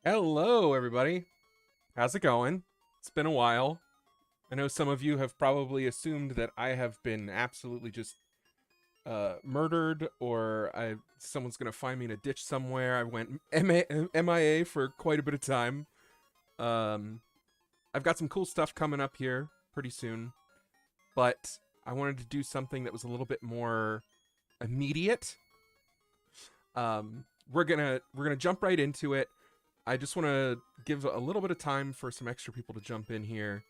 Hello, everybody. How's it going? It's been a while. I know some of you have probably assumed that I have been absolutely just murdered, or someone's gonna find me in a ditch somewhere. I went MIA for quite a bit of time. Um, I've got some cool stuff coming up here pretty soon, but I wanted to do something that was a little bit more immediate. We're gonna jump right into it. I just want to give a little bit of time for some extra people to jump in here.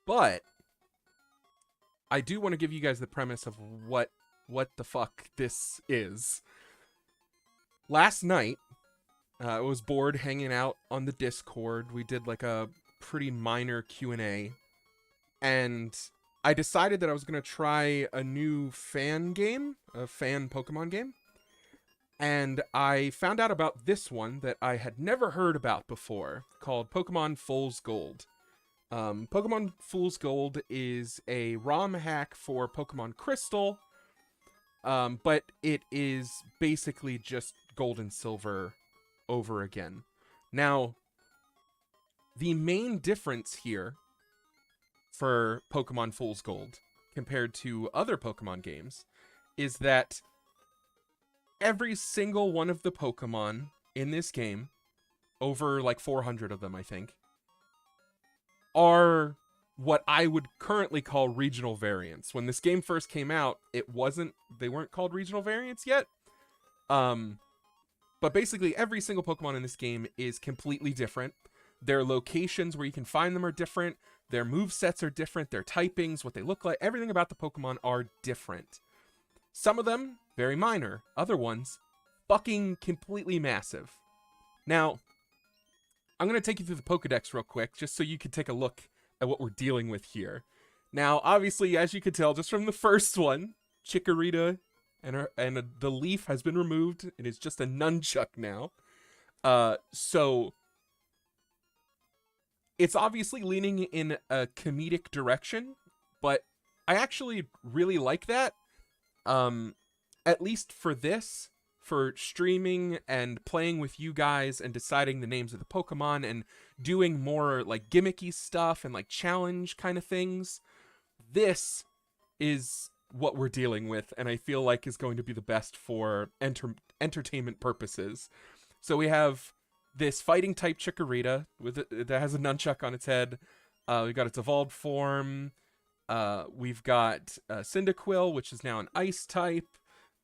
But I do want to give you guys the premise of what the fuck this is. Last night, I was bored hanging out on the Discord. We did like a pretty minor Q&A. And I decided that I was going to try a new fan game, a fan Pokemon game. And I found out about this one that I had never heard about before, called Pokemon Fool's Gold. Pokemon Fool's Gold is a ROM hack for Pokemon Crystal, but it is basically just Gold and Silver over again. Now, the main difference here for Pokemon Fool's Gold compared to other Pokemon games is that every single one of the Pokemon in this game, over like 400 of them, I think, are what I would currently call regional variants. When this game first came out, they weren't called regional variants yet. But basically every single Pokemon in this game is completely different. Their locations where you can find them are different. Their movesets are different. Their typings, what they look like, everything about the Pokemon are different. Some of them, very minor. Other ones, fucking completely massive. Now, I'm going to take you through the Pokedex real quick, just so you can take a look at what we're dealing with here. Now, obviously, as you can tell, just from the first one, Chikorita and the leaf has been removed. It is just a nunchuck now. So, it's obviously leaning in a comedic direction, but I actually really like that. At least for this, for streaming and playing with you guys and deciding the names of the Pokemon and doing more like gimmicky stuff and like challenge kind of things, this is what we're dealing with, and I feel like is going to be the best for entertainment purposes. So we have this fighting type Chikorita that has a nunchuck on its head. We've got its evolved form. We've got Cyndaquil, which is now an ice type.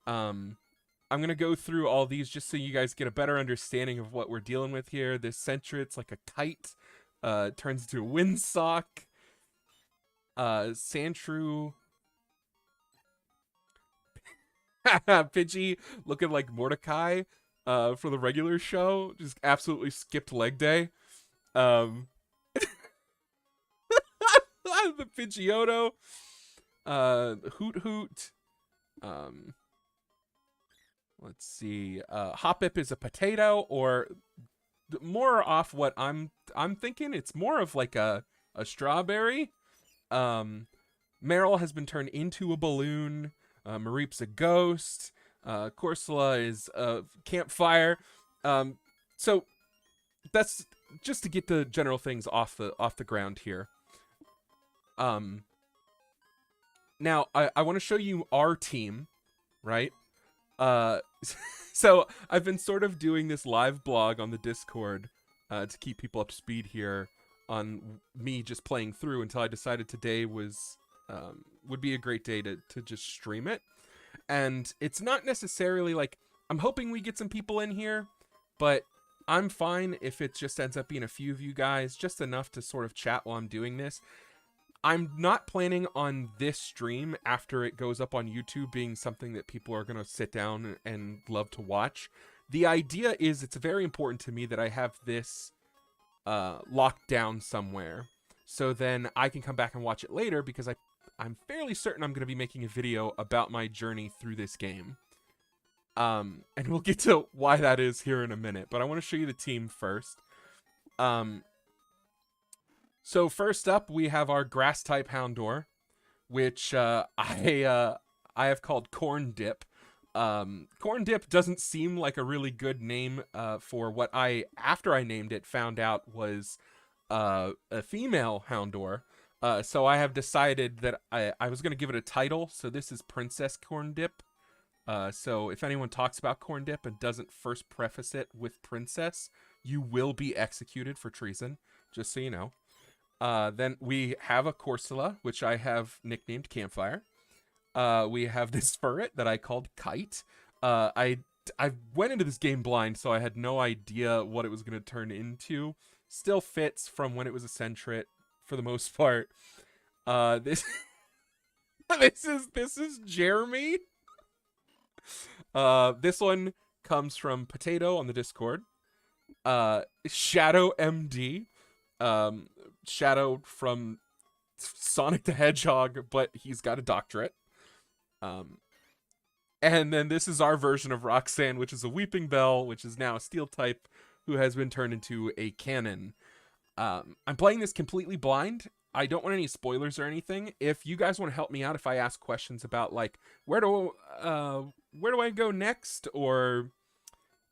I'm going to go through all these just so you guys get a better understanding of what we're dealing with here. This Sentry's like a kite, turns into a windsock. Sandshrew. Pidgey looking like Mordecai for the regular show. Just absolutely skipped leg day. The Pidgeotto. Hoot Hoot. Let's see. Hoppip is a potato, or more off what I'm thinking. It's more of like a strawberry. Meryl has been turned into a balloon. Mareep's a ghost. Corsola is a campfire. So that's just to get the general things off the ground here. Now I want to show you our team, right? So I've been sort of doing this live blog on the Discord to keep people up to speed here on me just playing through until I decided today would be a great day to just stream it. And it's not necessarily like, I'm hoping we get some people in here, but I'm fine if it just ends up being a few of you guys, just enough to sort of chat while I'm doing this. I'm not planning on this stream after it goes up on YouTube being something that people are going to sit down and love to watch. The idea is it's very important to me that I have this locked down somewhere, so then I can come back and watch it later, because I'm fairly certain I'm going to be making a video about my journey through this game. And we'll get to why that is here in a minute, but I want to show you the team first. So first up, we have our Grass-type Houndour, which I have called Corn Dip. Corn Dip doesn't seem like a really good name for what I, after I named it, found out was a female Houndour. So I have decided that I was going to give it a title. So this is Princess Corn Dip. So if anyone talks about Corn Dip and doesn't first preface it with princess, you will be executed for treason, just so you know. Then we have a Corsola, which I have nicknamed Campfire. We have this ferret that I called Kite. I went into this game blind, so I had no idea what it was going to turn into. Still fits from when it was a Sentret for the most part. This this is Jeremy. This one comes from Potato on the Discord. Shadow MD. Shadow from Sonic the Hedgehog, but he's got a doctorate. And then this is our version of Roxanne, which is a Weeping Bell, which is now a Steel type, who has been turned into a cannon. I'm playing this completely blind. I don't want any spoilers or anything. If you guys want to help me out, if I ask questions about like where do I go next, or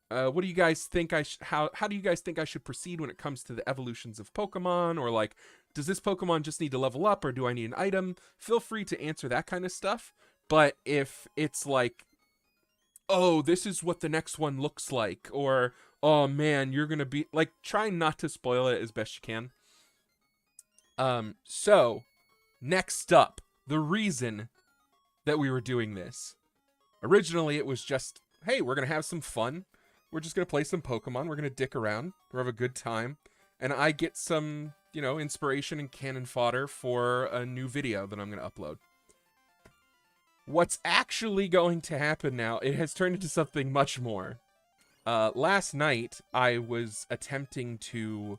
what do you guys think how do you guys think I should proceed when it comes to the evolutions of Pokemon, or like does this Pokemon just need to level up, or do I need an item? Feel free to answer that kind of stuff. But if it's like, oh, this is what the next one looks like, or oh man, you're gonna be like, try not to spoil it as best you can. So next up, the reason that we were doing this. Originally, it was just, hey, we're gonna have some fun. We're just gonna play some Pokemon. We're gonna dick around. We're have a good time, and I get some, you know, inspiration and cannon fodder for a new video that I'm gonna upload. What's actually going to happen now, it has turned into something much more. Last night, I was attempting to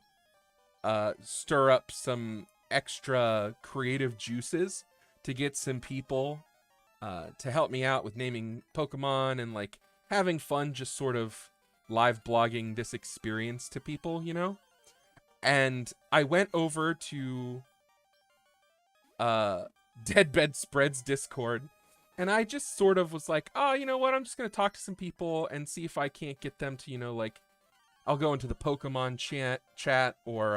stir up some extra creative juices to get some people to help me out with naming Pokemon and like having fun, just sort of live blogging this experience to people, you know? And I went over to DeadBedSpread'S Discord, and I just sort of was like, oh, you know what? I'm just going to talk to some people and see if I can't get them to, you know, like, I'll go into the Pokemon chat or,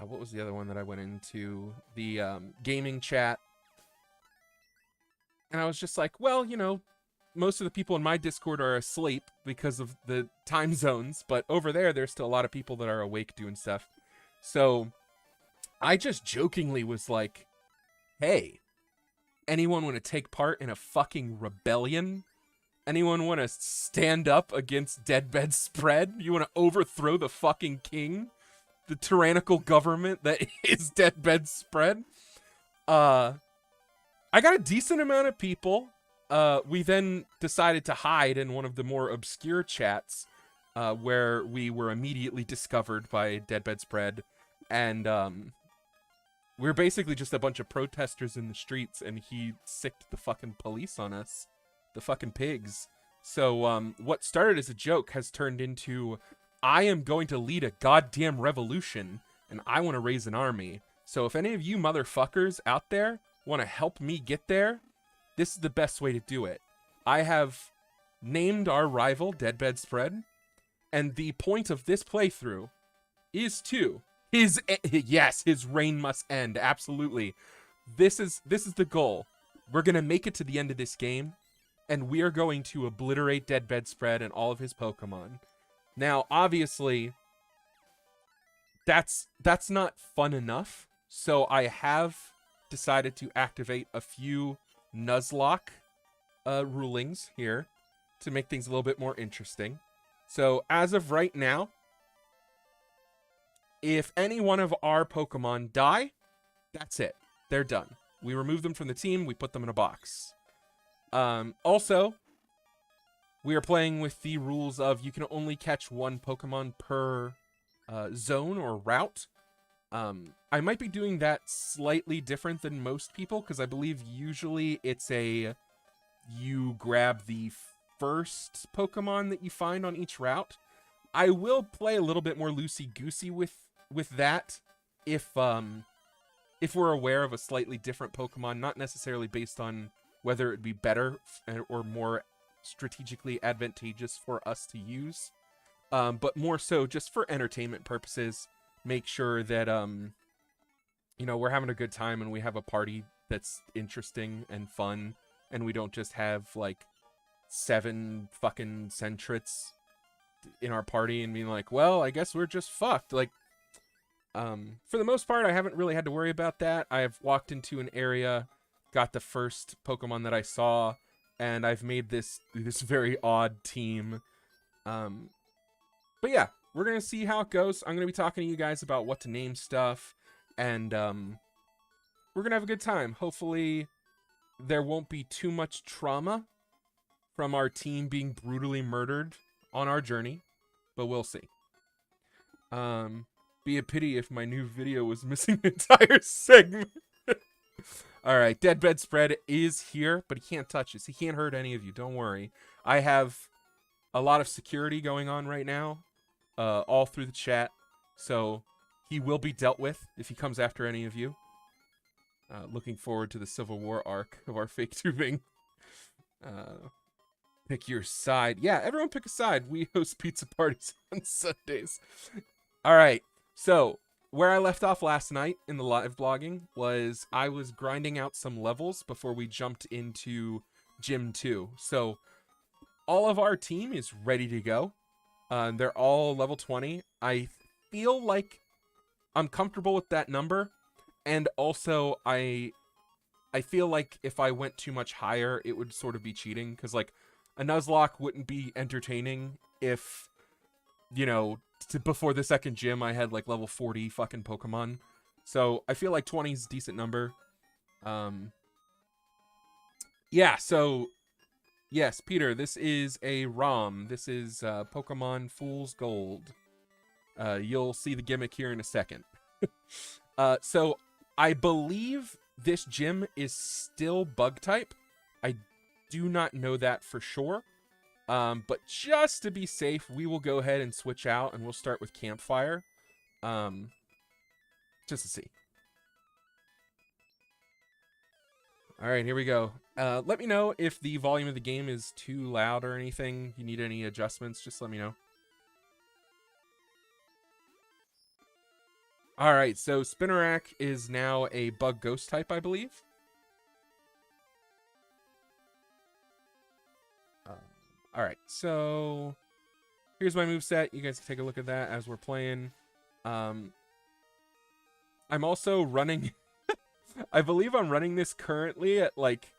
what was the other one that I went into? The gaming chat. And I was just like, well, you know, most of the people in my Discord are asleep because of the time zones, but over there, there's still a lot of people that are awake doing stuff. So I just jokingly was like, hey, anyone want to take part in a fucking rebellion? Anyone want to stand up against DeadBedSpread? You want to overthrow the fucking king? The tyrannical government that is DeadBedSpread? I got a decent amount of people. We then decided to hide in one of the more obscure chats, where we were immediately discovered by DeadBedSpread, and we were basically just a bunch of protesters in the streets, and he sicked the fucking police on us. The fucking pigs. So, what started as a joke has turned into, I am going to lead a goddamn revolution, and I want to raise an army. So if any of you motherfuckers out there want to help me get there, this is the best way to do it. I have named our rival DeadBedSpread, and the point of this playthrough is to his reign must end. Absolutely. This is the goal. We're going to make it to the end of this game, and we are going to obliterate DeadBedSpread and all of his Pokemon. Now, obviously, that's not fun enough, so I have decided to activate a few Nuzlocke rulings here to make things a little bit more interesting. So, as of right now, if any one of our Pokemon die, that's it. They're done. We remove them from the team, we put them in a box. Also, we are playing with the rules of you can only catch one Pokemon per zone or route. I might be doing that slightly different than most people, because I believe usually it's you grab the first Pokemon that you find on each route. I will play a little bit more loosey-goosey with that if we're aware of a slightly different Pokemon, not necessarily based on whether it be better or more strategically advantageous for us to use. But more so just for entertainment purposes, make sure that, you know, we're having a good time and we have a party that's interesting and fun, and we don't just have, like, 7 fucking Centrits in our party and being like, well, I guess we're just fucked. Like, for the most part, I haven't really had to worry about that. I've walked into an area, got the first Pokemon that I saw, and I've made this very odd team. But yeah, we're going to see how it goes. I'm going to be talking to you guys about what to name stuff, and we're going to have a good time. Hopefully, there won't be too much trauma from our team being brutally murdered on our journey, but we'll see. Be a pity if my new video was missing an entire segment. Alright, Deadbed Spread is here, but he can't touch us. He can't hurt any of you, don't worry. I have a lot of security going on right now, all through the chat, so he will be dealt with if he comes after any of you. Looking forward to the Civil War arc of our fake tubing. Pick your side. Yeah, everyone pick a side. We host pizza parties on Sundays. Alright, so where I left off last night in the live blogging was I was grinding out some levels before we jumped into Gym 2. So all of our team is ready to go. They're all level 20. I feel like I'm comfortable with that number. And also, I feel like if I went too much higher, it would sort of be cheating. Because, like, a Nuzlocke wouldn't be entertaining if, you know, before the second gym, I had, like, level 40 fucking Pokemon. So, I feel like 20 is a decent number. Yeah, so, yes, Peter, this is a ROM. This is Pokemon Fool's Gold. You'll see the gimmick here in a second. So, I believe this gym is still bug type. I do not know that for sure. But just to be safe, we will go ahead and switch out, and we'll start with Campfire. Just to see. Alright, here we go. Let me know if the volume of the game is too loud or anything. If you need any adjustments, just let me know. Alright, so Spinarak is now a bug ghost type, I believe. Alright, so here's my moveset. You guys can take a look at that as we're playing. I'm also running... I believe I'm running this currently at, like,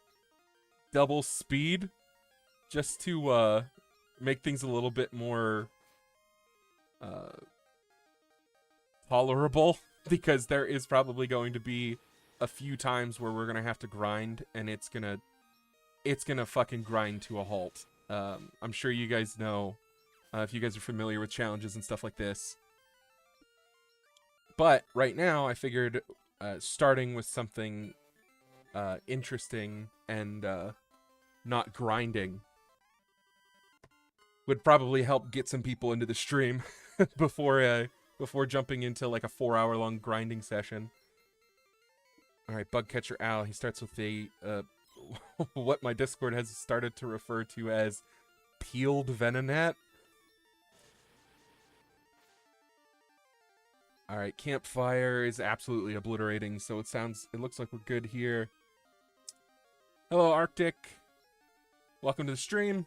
double speed. Just to make things a little bit more... tolerable, because there is probably going to be a few times where we're gonna have to grind, and it's gonna fucking grind to a halt. I'm sure you guys know, if you guys are familiar with challenges and stuff like this. But right now, I figured starting with something interesting and not grinding would probably help get some people into the stream before jumping into like a 4-hour-long grinding session. Alright, Bugcatcher Owl. He starts with a what my Discord has started to refer to as peeled Venonat. Alright, Campfire is absolutely obliterating, so it looks like we're good here. Hello, Arctic. Welcome to the stream.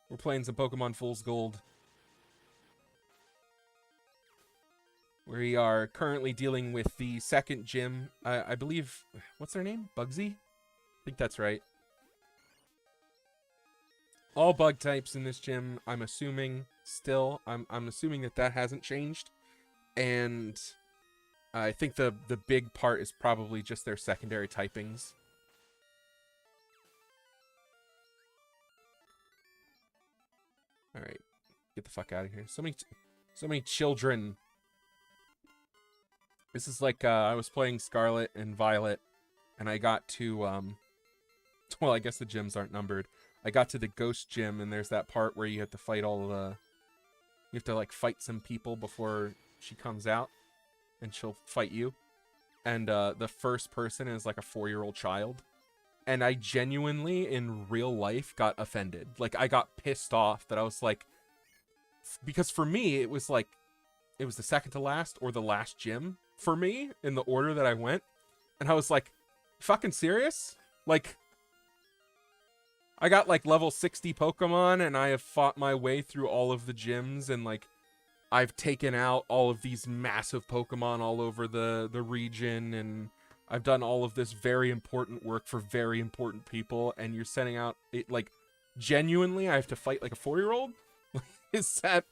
We're playing some Pokemon Fool's Gold. We are currently dealing with the second gym. I believe, what's their name? Bugsy? I think that's right. All bug types in this gym, I'm assuming, still. I'm assuming that hasn't changed. And I think the big part is probably just their secondary typings. Alright, get the fuck out of here. So many children. This is like, I was playing Scarlet and Violet, and I got to, well, I guess the gyms aren't numbered. I got to the ghost gym, and there's that part where you have to fight you have to, like, fight some people before she comes out, and she'll fight you. And, the first person is, like, a 4-year-old child. and I genuinely, in real life, got offended. Like, I got pissed off that I was like... Because for me, it was like... It was the second to last or the last gym for me in the order that I went. And I was like, fucking serious? Like, I got like level 60 Pokemon and I have fought my way through all of the gyms and like I've taken out all of these massive Pokemon all over the region and I've done all of this very important work for very important people and you're sending out it like genuinely I have to fight like a 4-year-old? Is that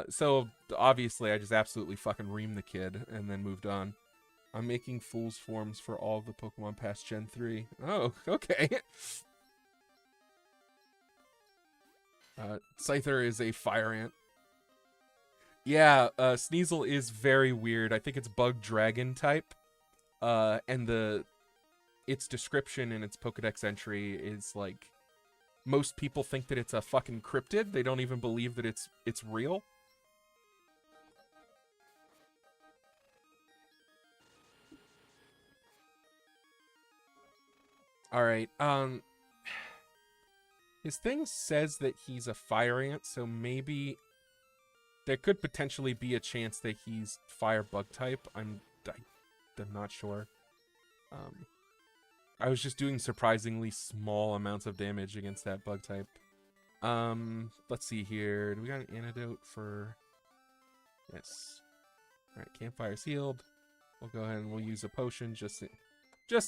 so obviously I just absolutely fucking reamed the kid and then moved on. I'm making fool's forms for all of the Pokemon past Gen 3. Oh, okay. Scyther is a fire ant. Yeah, Sneasel is very weird. I think it's bug dragon type. And its description and its Pokedex entry is like most people think that it's a fucking cryptid. They don't even believe that it's real. All right. His thing says that he's a fire ant, so maybe there could potentially be a chance that he's fire bug type. I'm not sure. I was just doing surprisingly small amounts of damage against that bug type. Let's see here. Do we got an antidote for... Yes. All right, campfire's healed. We'll go ahead and we'll use a potion just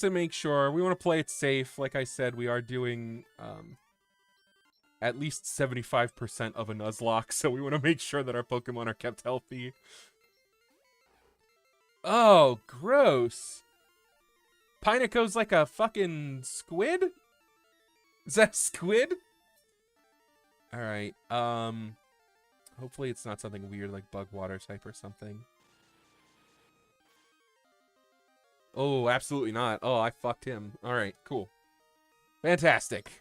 to make sure. We want to play it safe. Like I said, we are doing at least 75% of a Nuzlocke, so we want to make sure that our Pokemon are kept healthy. Oh, gross. Pineco's like a fucking squid? Is that a squid? Alright, hopefully it's not something weird like bug water type or something. Oh, absolutely not. Oh, I fucked him. Alright, cool. Fantastic.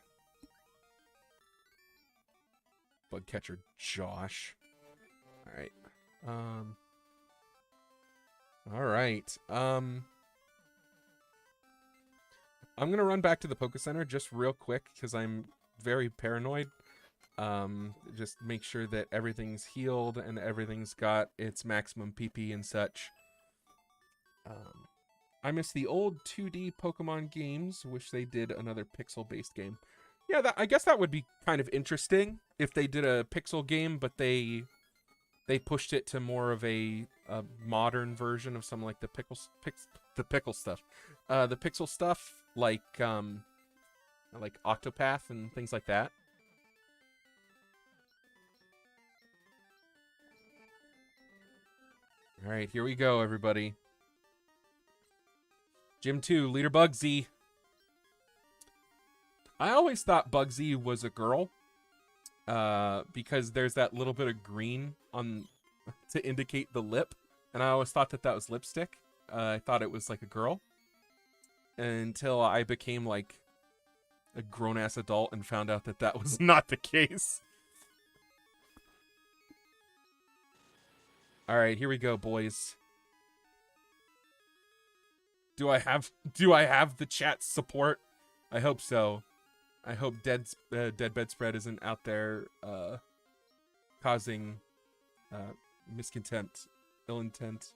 Bug catcher Josh. Alright. Alright. I'm gonna run back to the Poke Center just real quick because I'm very paranoid. Just make sure that everything's healed and everything's got its maximum PP and such. I miss the old 2D Pokemon games. Wish they did another pixel-based game. Yeah, I guess that would be kind of interesting if they did a pixel game, but they pushed it to more of a modern version of some like the pickle stuff. The pixel stuff like Octopath and things like that. All right, here we go, everybody. Gym 2, Leader Bugsy. I always thought Bugsy was a girl. Because there's that little bit of green on to indicate the lip. And I always thought that was lipstick. I thought it was like a girl. Until I became like a grown-ass adult and found out that was not the case. Alright, here we go, boys. Do I have the chat support? I hope so. I hope DeadBedSpread isn't out there causing miscontempt, ill intent.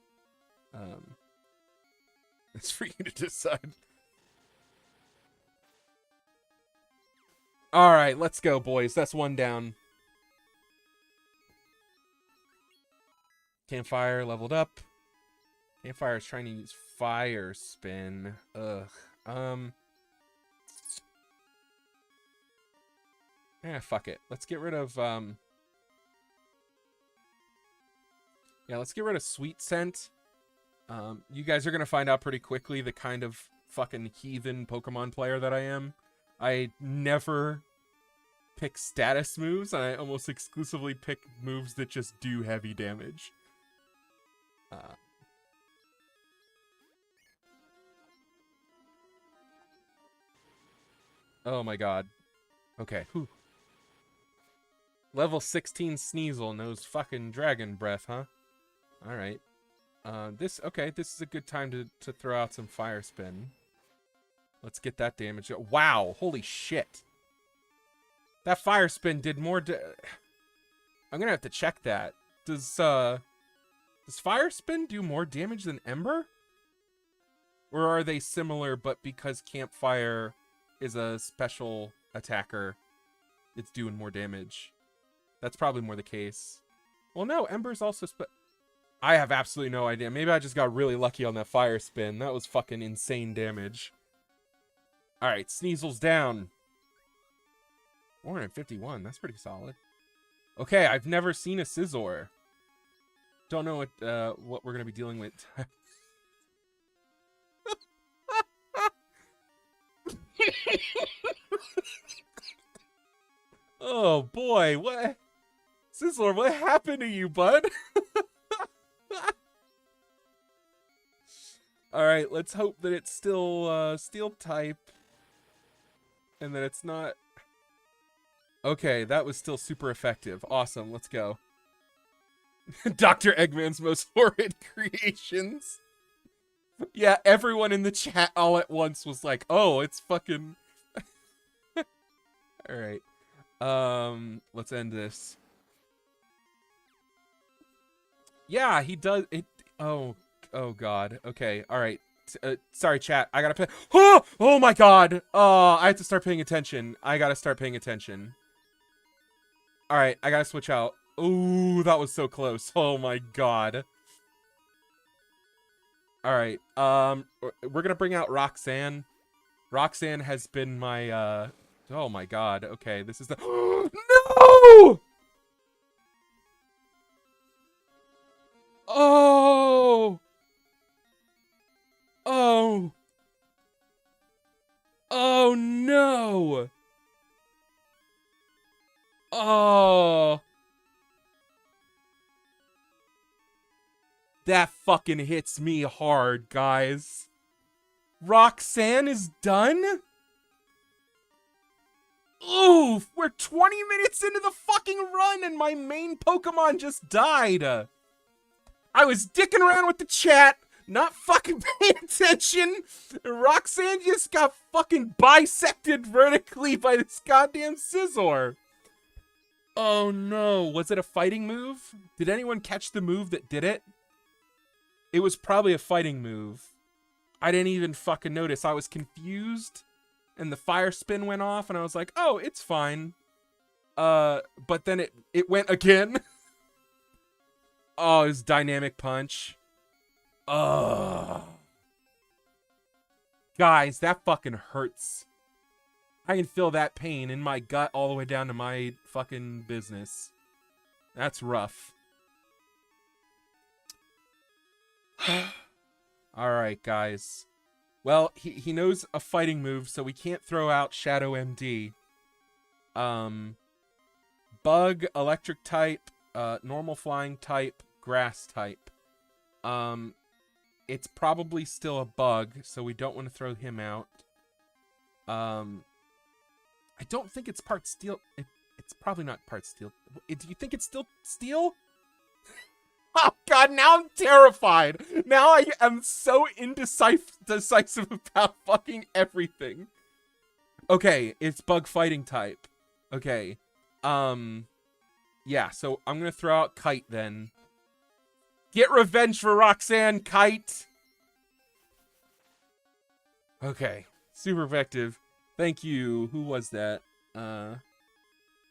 It's for you to decide. All right, let's go, boys. That's one down. Campfire leveled up. Campfire is trying to use Fire Spin. Ugh. Yeah, fuck it. Let's get rid of yeah, let's get rid of Sweet Scent. You guys are gonna find out pretty quickly the kind of fucking heathen Pokemon player that I am. I never pick status moves, and I almost exclusively pick moves that just do heavy damage. Oh my god. Okay. Whew. Level 16 Sneasel knows fucking Dragon Breath, huh? Alright. This is a good time to throw out some Fire Spin. Let's get that damage. Wow, holy shit. That fire spin did more I'm gonna have to check that. Does fire spin do more damage than Ember? Or are they similar, but because Campfire is a special attacker, it's doing more damage? That's probably more the case. Well, no, Ember's also I have absolutely no idea. Maybe I just got really lucky on that fire spin. That was fucking insane damage. Alright, Sneasel's down. 451, that's pretty solid. Okay, I've never seen a Scizor. Don't know what we're gonna be dealing with. Oh boy, what? Scizor, what happened to you, bud? Alright, let's hope that it's still steel type. And that it's not... Okay, that was still super effective. Awesome, let's go. Dr. Eggman's most horrid creations. Yeah, everyone in the chat all at once was like, oh, it's fucking... Alright. Let's end this. Yeah, he does it. Oh god. Okay, alright. Sorry, chat. I gotta pay. Oh my god. Oh, I have to start paying attention. I gotta start paying attention. Alright, I gotta switch out. Ooh, that was so close. Oh my god. Alright, we're gonna bring out Roxanne. Roxanne has been my, oh my god. Okay, this is the... No! Oh! Oh! Oh no! Oh! That fucking hits me hard, guys. Roxanne is done? Oof! We're 20 minutes into the fucking run and my main Pokemon just died. I was dicking around with the chat, not fucking paying attention. Roxanne just got fucking bisected vertically by this goddamn Scizor. Oh no, was it a fighting move? Did anyone catch the move that did it? It was probably a fighting move. I didn't even fucking notice. I was confused and the fire spin went off and I was like, oh, it's fine. But then it went again. Oh, his dynamic punch. Ugh. Guys, that fucking hurts. I can feel that pain in my gut all the way down to my fucking business. That's rough. Alright, guys. Well, he knows a fighting move, so we can't throw out Shadow MD. Bug, electric type, normal flying type, grass type. It's probably still a bug, so we don't want to throw him out. I don't think it's part steel. It's probably not part steel. Do you think it's still steel? Oh god, now I'm terrified. Now I am so indecisive about fucking everything. Okay, it's bug fighting type. Okay. Yeah, so I'm gonna throw out Kite then. Get revenge for Roxanne, Kite! Okay, super effective. Thank you. Who was that?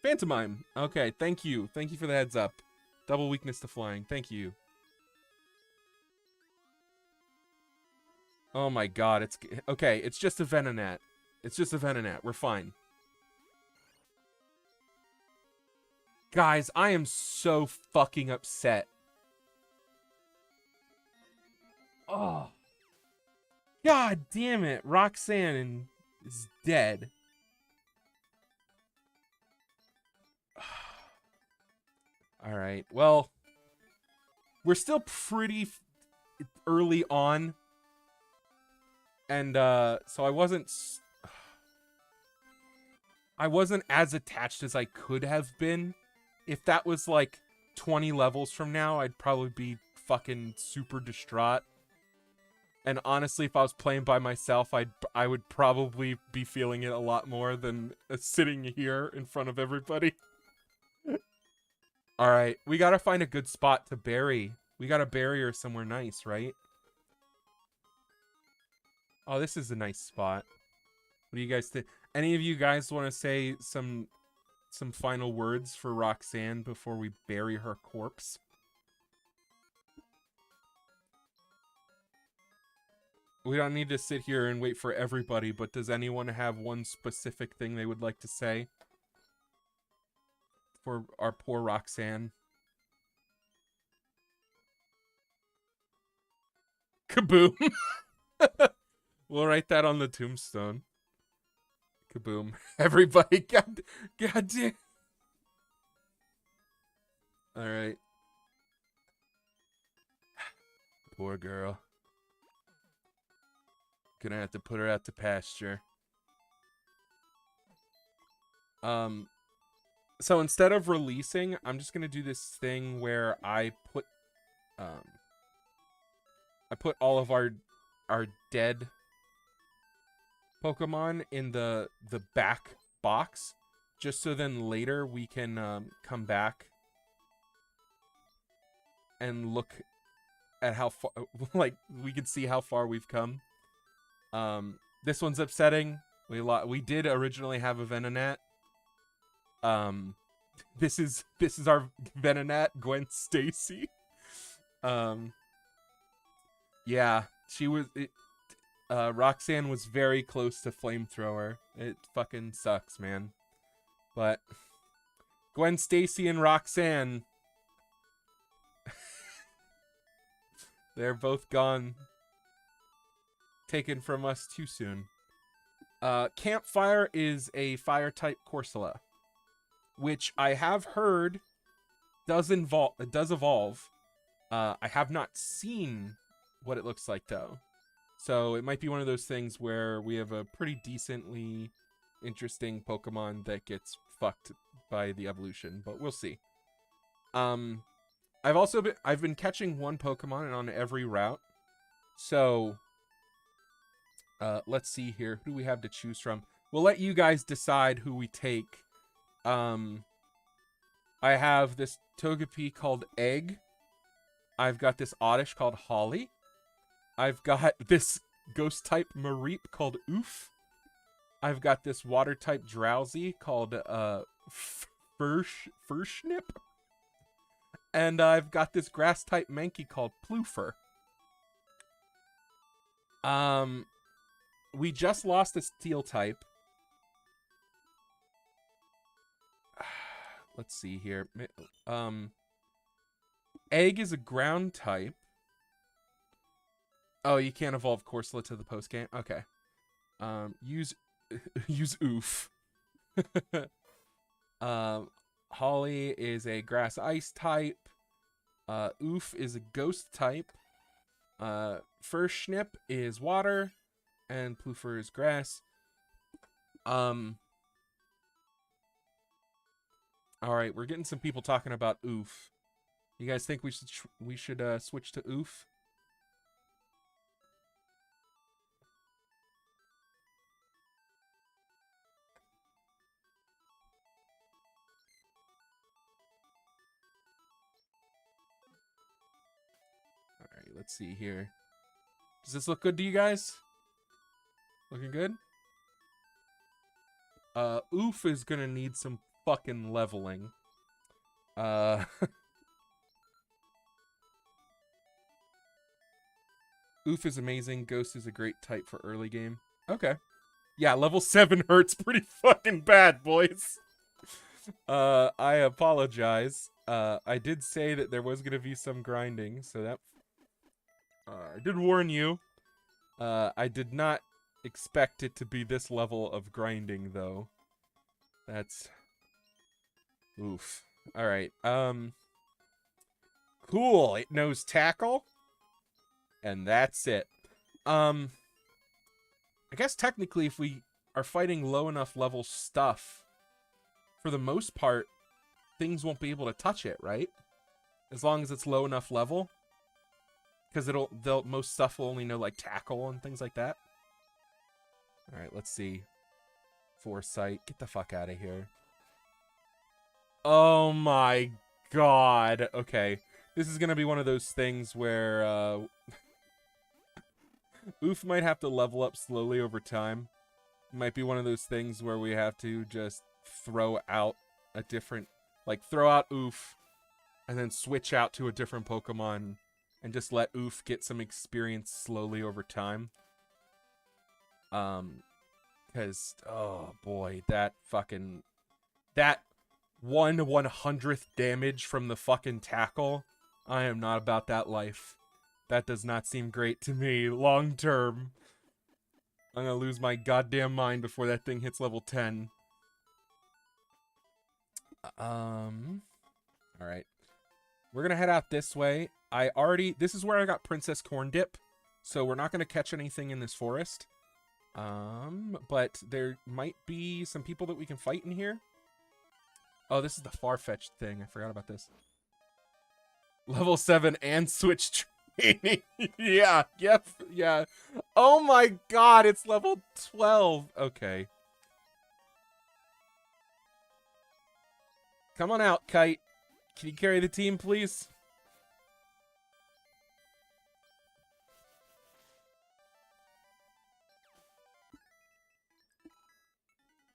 Phantomime. Okay, thank you. Thank you for the heads up. Double weakness to flying. Thank you. Oh my god, it's... Okay, it's just a Venonat. It's just a Venonat. We're fine. Guys, I am so fucking upset. Oh. God damn it. Roxanne is dead. Alright, well, we're still pretty early on. And, so I wasn't as attached as I could have been. If that was, like, 20 levels from now, I'd probably be fucking super distraught. And honestly, if I was playing by myself, I would probably be feeling it a lot more than sitting here in front of everybody. All right, we gotta find a good spot to bury. We gotta bury her somewhere nice, right? Oh, this is a nice spot. What do you guys think? Any of you guys want to say some final words for Roxanne before we bury her corpse? We don't need to sit here and wait for everybody, but does anyone have one specific thing they would like to say for our poor Roxanne? Kaboom! We'll write that on the tombstone. Kaboom. Everybody, god damn. Alright. Poor girl. Gonna have to put her out to pasture. So instead of releasing, I'm just gonna do this thing where I put all of our dead Pokemon in the back box, just so then later we can come back and look at how far, like, we can see how far we've come. This one's upsetting. We did originally have a Venonat. This is our Venonat, Gwen Stacy. Yeah, she was. Roxanne was very close to Flamethrower. It fucking sucks, man. But Gwen Stacy and Roxanne, they're both gone. Taken from us too soon. Campfire is a fire-type Corsola, which I have heard does evolve. I have not seen what it looks like, though. So it might be one of those things where we have a pretty decently interesting Pokemon that gets fucked by the evolution, but we'll see. I've been catching one Pokemon on every route. So let's see here. Who do we have to choose from? We'll let you guys decide who we take. I have this Togepi called Egg. I've got this Oddish called Holly. I've got this Ghost-type Mareep called Oof. I've got this Water-type Drowsy called Furshnip. And I've got this Grass-type Mankey called Ploofer. We just lost a Steel-type. Let's see here. Egg is a Ground-type. Oh, you can't evolve Corsola to the post-game? Okay. Use Oof. Holly is a Grass-Ice type. Oof is a Ghost type. Furshnip is Water. And Ploofer is Grass. Alright, we're getting some people talking about Oof. You guys think we should switch to Oof? Alright, let's see here. Does this look good to you guys? Looking good? Oof is gonna need some fucking leveling. Oof is amazing. Ghost is a great type for early game. Okay. Yeah, level 7 hurts pretty fucking bad, boys. I apologize. I did say that there was gonna be some grinding, so that... I did warn you. I did not expect it to be this level of grinding, though. That's... Oof. Alright, cool. It knows Tackle. And that's it. I guess technically if we are fighting low enough level stuff, for the most part, things won't be able to touch it, right? As long as it's low enough level. because most stuff will only know like tackle and things like that. All right, let's see. Foresight, get the fuck out of here. Oh my god. Okay, this is gonna be one of those things where Oof might have to level up slowly over time. Might be one of those things where we have to just throw out a different, like throw out Oof and then switch out to a different Pokemon and just let Oof get some experience slowly over time. Because, oh boy, that 1/100th damage from the fucking tackle, I am not about that life. That does not seem great to me long term. I'm gonna lose my goddamn mind before that thing hits level 10. Alright. We're gonna head out this way. This is where I got Princess Corn Dip, so we're not gonna catch anything in this forest. But there might be some people that we can fight in here. Oh, this is the far-fetched thing. I forgot about this. Level 7 and switch training. Yeah. Oh my god, it's level 12. Okay. Come on out, Kite. Can you carry the team, please?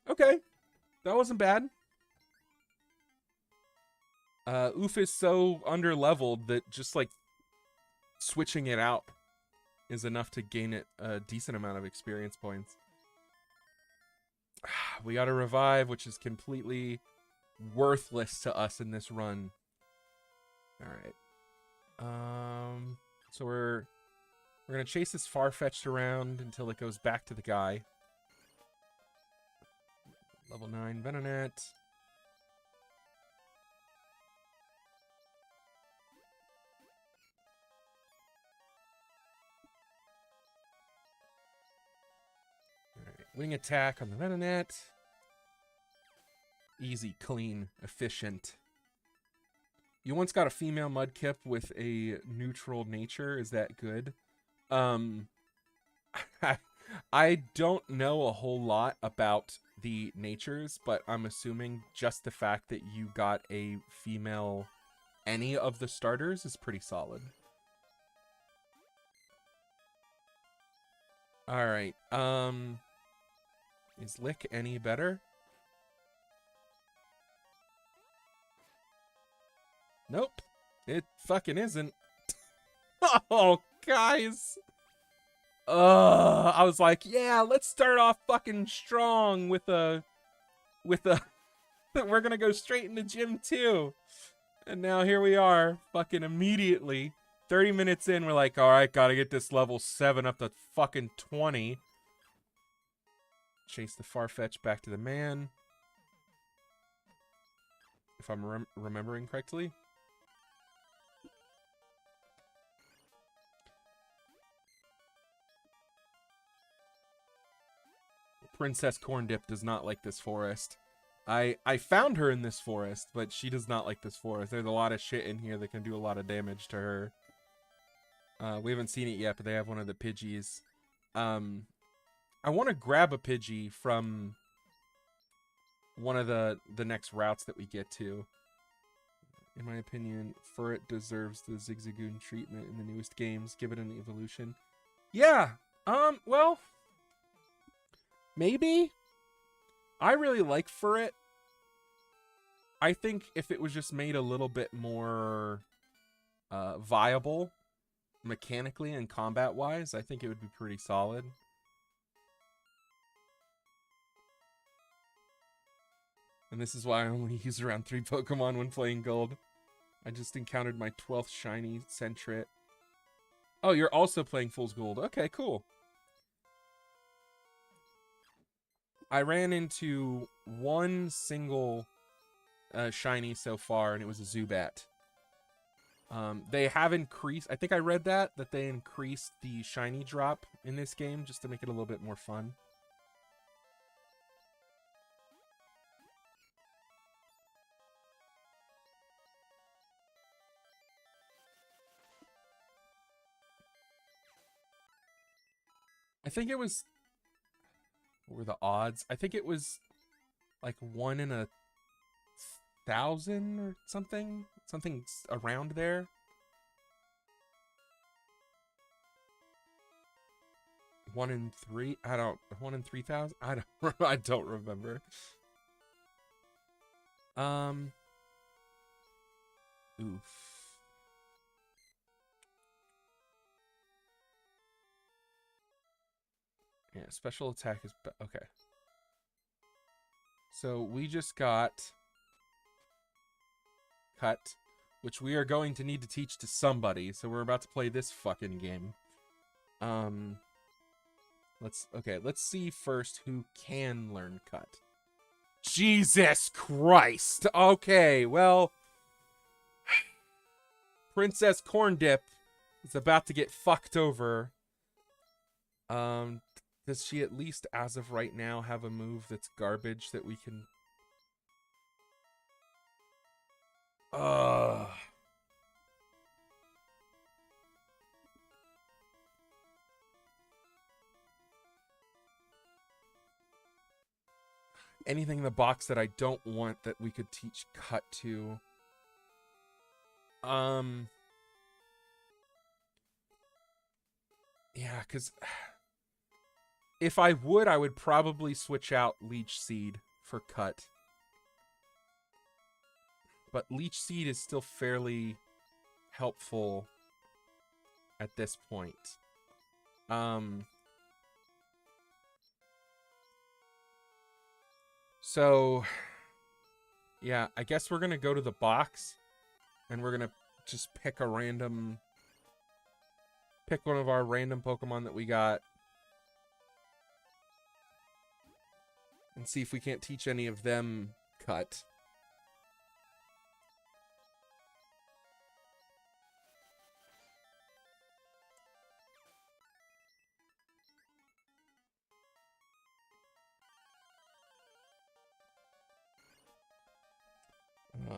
Okay. That wasn't bad. Oof is so underleveled that just like switching it out is enough to gain it a decent amount of experience points. We got a revive, which is completely worthless to us in this run. All right. So we're gonna chase this Farfetch'd around until it goes back to the guy. Level 9 Venonat. Wing attack on the Venonat. Easy, clean, efficient. You once got a female Mudkip with a neutral nature. Is that good? I don't know a whole lot about the natures, but I'm assuming just the fact that you got a female any of the starters is pretty solid. All right. Is Lick any better? Nope. It fucking isn't. Oh, guys. I was like, yeah, let's start off fucking strong with a we're gonna go straight into gym 2. And now here we are, fucking immediately. 30 minutes in, we're like, alright, gotta get this level 7 up to fucking 20. Chase the Farfetch back to the man. If I'm remembering correctly. Princess Corndip does not like this forest. I found her in this forest, but she does not like this forest. There's a lot of shit in here that can do a lot of damage to her. We haven't seen it yet, but they have one of the Pidgeys. I want to grab a Pidgey from one of the next routes that we get to. In my opinion, Furret deserves the Zigzagoon treatment in the newest games. Give it an evolution. Yeah, well, maybe. I really like Furret. I think if it was just made a little bit more viable mechanically and combat-wise, I think it would be pretty solid. And this is why I only use around 3 Pokemon when playing Gold. I just encountered my 12th shiny Sentret. Oh, you're also playing Fool's Gold. Okay, cool. I ran into one single shiny so far, and it was a Zubat. They have increased... I think I read that they increased the shiny drop in this game just to make it a little bit more fun. I think it was... What were the odds? I think it was like 1 in 1,000 or something. Something around there. 1 in 3? 1 in 3,000? I don't remember. Oof. Yeah, special attack is... Okay. So we just got... Cut. Which we are going to need to teach to somebody. So we're about to play this fucking game. Let's see first who can learn Cut. Jesus Christ! Okay, well... Princess Corn Dip is about to get fucked over. Does she at least, as of right now, have a move that's garbage that we can... Anything in the box that I don't want that we could teach Cut to. Yeah, because if I would probably switch out Leech Seed for Cut. But Leech Seed is still fairly helpful at this point. So, yeah, I guess we're going to go to the box. And we're going to just pick one of our random Pokemon that we got. And see if we can't teach any of them Cut.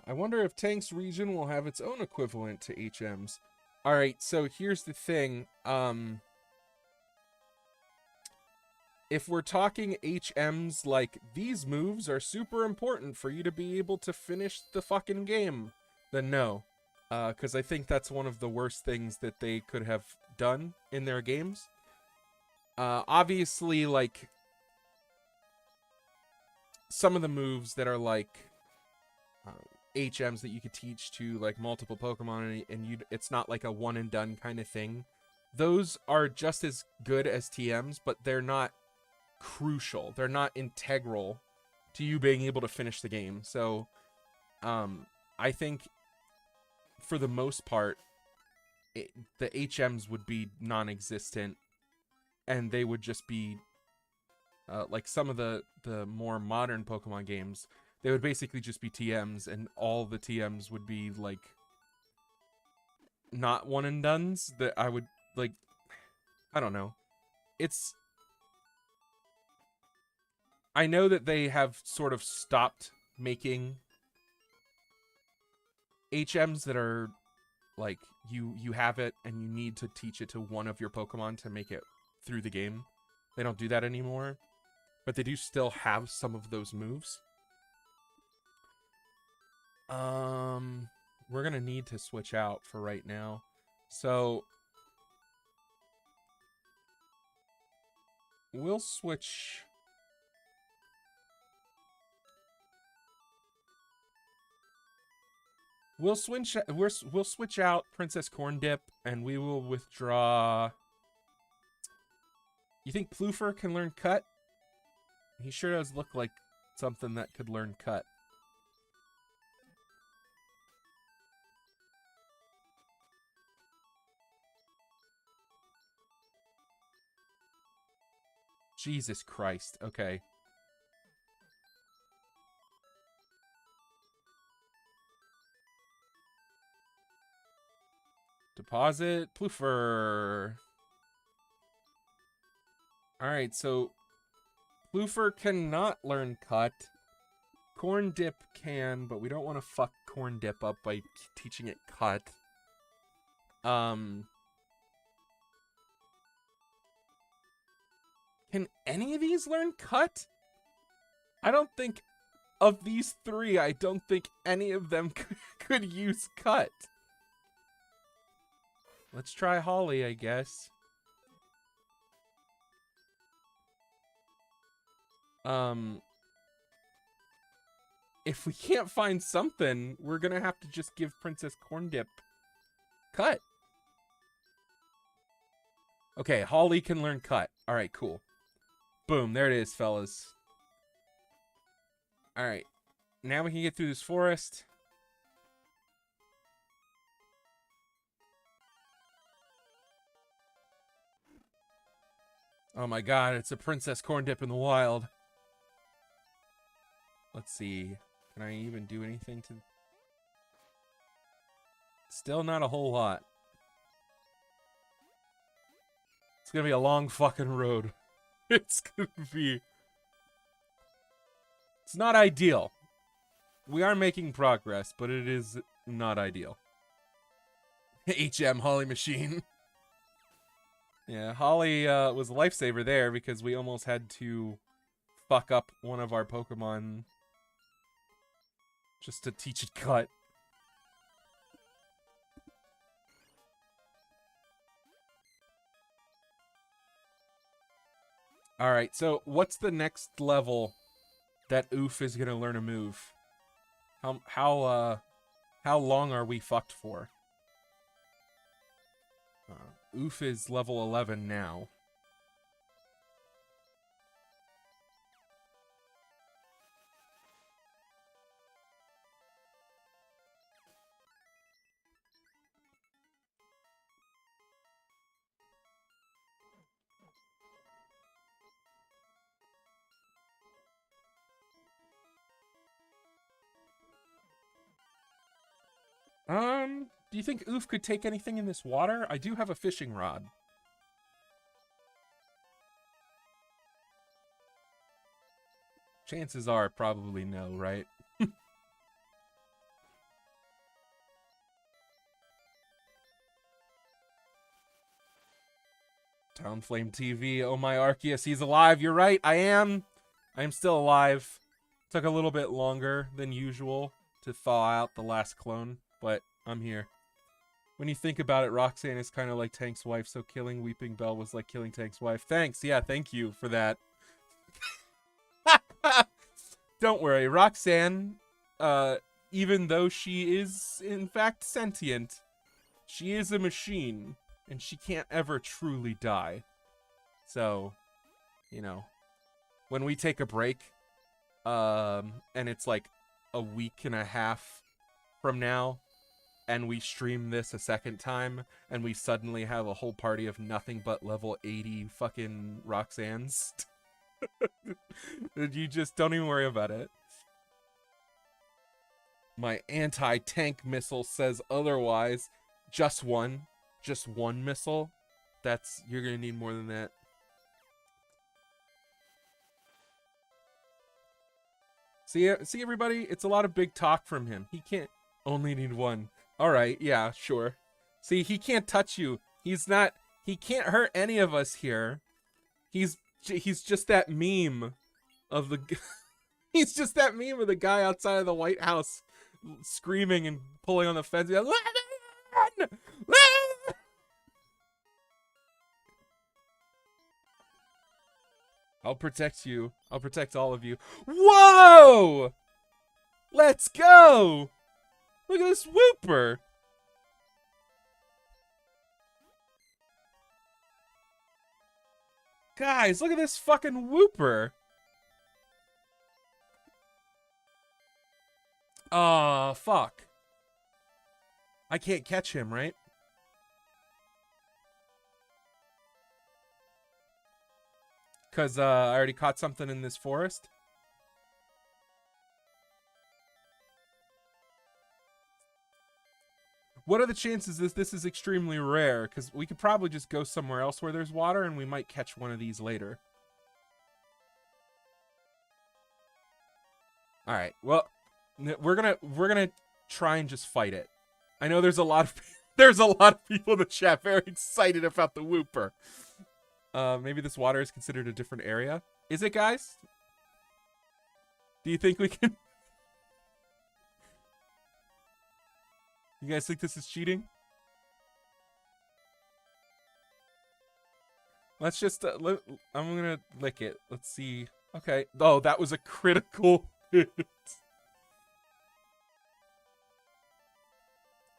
I wonder if Tank's region will have its own equivalent to HM's. Alright, so here's the thing. If we're talking HM's, like, these moves are super important for you to be able to finish the fucking game, then no. Because I think that's one of the worst things that they could have done in their games. Obviously, like, some of the moves that are, like... HMs that you could teach to like multiple Pokemon and it's not like a one and done kind of thing. Those are just as good as TMs, but they're not crucial. They're not integral to you being able to finish the game. So I think for the most part the HMs would be non-existent and they would just be like some of the more modern Pokemon games. They would basically just be TMs, and all the TMs would be, like, not one-and-dones that I would, like, I don't know. I know that they have sort of stopped making HMs that are, like, you have it, and you need to teach it to one of your Pokemon to make it through the game. They don't do that anymore, but they do still have some of those moves. We're gonna need to switch out for right now. So we'll switch. We'll switch out Princess Corn Dip, and we will withdraw. You think Ploofer can learn Cut? He sure does look like something that could learn Cut. Jesus Christ. Okay. Deposit Ploofer. Alright, so Ploofer cannot learn Cut. Corn Dip can, but we don't want to fuck Corn Dip up by teaching it Cut. Can any of these learn cut? I don't think, of these three, I don't think any of them could use cut. Let's try Holly, I guess. If we can't find something, we're gonna have to just give Princess Corndip cut. Okay, Holly can learn cut. All right, cool. Boom, there it is, fellas. All right, now we can get through this forest. Oh my god, it's a Princess Corndip in the wild. Let's see. Can I even do anything to... Still not a whole lot. It's gonna be a long fucking road. It's gonna be... It's not ideal. We are making progress, but it is not ideal. HM Holly Machine. Yeah, Holly was a lifesaver there because we almost had to fuck up one of our Pokemon just to teach it cut. Alright, so what's the next level that Oof is gonna learn a move? How long are we fucked for? Oof is level 11 now. Do you think Oof could take anything in this water? I do have a fishing rod. Chances are probably no, right? Townflame TV, oh my Arceus, he's alive. You're right, I am. I am still alive. Took a little bit longer than usual to thaw out the last clone, but I'm here. When you think about it, Roxanne is kind of like Tank's wife, so killing Weeping Bell was like killing Tank's wife. Thanks, yeah, thank you for that. Don't worry, Roxanne, even though she is, in fact, sentient, she is a machine, and she can't ever truly die. So, you know, when we take a break, and it's like a week and a half from now, and we stream this a second time, and we suddenly have a whole party of nothing but level 80 fucking Roxannes. You just don't even worry about it. My anti-tank missile says otherwise. Just one missile. You're gonna need more than that. See everybody? It's a lot of big talk from him. He can't only need one. Alright, yeah, sure. See, he can't touch you. He can't hurt any of us here. He's just that meme of the... He's just that meme of the guy outside of the White House screaming and pulling on the fence. He's like, "Run! Run!" I'll protect you. I'll protect all of you. Whoa! Let's go! Look at this Wooper! Guys, look at this fucking Wooper! Aw, fuck. I can't catch him, right? Because I already caught something in this forest. What are the chances this is extremely rare? Because we could probably just go somewhere else where there's water, and we might catch one of these later. All right. Well, we're gonna try and just fight it. I know there's a lot of people in the chat very excited about the Wooper. Maybe this water is considered a different area. Is it, guys? Do you think we can... You guys think this is cheating? Let's just... I'm gonna lick it. Let's see. Okay. Oh, that was a critical hit.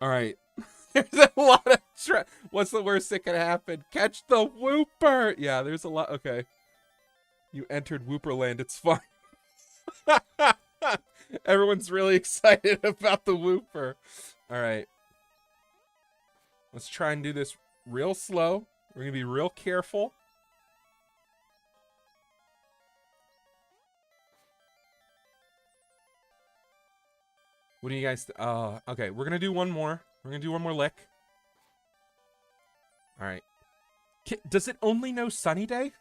Alright. There's a lot of... What's the worst that could happen? Catch the Wooper! Yeah, there's a lot... Okay. You entered Wooperland. It's fine. Everyone's really excited about the Wooper. Alright. Let's try and do this real slow. We're going to be real careful. What do you guys... okay, we're going to do one more. We're going to do one more lick. Alright. Does it only know sunny day?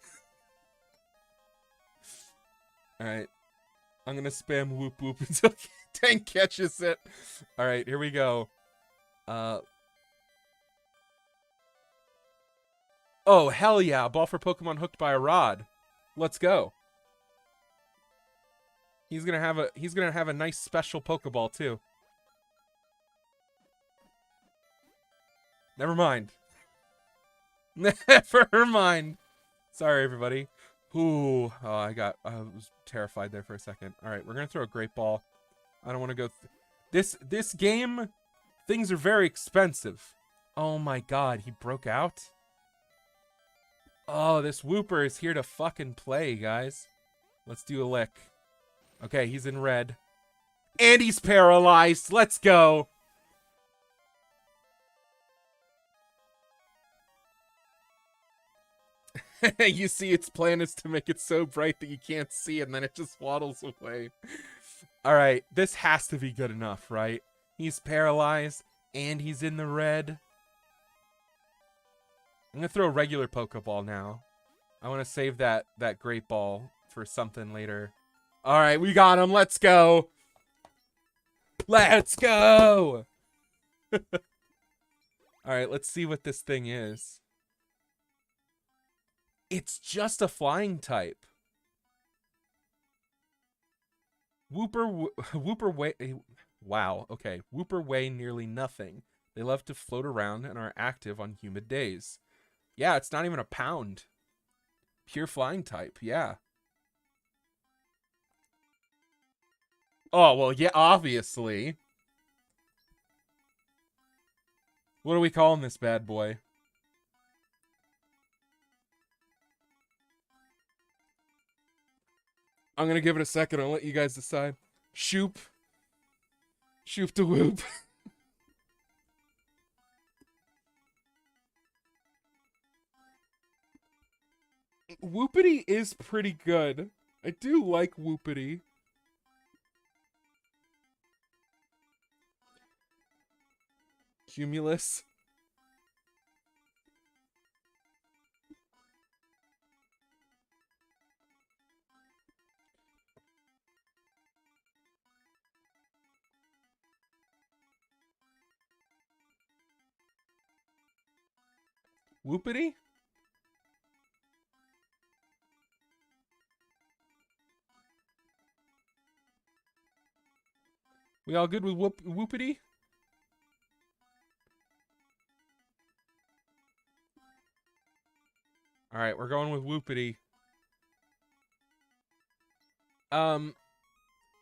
Alright. I'm going to spam whoop whoop until Tank catches it. Alright, here we go. Oh, hell yeah. Ball for Pokemon hooked by a rod. Let's go. He's gonna have a nice special Pokeball too. Never mind. Never mind. Sorry, everybody. Ooh, oh, I was terrified there for a second. All right, we're gonna throw a Great Ball. I don't want to go. This game, things are very expensive. Oh my God, he broke out. Oh, this Wooper is here to fucking play, guys. Let's do a lick. Okay, he's in red. And he's paralyzed. Let's go. You see, its plan is to make it so bright that you can't see it, and then it just waddles away. All right, this has to be good enough, right? He's paralyzed, and he's in the red. I'm going to throw a regular Pokeball now. I want to save that Great Ball for something later. All right, we got him. Let's go. Let's go. All right, let's see what this thing is. It's just a flying type. Wooper weigh... Wow, okay. Wooper weigh nearly nothing. They love to float around and are active on humid days. Yeah, it's not even a pound. Pure flying type, yeah. Oh, well, yeah, obviously. What are we calling this bad boy? I'm gonna give it a second. I'll let you guys decide. Shoop. Shoop to whoop. Whoopity is pretty good. I do like Whoopity. Cumulus. Whoopity? We all good with Whoopity? Alright, we're going with Whoopity.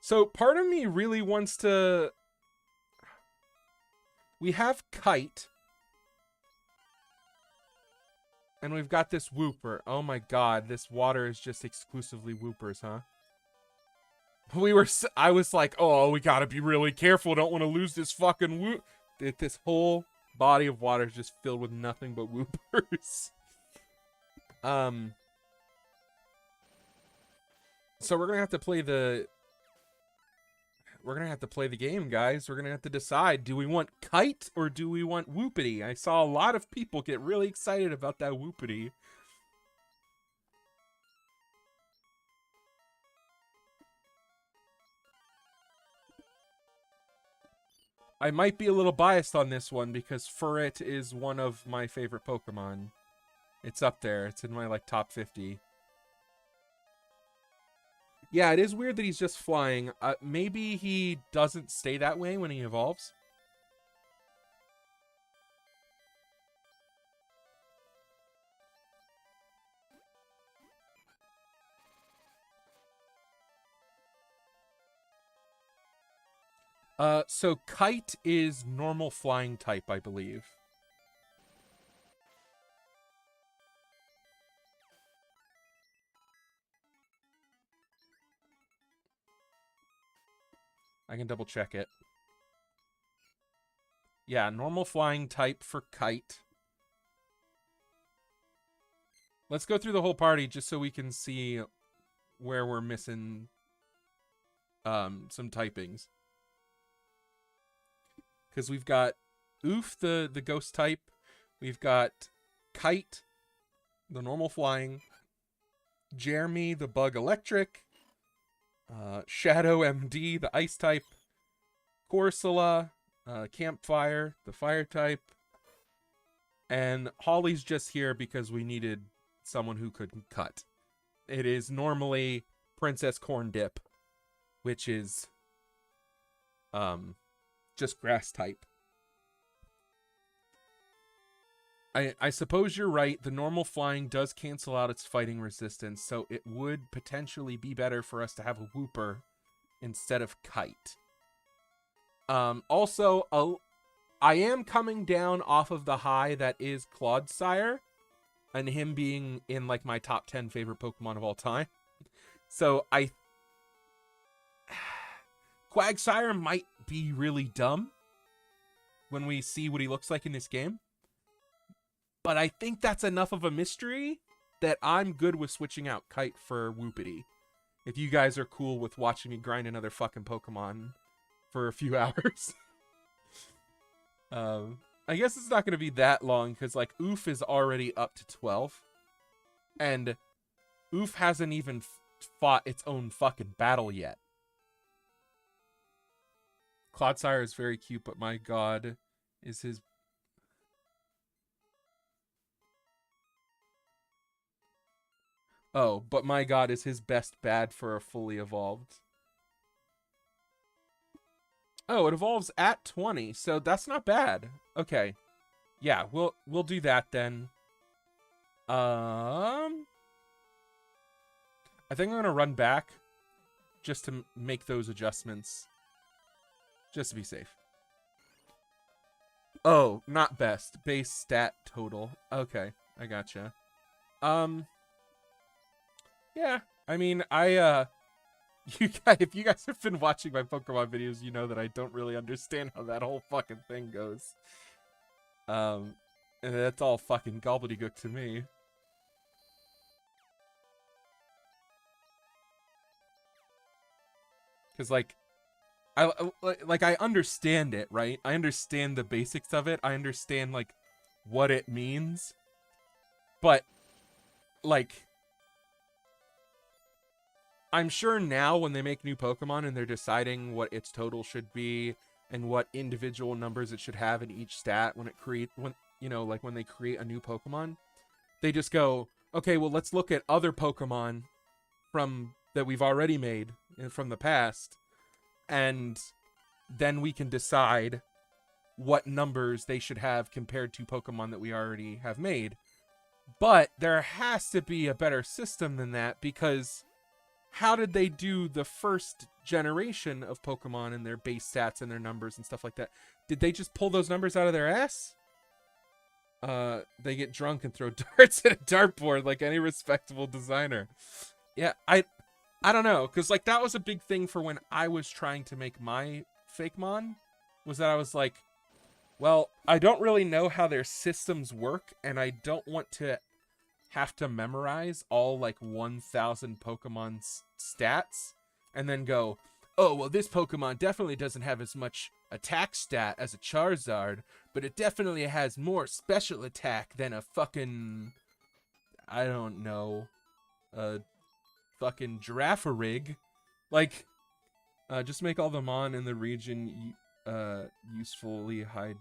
So part of me really wants to... We have Kite. And we've got this Wooper. Oh my God, this water is just exclusively Woopers, huh? I was like, oh, we gotta be really careful. Don't want to lose this fucking Whoop. This whole body of water is just filled with nothing but Woopers. So we're gonna have to play the... We're gonna have to play the game, guys. We're gonna have to decide, do we want Kite or do we want Whoopity? I saw a lot of people get really excited about that Whoopity. I might be a little biased on this one because Furret is one of my favorite Pokemon. It's up there. It's in my, like, top 50. Yeah, it is weird that he's just flying. Maybe he doesn't stay that way when he evolves. So Kite is normal flying type, I believe. I can double check it. Yeah, normal flying type for Kite. Let's go through the whole party just so we can see where we're missing some typings. Because we've got Oof, the ghost type. We've got Kite, the normal flying. Jeremy, the bug electric. Shadow MD, the ice type. Corsola, Campfire, the fire type. And Holly's just here because we needed someone who could cut. It is normally Princess Corn Dip, which is just grass type. I suppose you're right. The normal flying does cancel out its fighting resistance, so it would potentially be better for us to have a Wooper instead of Kite. Also, I am coming down off of the high that is Clodsire, and him being in, like, my top 10 favorite Pokemon of all time. So Quagsire might be really dumb when we see what he looks like in this game. But I think that's enough of a mystery that I'm good with switching out Kite for Whoopity. If you guys are cool with watching me grind another fucking Pokemon for a few hours. I guess it's not going to be that long because, like, Oof is already up to 12. And Oof hasn't even fought its own fucking battle yet. Clodsire is very cute, but my god, is his... Oh, but my god, is his best bad for a fully evolved. Oh, it evolves at 20, so that's not bad. Okay. Yeah, we'll do that then. I think I'm gonna run back just to make those adjustments. Just to be safe. Oh, not best. Base stat total. Okay, I gotcha. Yeah, I mean, if you guys have been watching my Pokemon videos, you know that I don't really understand how that whole fucking thing goes. And that's all fucking gobbledygook to me. Because, like, I understand it, right? I understand the basics of it. I understand, like, what it means. But, like... I'm sure now when they make new Pokemon and they're deciding what its total should be and what individual numbers it should have in each stat when they create a new Pokemon, they just go, okay, well, let's look at other Pokemon that we've already made from the past, and then we can decide what numbers they should have compared to Pokemon that we already have made. But there has to be a better system than that, because how did they do the first generation of Pokemon and their base stats and their numbers and stuff like that? Did they just pull those numbers out of their ass? They get drunk and throw darts at a dartboard like any respectable designer. Yeah, I don't know, because, like, that was a big thing for when I was trying to make my Fakemon, was that I was like, well, I don't really know how their systems work, and I don't want to have to memorize all, like, 1,000 Pokemon's stats and then go, oh, well, this Pokemon definitely doesn't have as much attack stat as a Charizard, but it definitely has more special attack than a fucking, I don't know, a fucking Girafarig. Like, just make all the Mon in the region usefully hide.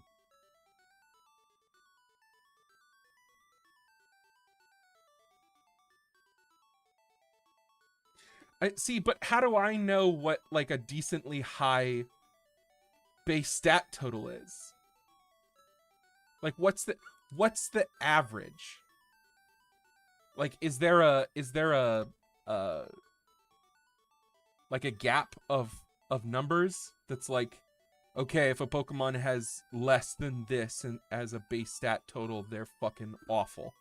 I see, but how do I know what like a decently high base stat total is? Like what's the average? Like is there a like a gap of numbers that's like, okay, if a Pokemon has less than this and as a base stat total, they're fucking awful.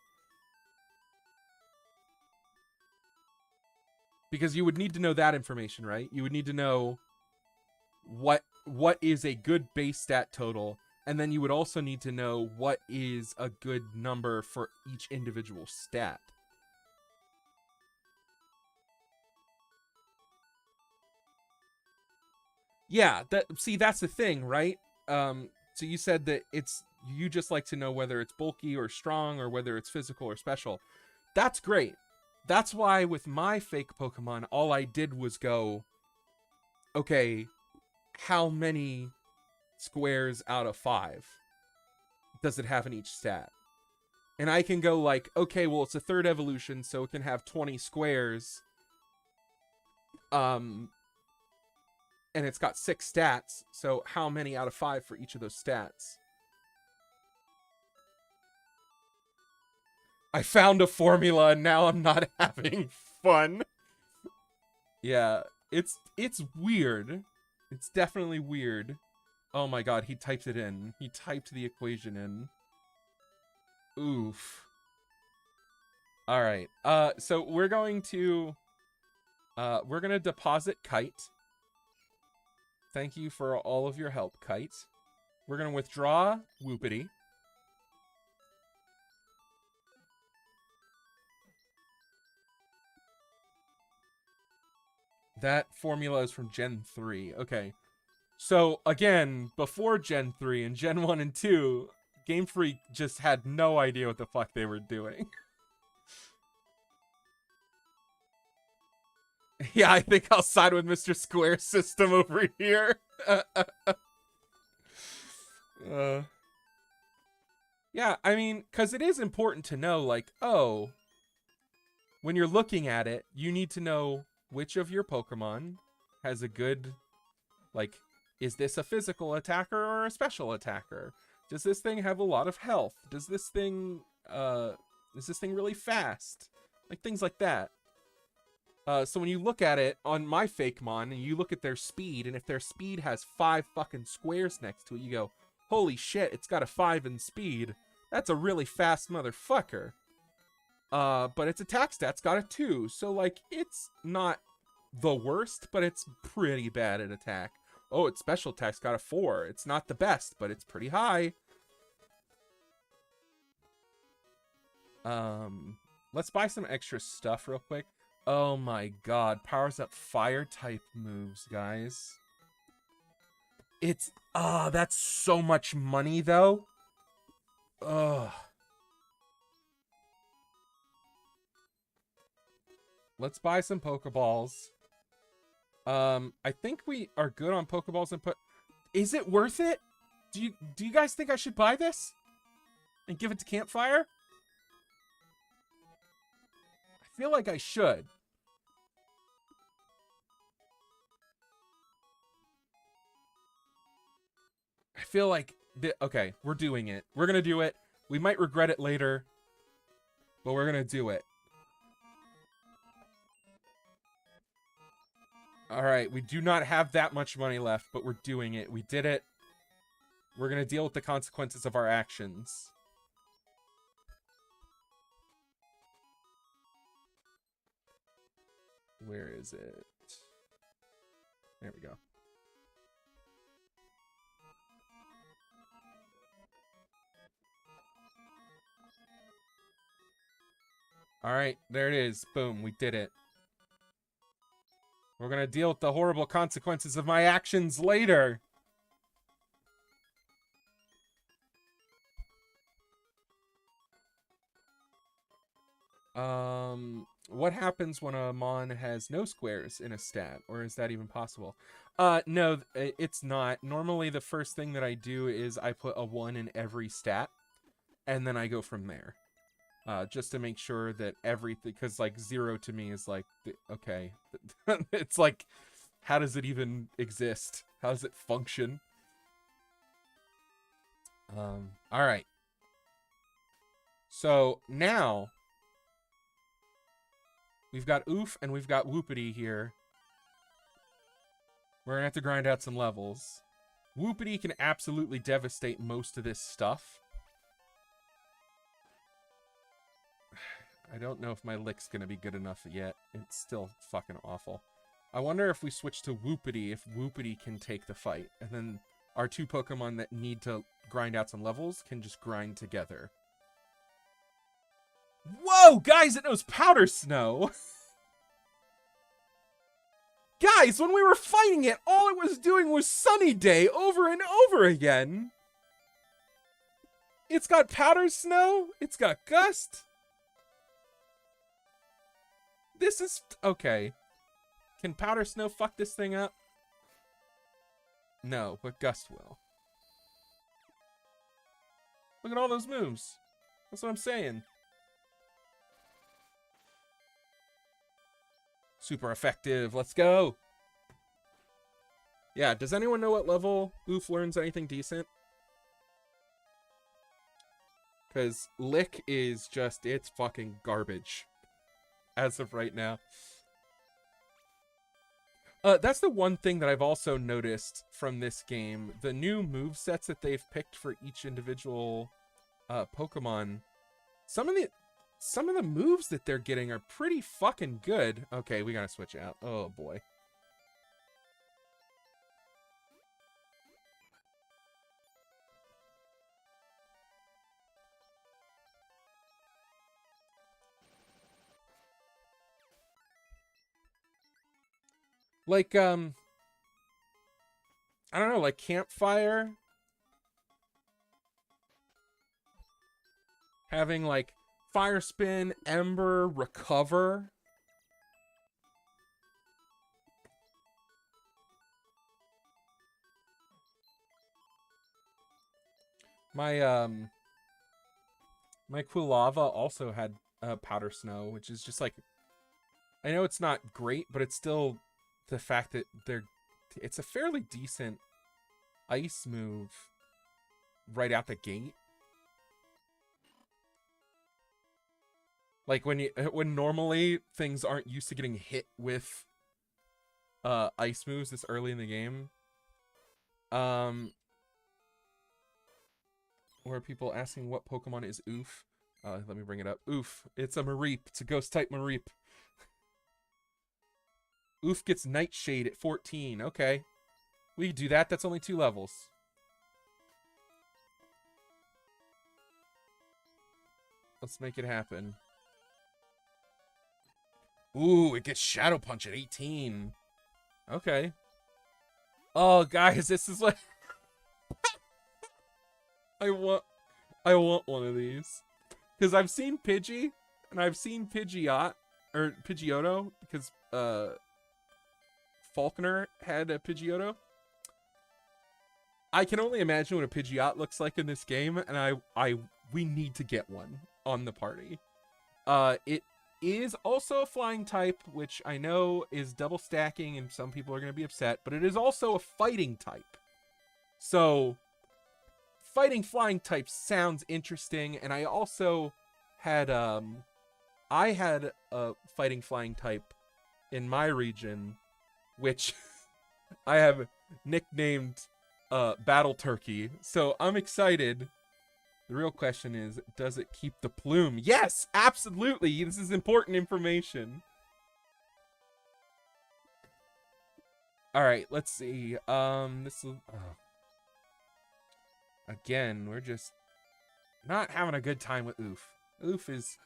Because you would need to know that information, right? You would need to know what is a good base stat total, and then you would also need to know what is a good number for each individual stat. Yeah, that's the thing, right? So you said that you just like to know whether it's bulky or strong or whether it's physical or special. That's great. That's why with my fake Pokemon, all I did was go, okay, how many squares out of 5 does it have in each stat? And I can go like, okay, well, it's a 3rd evolution, so it can have 20 squares. And it's got 6 stats, so how many out of 5 for each of those stats? I found a formula and now I'm not having fun. Yeah, it's weird. It's definitely weird. Oh my god, he typed it in. He typed the equation in. Oof. All right. So we're going to deposit Kite. Thank you for all of your help, Kite. We're going to withdraw Whoopity. That formula is from Gen 3. Okay. So, again, before Gen 3 and Gen 1 and 2, Game Freak just had no idea what the fuck they were doing. Yeah, I think I'll side with Mr. Square System over here. Yeah, I mean, because it is important to know, like, oh, when you're looking at it, you need to know which of your Pokemon has a good, like, is this a physical attacker or a special attacker? Does this thing have a lot of health? Is this thing really fast? Like, things like that. So when you look at it on my Fakemon and you look at their speed, and if their speed has 5 fucking squares next to it, you go, holy shit, it's got a 5 in speed. That's a really fast motherfucker. But its attack stat's got a 2, so, like, it's not the worst, but it's pretty bad at attack. Oh, its special attack's got a 4. It's not the best, but it's pretty high. Let's buy some extra stuff real quick. Oh my god, powers up fire type moves, guys. It's, that's so much money, though. Ugh. Let's buy some Pokeballs. I think we are good on Pokeballs and Is it worth it? Do you guys think I should buy this? And give it to Campfire? I feel like I should. I feel like, okay, we're doing it. We're gonna do it. We might regret it later, but we're gonna do it. Alright, we do not have that much money left, but we're doing it. We did it. We're gonna deal with the consequences of our actions. Where is it? There we go. Alright, there it is. Boom, we did it. We're gonna deal with the horrible consequences of my actions later. What happens when a Mon has no squares in a stat? Or is that even possible? No, it's not. Normally, the first thing that I do is I put a 1 in every stat. And then I go from there. just to make sure that everything, because like 0 to me is like, okay, it's like, how does it even exist? How does it function? All right. So now we've got Oof and we've got Whoopity here. We're gonna have to grind out some levels. Whoopity can absolutely devastate most of this stuff. I don't know if my lick's gonna be good enough yet. It's still fucking awful. I wonder if we switch to Whoopity, if Whoopity can take the fight. And then our 2 Pokemon that need to grind out some levels can just grind together. Whoa, guys, it knows Powder Snow! Guys, when we were fighting it, all it was doing was Sunny Day over and over again! It's got Powder Snow, it's got Gust. This is... okay. Can Powder Snow fuck this thing up? No, but Gust will. Look at all those moves. That's what I'm saying. Super effective. Let's go. Yeah, does anyone know what level Oof learns anything decent? Because Lick is just... it's fucking garbage. As of right now. That's the one thing that I've also noticed from this game. The new movesets that they've picked for each individual Pokemon. Some of the moves that they're getting are pretty fucking good. Okay, we gotta switch out. Oh boy. Like, I don't know, like Campfire. Having, like, Fire Spin, Ember, Recover. My Quilava also had Powder Snow, which is just like... I know it's not great, but it's still... the fact that it's a fairly decent ice move right out the gate. Like when normally things aren't used to getting hit with ice moves this early in the game. Where people asking what Pokemon is Oof. Let me bring it up. Oof. It's a Mareep. It's a ghost type Mareep. Oof gets Nightshade at 14. Okay. We can do that. That's only 2 levels. Let's make it happen. Ooh, it gets Shadow Punch at 18. Okay. Oh, guys, this is like... I want one of these. Because I've seen Pidgey, and I've seen Pidgeot, or Pidgeotto, because, Faulkner had a Pidgeotto. I can only imagine what a Pidgeot looks like in this game, and we need to get one on the party. It is also a flying type, which I know is double stacking, and some people are going to be upset, but it is also a fighting type. So, fighting flying types sounds interesting, and I also had, I had a fighting flying type in my region, which I have nicknamed Battle Turkey. So I'm excited. The real question is, does it keep the plume? Yes, absolutely. This is important information. All right, let's see. This will... Again, we're just not having a good time with Oof. Oof is...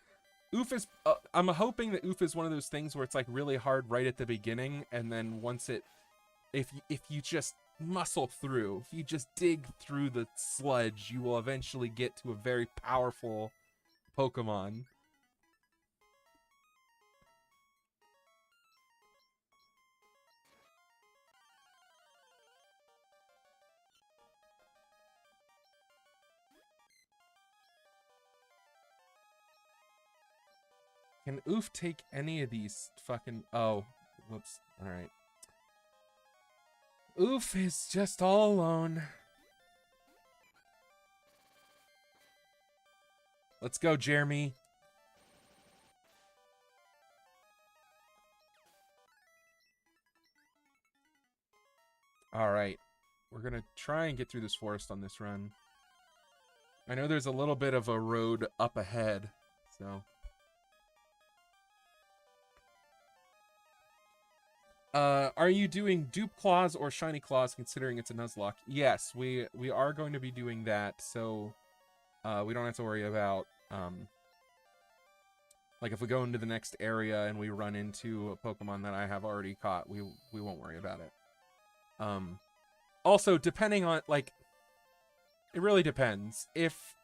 I'm hoping that Oof is one of those things where it's like really hard right at the beginning, and then once it... If you just muscle through, if you just dig through the sludge, you will eventually get to a very powerful Pokemon. Can Oof take any of these fucking... Oh, whoops. Alright. Oof is just all alone. Let's go, Jeremy. Alright. We're gonna try and get through this forest on this run. I know there's a little bit of a road up ahead, so... Are you doing dupe claws or shiny claws considering it's a Nuzlocke? Yes, we are going to be doing that, so we don't have to worry about like if we go into the next area and we run into a Pokemon that I have already caught, we won't worry about it. Also, depending on, like, it really depends. If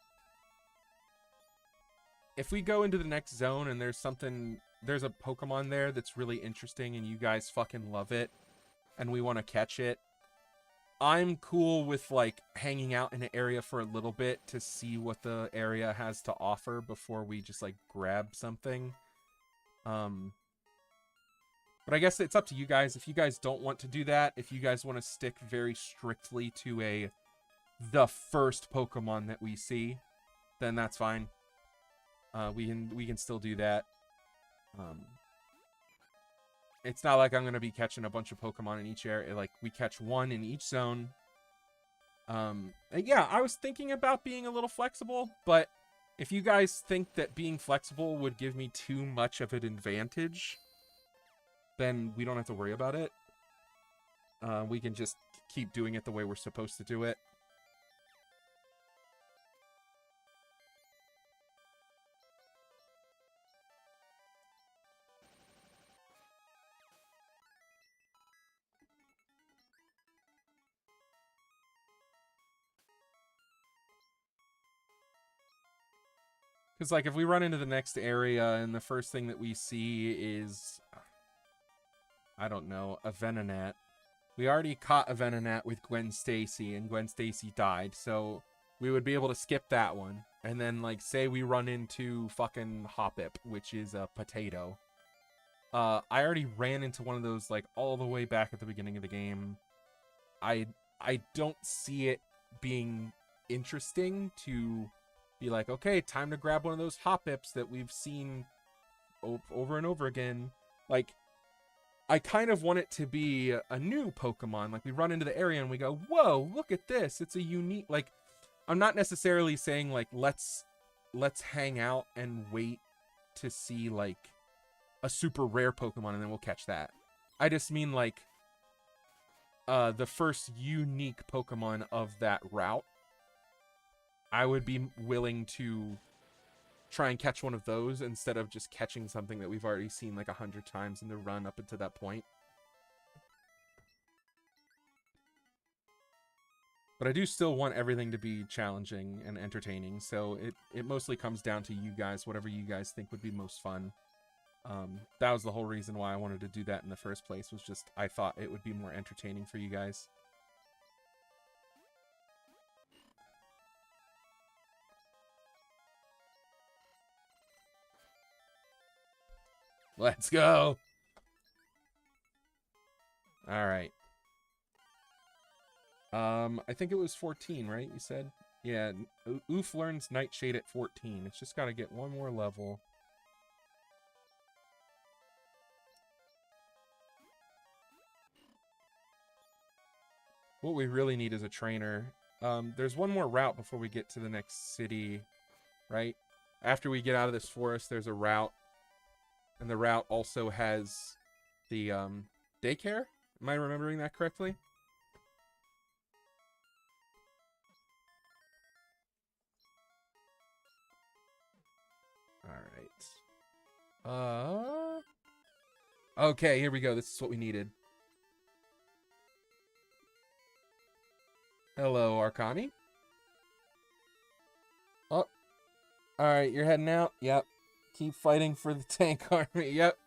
we go into the next zone and there's a Pokemon there that's really interesting and you guys fucking love it and we want to catch it, I'm cool with, like, hanging out in an area for a little bit to see what the area has to offer before we just, like, grab something. But I guess it's up to you guys. If you guys don't want to do that, if you guys want to stick very strictly to the first Pokemon that we see, then that's fine. We can still do that. It's not like I'm going to be catching a bunch of Pokemon in each area. Like, we catch one in each zone. And yeah, I was thinking about being a little flexible, but if you guys think that being flexible would give me too much of an advantage, then we don't have to worry about it. We can just keep doing it the way we're supposed to do it. Because, like, if we run into the next area and the first thing that we see is, I don't know, a Venonat. We already caught a Venonat with Gwen Stacy, and Gwen Stacy died, so we would be able to skip that one. And then, like, say we run into fucking Hoppip, which is a potato. I already ran into one of those, like, all the way back at the beginning of the game. I don't see it being interesting to be like, okay, time to grab one of those Hoppips that we've seen over and over again. Like, I kind of want it to be a new Pokemon. Like, we run into the area and we go, whoa, look at this. It's a unique, like, I'm not necessarily saying, like, let's hang out and wait to see, like, a super rare Pokemon and then we'll catch that. I just mean, like, the first unique Pokemon of that route. I would be willing to try and catch one of those instead of just catching something that we've already seen like 100 times in the run up until that point. But I do still want everything to be challenging and entertaining, so it mostly comes down to you guys, whatever you guys think would be most fun. That was the whole reason why I wanted to do that in the first place, was just I thought it would be more entertaining for you guys. Let's go! Alright. I think it was 14, right? You said? Yeah, Oof learns Nightshade at 14. It's just gotta get one more level. What we really need is a trainer. There's one more route before we get to the next city, right? After we get out of this forest, there's a route. And the route also has the daycare. Am I remembering that correctly? Alright. Okay, here we go. This is what we needed. Hello, Arcani. Oh. Alright, you're heading out? Yep. Keep fighting for the tank army. Yep.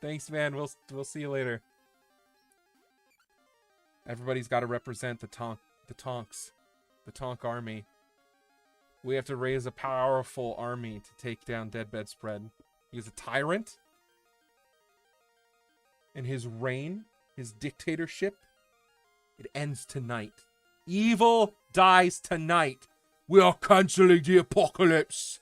Thanks, man. We'll see you later. Everybody's got to represent the Tonks. The Tonk army. We have to raise a powerful army to take down DeadBedSpread. He is a tyrant. And his reign, his dictatorship, it ends tonight. Evil dies tonight. We are canceling the apocalypse.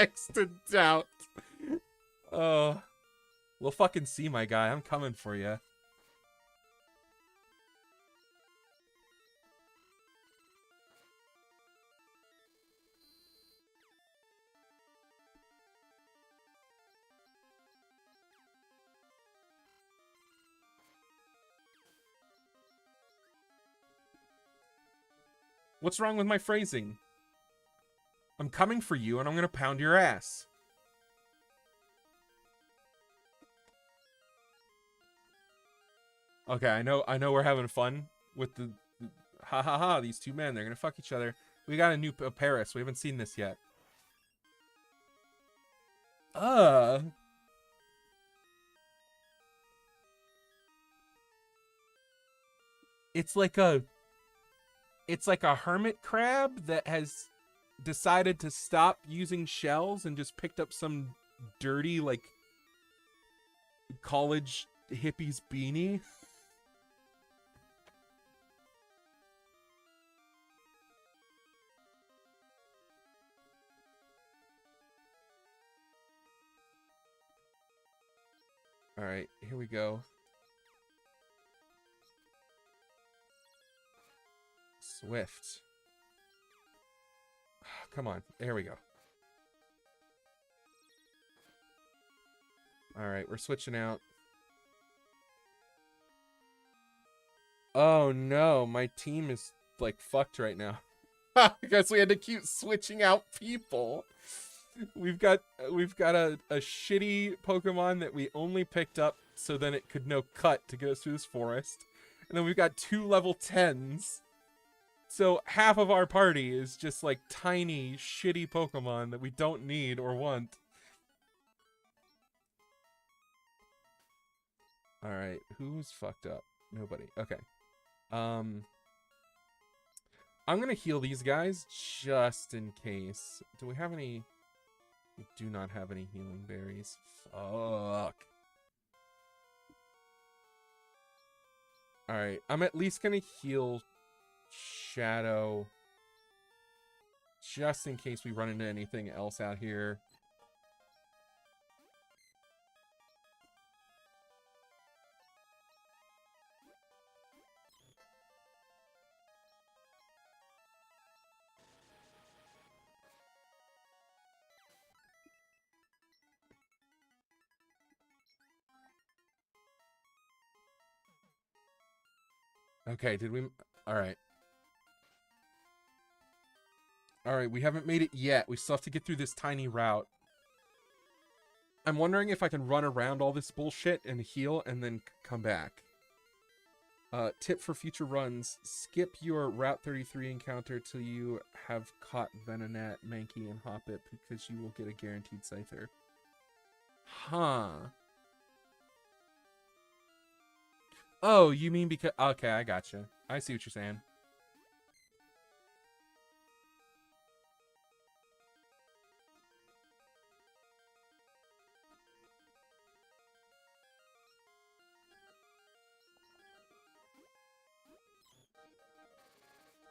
Extra doubt. We'll fucking see, my guy. I'm coming for you. What's wrong with my phrasing? I'm coming for you, and I'm gonna pound your ass. Okay, I know we're having fun with the ha ha ha, these two men, they're gonna fuck each other. We got a new Paris. We haven't seen this yet. It's like a hermit crab that has decided to stop using shells and just picked up some dirty, like, college hippies beanie. All right, here we go. Swift. Come on, there we go. All right, we're switching out. Oh no, my team is like fucked right now. I guess we had to keep switching out people. We've got a shitty Pokemon that we only picked up so then it could no cut to get us through this forest. And then we've got 2 level 10s. So half of our party is just like tiny, shitty Pokemon that we don't need or want. Alright, who's fucked up? Nobody. Okay. I'm gonna heal these guys just in case. Do we have any... We do not have any healing berries. Fuck. Alright, I'm at least gonna heal Shadow just in case we run into anything else out here. Okay, did we... Alright. Alright, we haven't made it yet. We still have to get through this tiny route. I'm wondering if I can run around all this bullshit and heal and then come back. Tip for future runs. Skip your Route 33 encounter till you have caught Venonat, Mankey, and Hoppip because you will get a guaranteed Scyther. Huh. Oh, you mean because... Okay, I gotcha. I see what you're saying.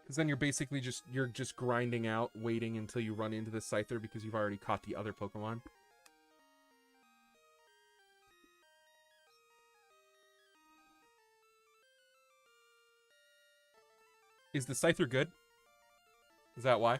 Because then you're basically just grinding out, waiting until you run into the Scyther because you've already caught the other Pokemon. Is the Scyther good? Is that why?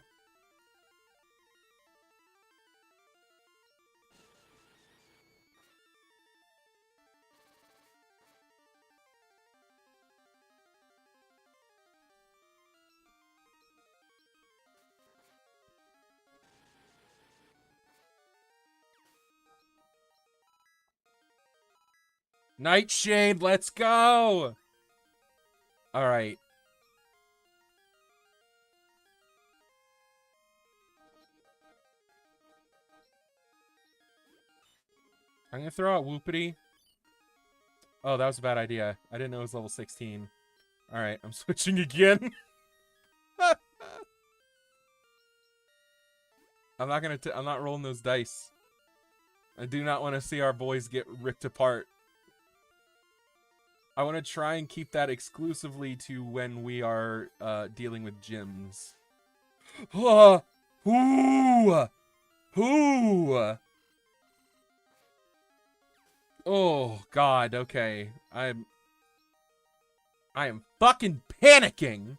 Nightshade, let's go! Alright. I'm gonna throw out Whoopity. Oh, that was a bad idea. I didn't know it was level 16. Alright, I'm switching again. I'm not rolling those dice. I do not want to see our boys get ripped apart. I want to try and keep that exclusively to when we are dealing with gyms. Oh God, okay. I am fucking panicking.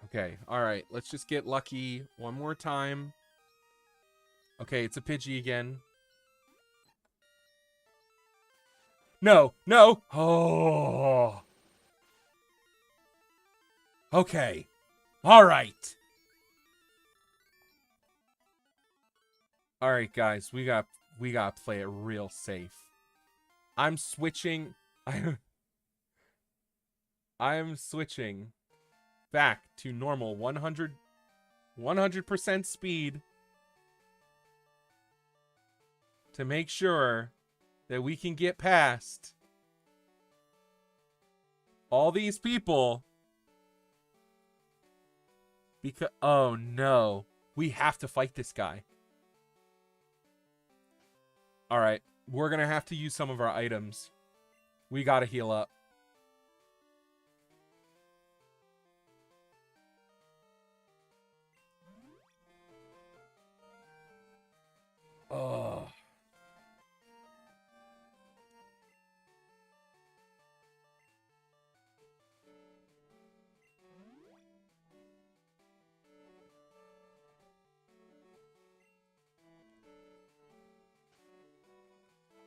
Okay, alright. Let's just get lucky one more time. Okay, it's a Pidgey again. No, no! Oh! Okay. Alright. Alright, guys. We got play it real safe. I'm switching... I'm switching back to normal 100% speed to make sure that we can get past all these people. Because, oh no, we have to fight this guy. All right, we're gonna have to use some of our items. We gotta heal up. Oh.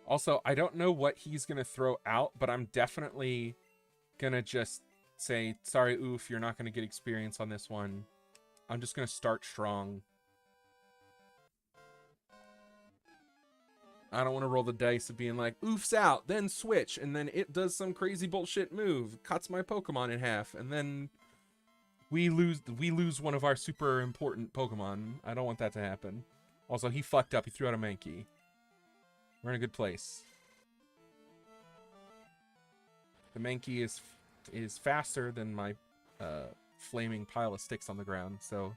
Also, I don't know what he's going to throw out, but I'm definitely going to just say, sorry, oof, you're not going to get experience on this one. I'm just going to start strong. I don't want to roll the dice of being like, oof's out, then switch, and then it does some crazy bullshit move, cuts my Pokemon in half, and then we lose one of our super important Pokemon. I don't want that to happen. Also, he fucked up. He threw out a Mankey. We're in a good place. The Mankey is faster than my flaming pile of sticks on the ground, so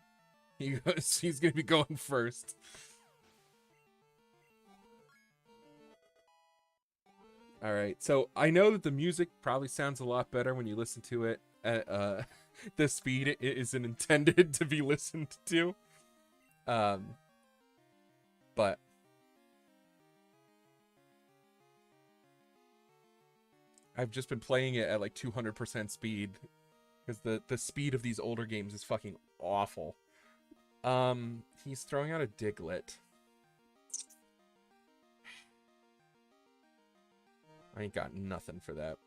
he's gonna be going first. All right, so I know that the music probably sounds a lot better when you listen to it at the speed it isn't intended to be listened to, but I've just been playing it at like 200% speed because the speed of these older games is fucking awful. He's throwing out a Diglett. I ain't got nothing for that.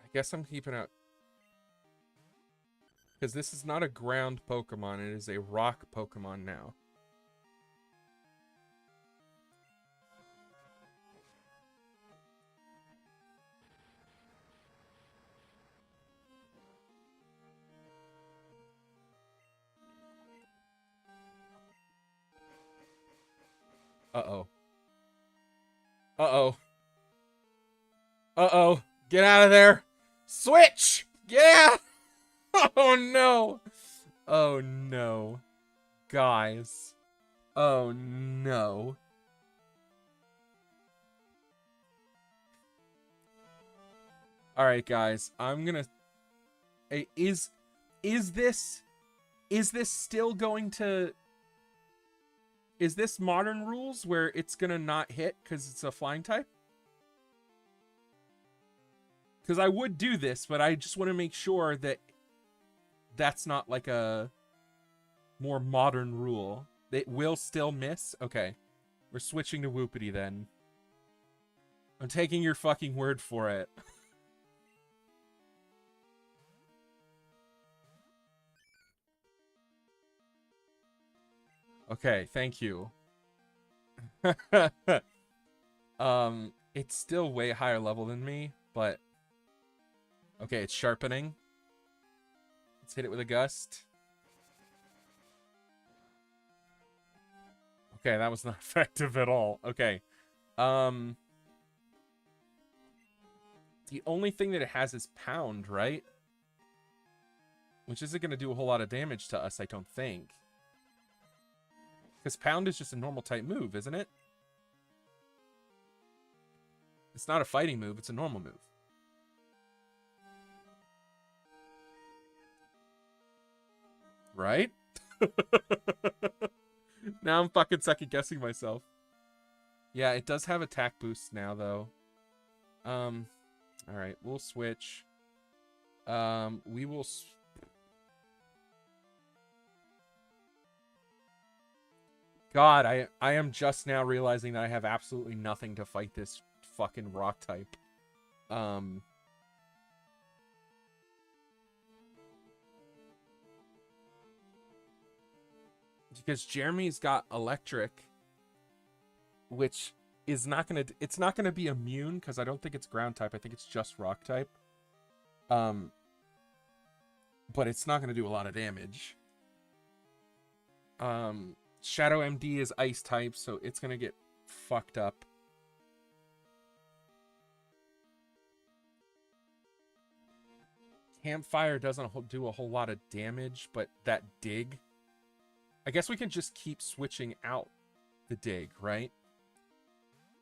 I guess I'm keeping out... Because this is not a ground Pokemon, it is a rock Pokemon now. Uh-oh. Uh-oh. Uh-oh. Get out of there. Switch! Yeah! Oh, no. Oh, no. Guys. Oh, no. Alright, guys. I'm gonna... Is this still going to... Is this modern rules where it's gonna not hit because it's a flying type? Because I would do this, but I just want to make sure that that's not like a more modern rule. It will still miss? Okay. We're switching to Whoopity then. I'm taking your fucking word for it. Okay, thank you. It's still way higher level than me, but okay, it's sharpening. Let's hit it with a gust. Okay, that was not effective at all. Okay. The only thing that it has is pound, right? Which isn't going to do a whole lot of damage to us, I don't think. Because pound is just a normal type move, isn't it? It's not a fighting move, it's a normal move. Right? Now I'm fucking second guessing myself. Yeah, it does have attack boost now, though. Alright, we'll switch. We will... God, I am just now realizing that I have absolutely nothing to fight this fucking rock type. Because Jeremy's got electric, which is not gonna... It's not gonna be immune, because I don't think it's ground type. I think it's just rock type. But it's not gonna do a lot of damage. Shadow MD is ice type, so it's gonna get fucked up. Campfire doesn't do a whole lot of damage, but that dig... I guess we can just keep switching out the dig, right?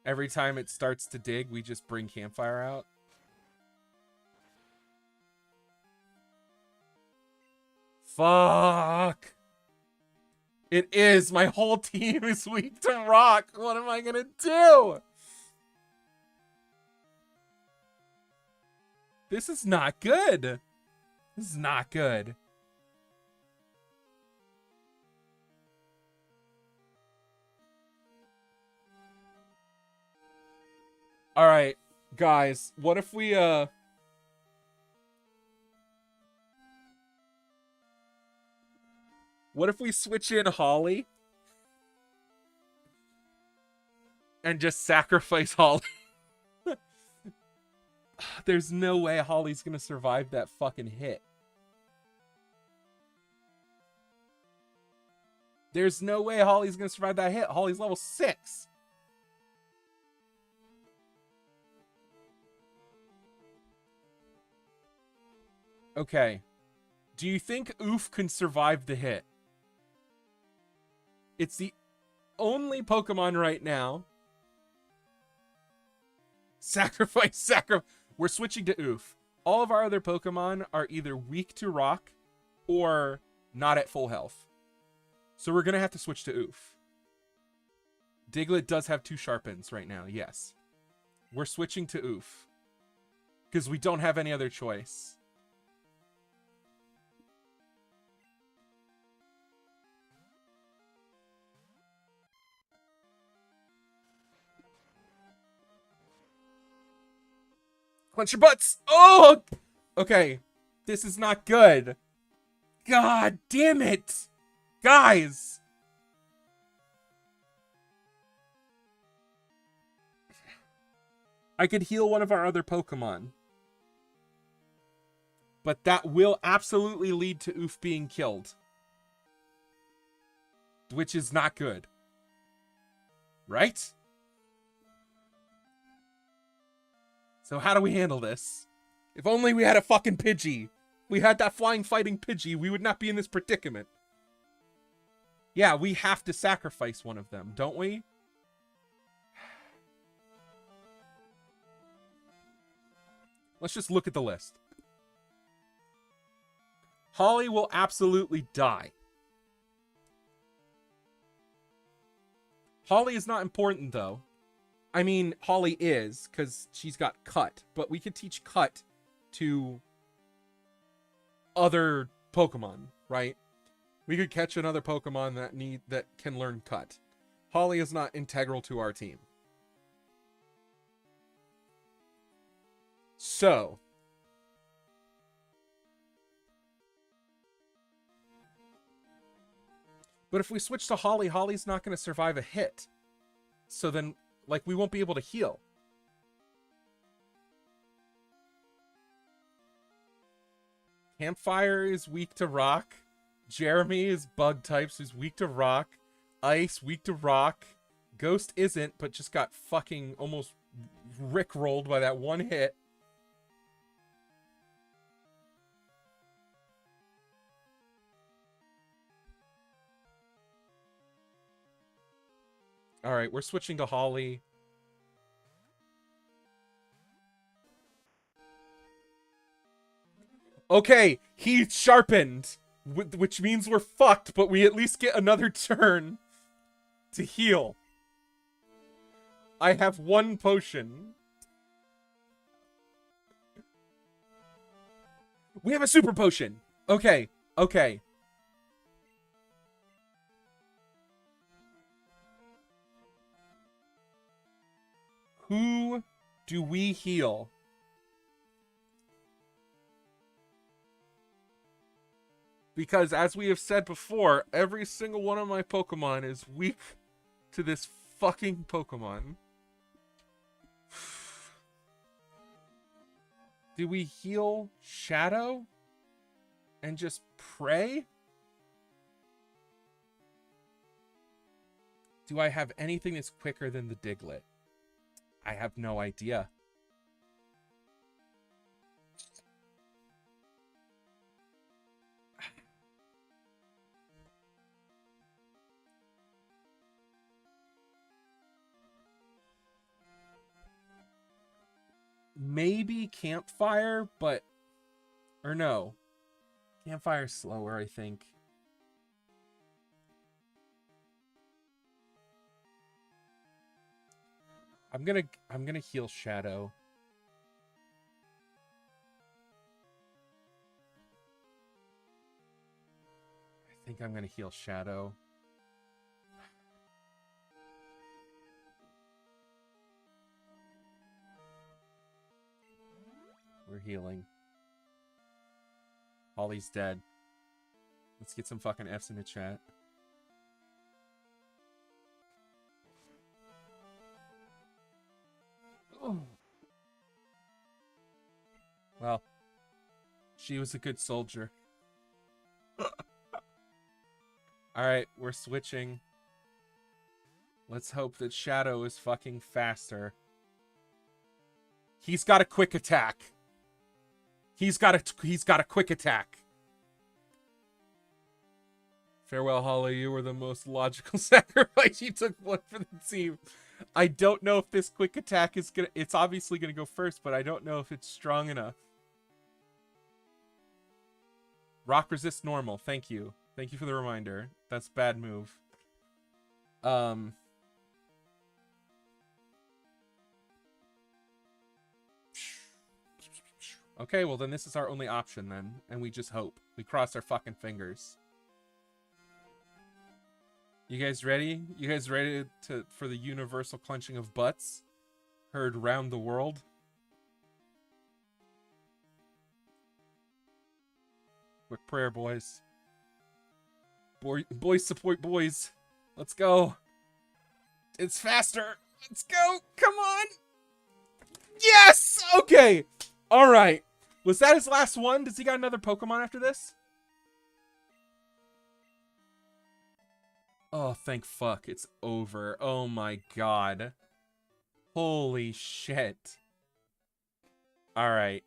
Every time it starts to dig, we just bring Campfire out. Fuck! It is! My whole team is weak to rock! What am I gonna do? This is not good! This is not good. Alright, guys, what if we, what if we switch in Holly? And just sacrifice Holly? There's no way Holly's gonna survive that fucking hit. There's no way Holly's gonna survive that hit. Holly's level 6. Okay. Do you think Oof can survive the hit? It's the only Pokemon right now. Sacrifice. We're switching to Oof. All of our other Pokemon are either weak to rock or not at full health. So we're going to have to switch to Oof. Diglett does have 2 Sharpens right now, yes. We're switching to Oof. Because we don't have any other choice. Clench your butts! Oh! Okay. This is not good. God damn it! Guys! I could heal one of our other Pokemon. But that will absolutely lead to Oof being killed. Which is not good. Right? So how do we handle this? If only we had a fucking Pidgey. We had that flying fighting Pidgey, we would not be in this predicament. Yeah, we have to sacrifice one of them, don't we? Let's just look at the list. Holly will absolutely die. Holly is not important, though. I mean, Holly is, because she's got Cut. But we could teach Cut to other Pokemon, right? We could catch another Pokemon that can learn Cut. Holly is not integral to our team. So... But if we switch to Holly, Holly's not going to survive a hit. So then, like, we won't be able to heal. Campfire is weak to rock. Jeremy is bug types, who's weak to rock. Ice, weak to rock. Ghost isn't, but just got fucking almost rickrolled by that one hit. Alright, we're switching to Holly. Okay, he sharpened, which means we're fucked, but we at least get another turn to heal. I have one potion. We have a super potion. Okay, okay. Who do we heal? Because as we have said before, every single one of my Pokemon is weak to this fucking Pokemon. Do we heal Shadow and just pray? Do I have anything that's quicker than the Diglett? I have no idea. Maybe Campfire, but... Or no. Campfire's slower, I think. I'm gonna heal Shadow. I think I'm gonna heal Shadow. We're healing. Holly's dead. Let's get some fucking F's in the chat. Oh. Well, she was a good soldier. Alright, we're switching. Let's hope that Shadow is fucking faster. He's got a quick attack. He's got a quick attack. Farewell, Holly. You were the most logical sacrifice. You took one for the team. I don't know if this quick attack is gonna... It's obviously gonna go first, but I don't know if it's strong enough. Rock resist normal. Thank you. Thank you for the reminder. That's a bad move. Okay, well then this is our only option then. And we just hope. We cross our fucking fingers. You guys ready? You guys ready for the universal clenching of butts? Heard round the world? Quick prayer, boys. Boys support boys. Let's go. It's faster. Let's go. Come on. Yes! Okay. All right. Was that his last one? Does he got another Pokemon after this? Oh, thank fuck. It's over. Oh my god. Holy shit. All right.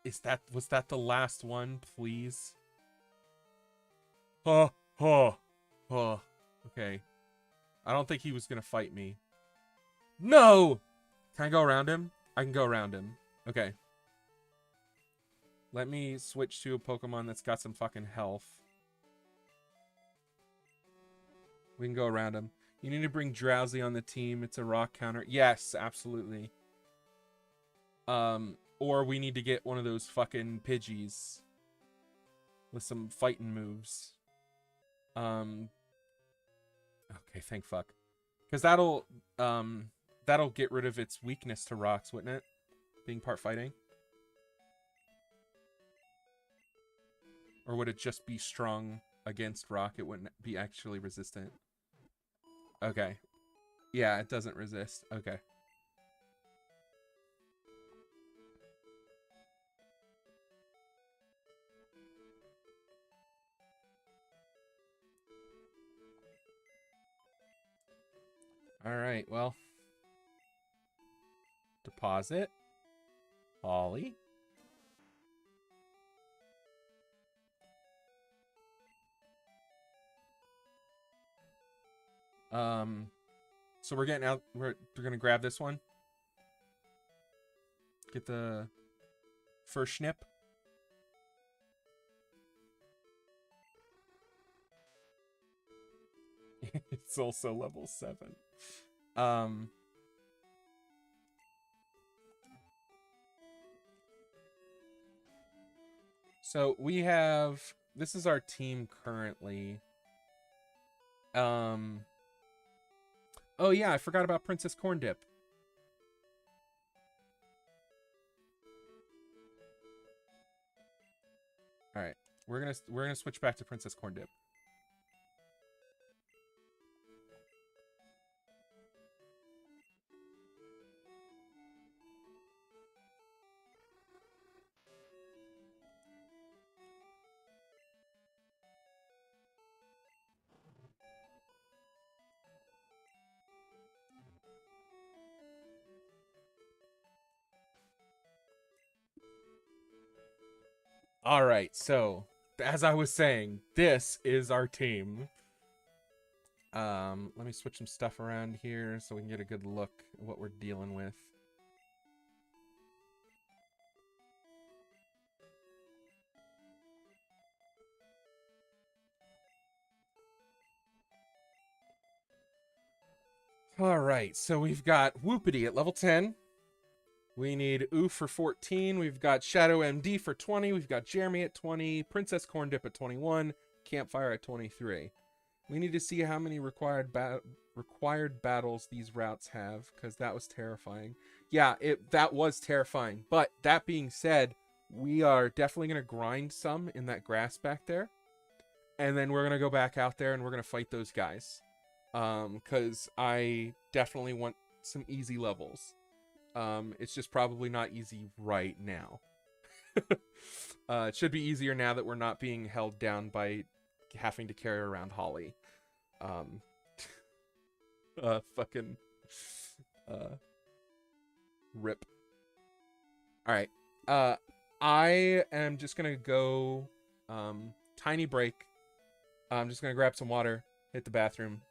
Was that the last one, please? Oh. Okay. I don't think he was gonna fight me. No! Can I go around him? I can go around him. Okay. Let me switch to a Pokemon that's got some fucking health. We can go around him. You need to bring Drowsy on the team. It's a rock counter. Yes, absolutely. Or we need to get one of those fucking Pidgeys with some fighting moves. Okay, thank fuck. Because that'll get rid of its weakness to rocks, wouldn't it? Being part fighting. Or would it just be strong against rock? It wouldn't be actually resistant. Okay. Yeah, it doesn't resist. Okay. All right, well. Deposit. Ollie. So we're getting out. We're gonna grab this one. Get the first snip. It's also level 7. So we have, this is our team currently. Oh yeah, I forgot about Princess Corn Dip. All right, we're gonna switch back to Princess Corn Dip. All right, so as I was saying, this is our team. Let me switch some stuff around here so we can get a good look at what we're dealing with. All right, so we've got Whoopity at level 10. We need Oof for 14. We've got Shadow MD for 20. We've got Jeremy at 20. Princess Corn Dip at 21. Campfire at 23. We need to see how many required battles these routes have, because that was terrifying. Yeah, that was terrifying. But that being said, we are definitely going to grind some in that grass back there. And then we're going to go back out there and we're going to fight those guys. Because I definitely want some easy levels. It's just probably not easy right now. It should be easier now that we're not being held down by having to carry around Holly. Fucking rip. All right. I am just gonna go tiny break. I'm just gonna grab some water, hit the bathroom,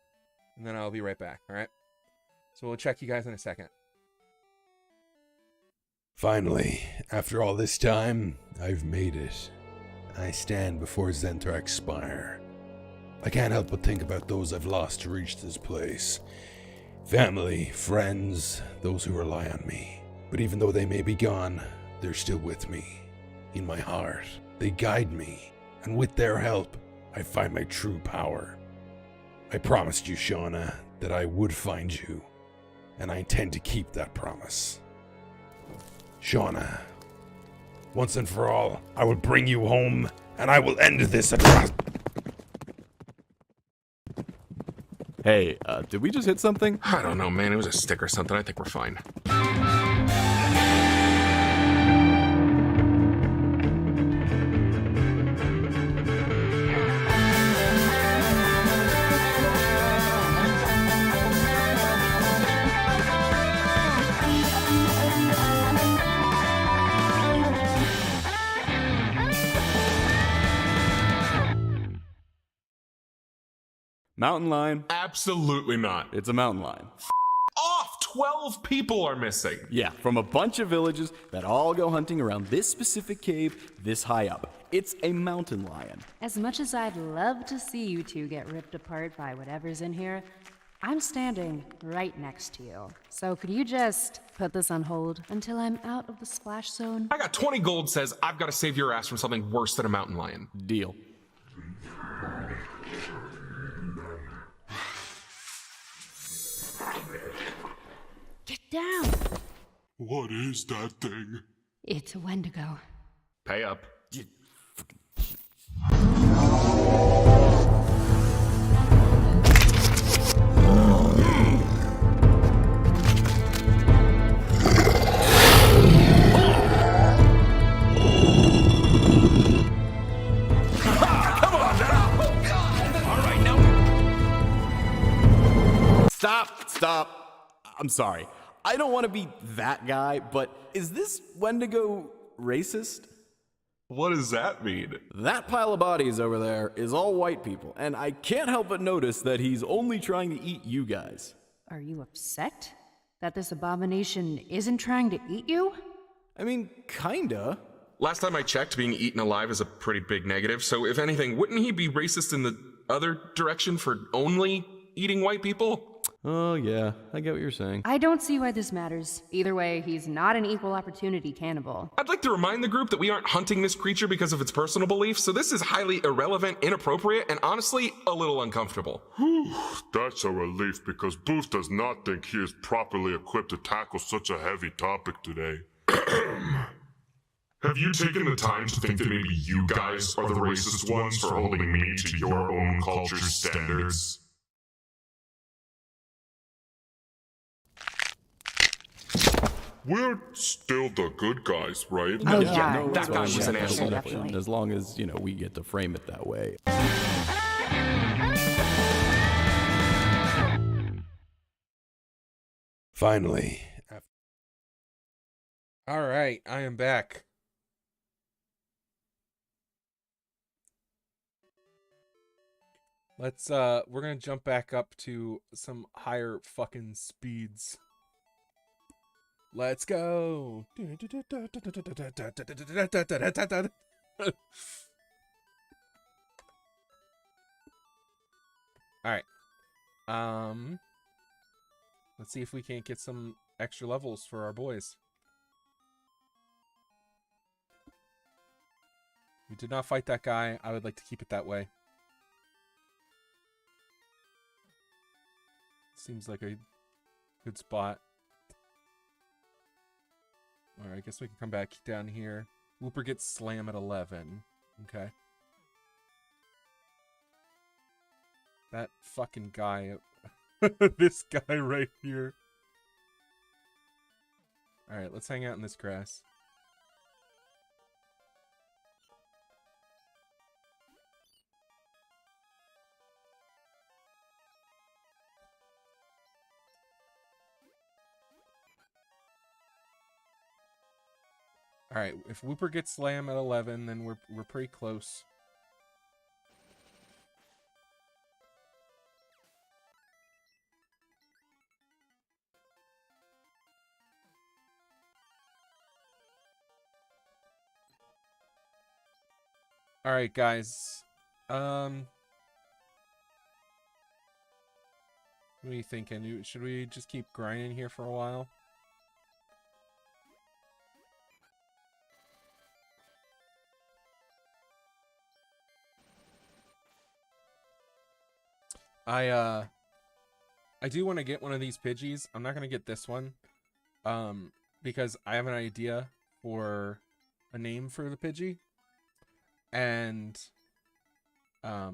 and then I'll be right back. All right. So we'll check you guys in a second. Finally, after all this time, I've made it. I stand before Zentrax Spire. I can't help but think about those I've lost to reach this place. Family, friends, those who rely on me. But even though they may be gone, they're still with me. In my heart, they guide me. And with their help, I find my true power. I promised you, Shauna, that I would find you. And I intend to keep that promise. Shauna, once and for all, I will bring you home, and I will end this atrocity. Hey, did we just hit something? I don't know, man. It was a stick or something. I think we're fine. Mountain lion? Absolutely not. It's a mountain lion. Off! 12 people are missing. Yeah, from a bunch of villages that all go hunting around this specific cave this high up. It's a mountain lion. As much as I'd love to see you two get ripped apart by whatever's in here, I'm standing right next to you. So could you just put this on hold until I'm out of the splash zone? I got 20 gold says I've got to save your ass from something worse than a mountain lion. Deal. Get down! What is that thing? It's a Wendigo. Pay up. Stop. I'm sorry. I don't want to be that guy, but is this Wendigo racist? What does that mean? That pile of bodies over there is all white people, and I can't help but notice that he's only trying to eat you guys. Are you upset that this abomination isn't trying to eat you? I mean, kinda. Last time I checked, being eaten alive is a pretty big negative, so if anything, wouldn't he be racist in the other direction for only eating white people? Oh, yeah, I get what you're saying. I don't see why this matters. Either way, he's not an equal opportunity cannibal. I'd like to remind the group that we aren't hunting this creature because of its personal beliefs, so this is highly irrelevant, inappropriate, and honestly, a little uncomfortable. That's a relief because Booth does not think he is properly equipped to tackle such a heavy topic today. Have you taken the time to think that maybe you guys are the racist ones for holding me to your own culture's standards? We're still the good guys, right? Oh, yeah. no, that guy it's was fine. an asshole. Definitely. As long as, we get to frame it that way. Finally, All right, I am back. We're gonna jump back up to some higher fucking speeds. Let's go. All right. Let's see if we can't get some extra levels for our boys. We did not fight that guy. I would like to keep it that way. Seems like a good spot. Alright, I guess we can come back down here. Whooper gets slam at 11. Okay. That fucking guy. This guy right here. Alright, let's hang out in this grass. All right, if Whooper gets slam at 11, then we're pretty close. All right, guys. What are you thinking? Should we just keep grinding here for a while? I do want to get one of these Pidgeys. I'm not going to get this one. Because I have an idea for a name for the Pidgey. And I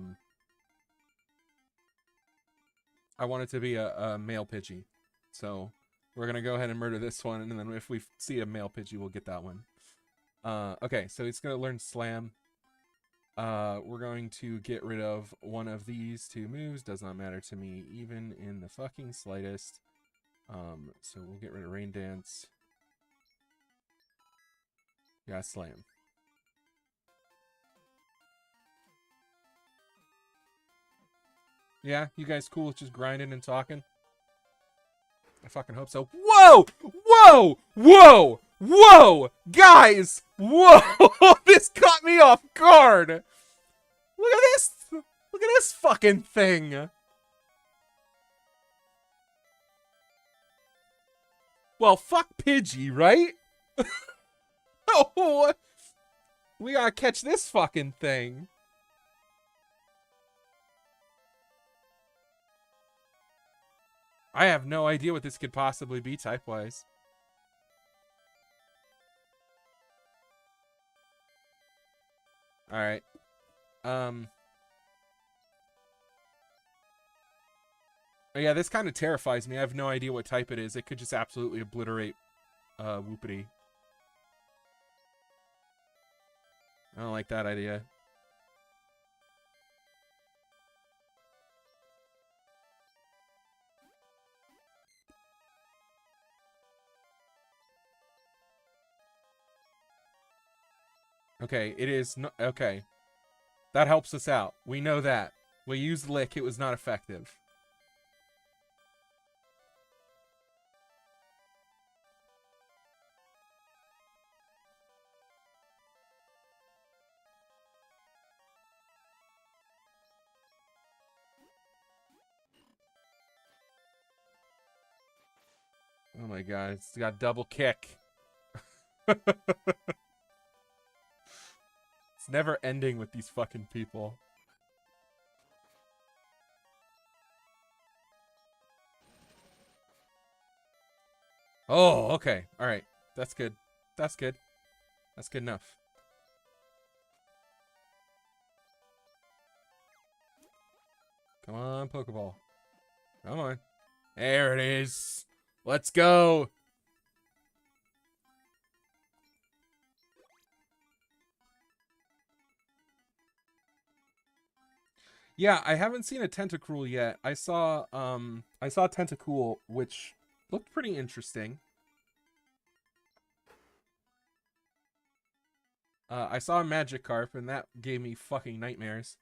want it to be a male Pidgey. So we're going to go ahead and murder this one, and then if we see a male Pidgey, we'll get that one. Okay, so it's going to learn Slam. We're going to get rid of one of these two moves. Does not matter to me, even in the fucking slightest. So we'll get rid of Rain Dance. Yeah, Slam. Yeah, you guys cool with just grinding and talking? I fucking hope so. Whoa! Whoa! Whoa! Whoa! Guys! Whoa! This caught me off guard! Look at this! Look at this fucking thing! Well, fuck Pidgey, right? Oh! We gotta catch this fucking thing. I have no idea what this could possibly be type-wise. Alright. Oh yeah, this kind of terrifies me. I have no idea what type it is. It could just absolutely obliterate Whoopity. I don't like that idea. Okay, it is no okay. That helps us out. We know that. We used Lick, it was not effective. Oh my god, it's got double kick. It's never ending with these fucking people. Oh, okay. Alright. That's good. That's good. That's good enough. Come on, Pokeball. Come on. There it is. Let's go. Yeah, I haven't seen a Tentacruel yet. I saw Tentacool, which looked pretty interesting. I saw a Magikarp, and that gave me fucking nightmares.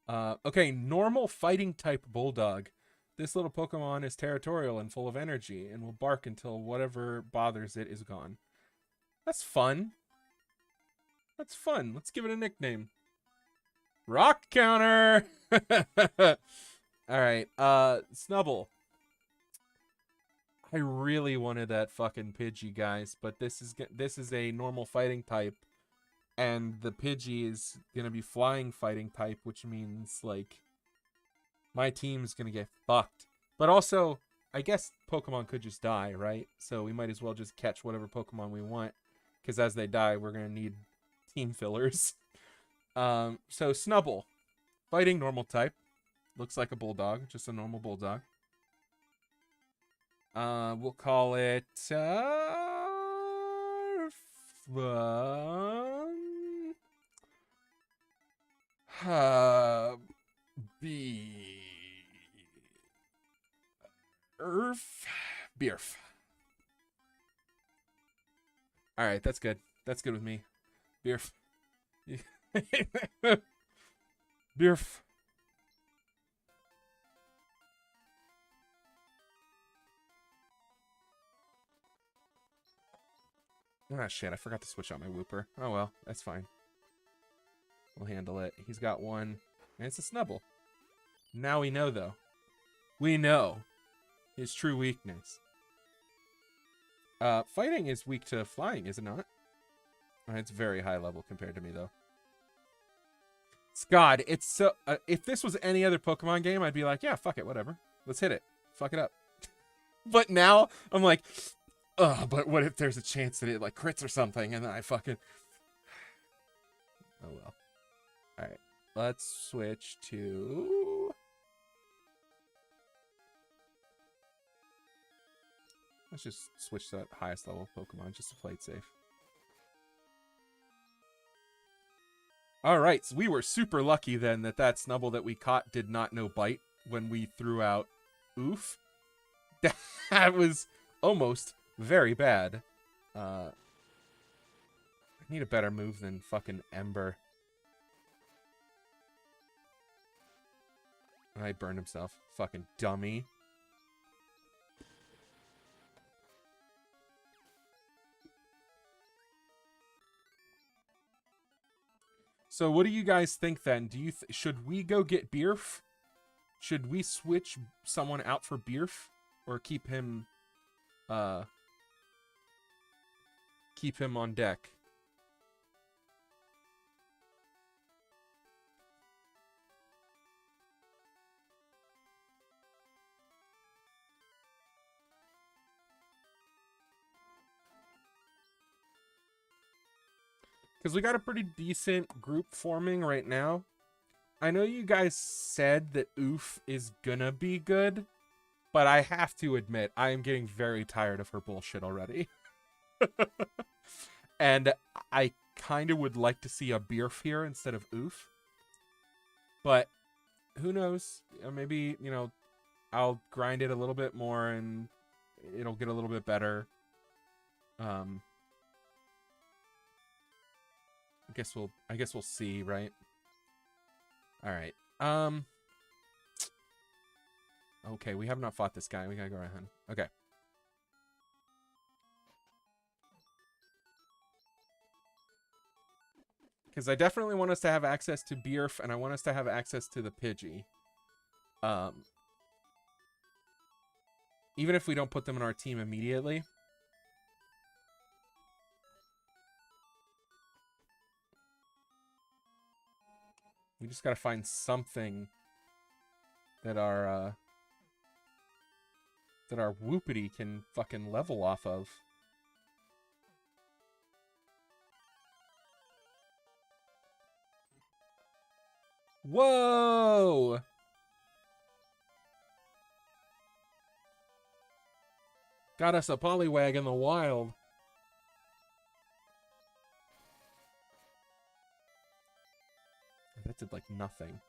Okay, normal fighting type Bulldog. This little Pokemon is territorial and full of energy, and will bark until whatever bothers it is gone. That's fun. That's fun. Let's give it a nickname. Rock counter! Alright, Snubble. I really wanted that fucking Pidgey, guys, but this is a normal fighting type, and the Pidgey is gonna be flying fighting type, which means, like, my team's gonna get fucked. But also, I guess Pokemon could just die, right? So we might as well just catch whatever Pokemon we want, because as they die, we're gonna need team fillers. So Snubble, fighting normal type, looks like a Bulldog, just a normal Bulldog. We'll call it Beerf. All right, that's good. That's good with me. Beerf. Beerf. Ah, shit, I forgot to switch out my Wooper. Oh well, that's fine. We'll handle it. He's got one, and it's a Snubble. Now we know, though. We know his true weakness. Fighting is weak to flying, is it not? It's very high level compared to me, though. God, it's so... if this was any other Pokemon game, I'd be like, yeah, fuck it, whatever. Let's hit it. Fuck it up. But now, I'm like, ugh, but what if there's a chance that it, like, crits or something, and then I fucking... Oh, well. Alright, let's switch to... Let's just switch to that highest level Pokemon, just to play it safe. Alright, so we were super lucky then that Snubble that we caught did not know Bite when we threw out Oof. That was almost very bad. I need a better move than fucking Ember. Oh, he burned himself. Fucking dummy. So what do you guys think then? Do you should we go get Beerf? Should we switch someone out for Beerf, or keep him on deck? Because we got a pretty decent group forming right now. I know you guys said that Oof is gonna be good, but I have to admit, I am getting very tired of her bullshit already. And I kind of would like to see a Beerf here instead of Oof. But who knows? Maybe, you know, I'll grind it a little bit more and it'll get a little bit better. I guess we'll see, right? All right. Okay, we have not fought this guy. We gotta go ahead. Okay. Because I definitely want us to have access to Bierf, and I want us to have access to the Pidgey. Even if we don't put them in our team immediately. We just gotta find something that our Whoopity can fucking level off of. Whoa! Got us a Poliwag in the wild. That did like nothing.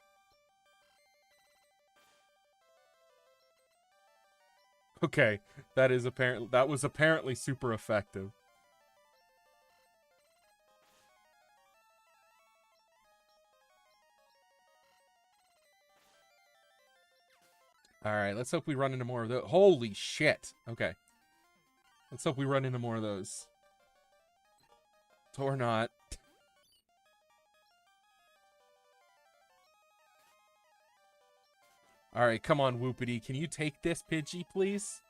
Okay, that was apparently super effective. All right, let's hope we run into more of those. Holy shit. Okay. Let's hope we run into more of those. Or not. All right, come on, Whoopity. Can you take this Pidgey, please?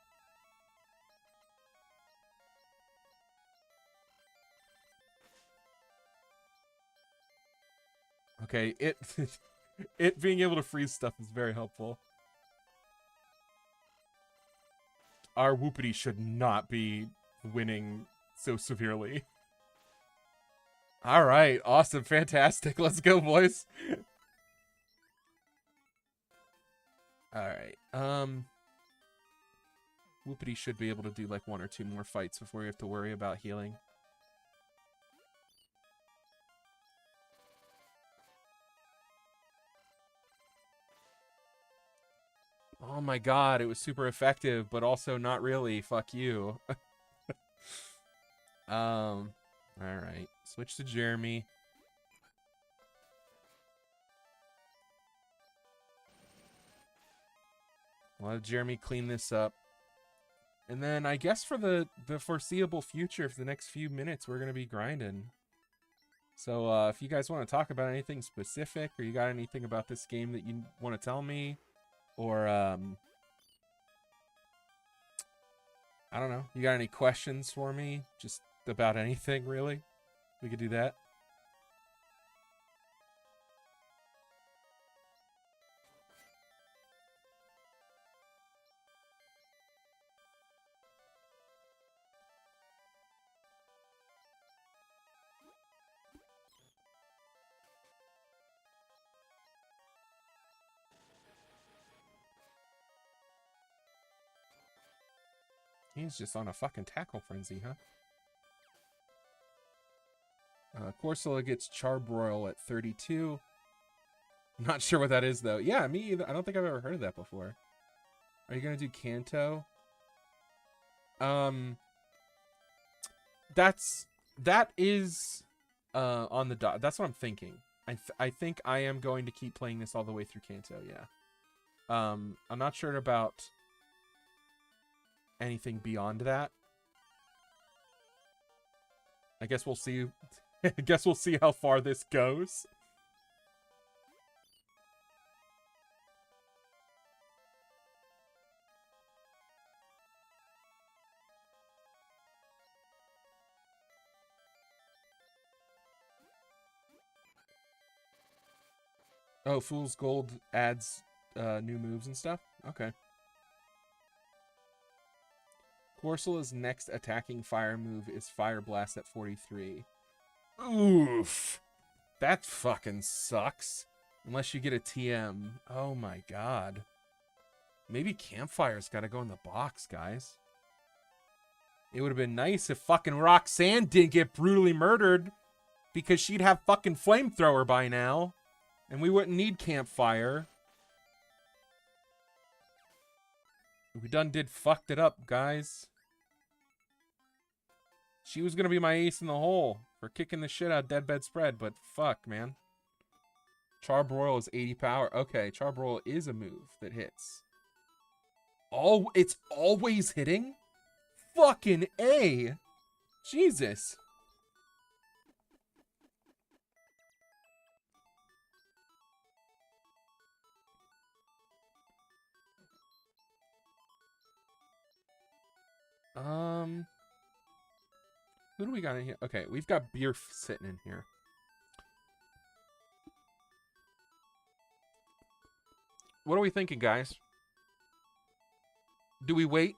Okay, it being able to freeze stuff is very helpful. Our Whoopity should not be winning so severely. All right, awesome, fantastic. Let's go, boys. All right. Whoopity should be able to do like 1 or 2 more fights before we have to worry about healing. Oh my god, it was super effective, but also not really. Fuck you. All right. Switch to Jeremy. We'll have Jeremy clean this up. And then I guess for the foreseeable future, for the next few minutes, we're going to be grinding. So if you guys want to talk about anything specific, or you got anything about this game that you want to tell me, or I don't know, you got any questions for me? Just about anything, really? We could do that. He's just on a fucking tackle frenzy, huh? Corsola gets Charbroil at 32. I'm not sure what that is, though. Yeah, me either. I don't think I've ever heard of that before. Are you going to do Kanto? That is on the dot. That's what I'm thinking. I think I am going to keep playing this all the way through Kanto, yeah. I'm not sure about anything beyond that. I guess we'll see. I guess we'll see how far this goes. Oh, Fool's Gold adds new moves and stuff? Okay. Corsola's next attacking fire move is Fire Blast at 43. Oof. That fucking sucks. Unless you get a TM. Oh my god. Maybe Campfire's gotta go in the box, guys. It would have been nice if fucking Roxanne didn't get brutally murdered, because she'd have fucking Flamethrower by now. And we wouldn't need Campfire. We done fucked it up, guys. She was going to be my ace in the hole for kicking the shit out of Deadbed Spread, but fuck, man. Charbroil is 80 power. Okay, Charbroil is a move that hits. It's always hitting? Fucking A. Jesus. Who do we got in here? Okay, we've got Beerf sitting in here. What are we thinking, guys? Do we wait?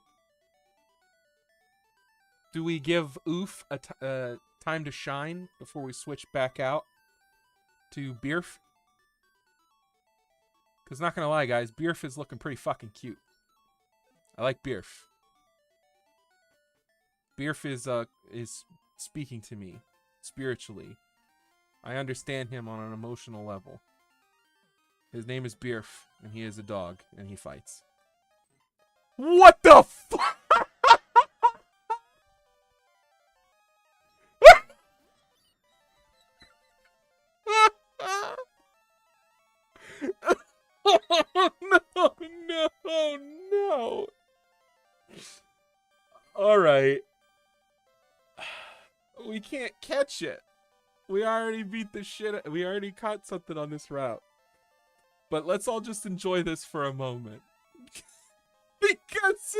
Do we give Oof a time to shine before we switch back out to Beerf? Because not gonna lie, guys, Beerf is looking pretty fucking cute. I like Beerf. Beerf is speaking to me spiritually. I understand him on an emotional level. His name is Beerf, and he is a dog, and he fights. What the fuck? No. All right. We can't catch it. We already beat the shit. We already caught something on this route. But let's all just enjoy this for a moment. Because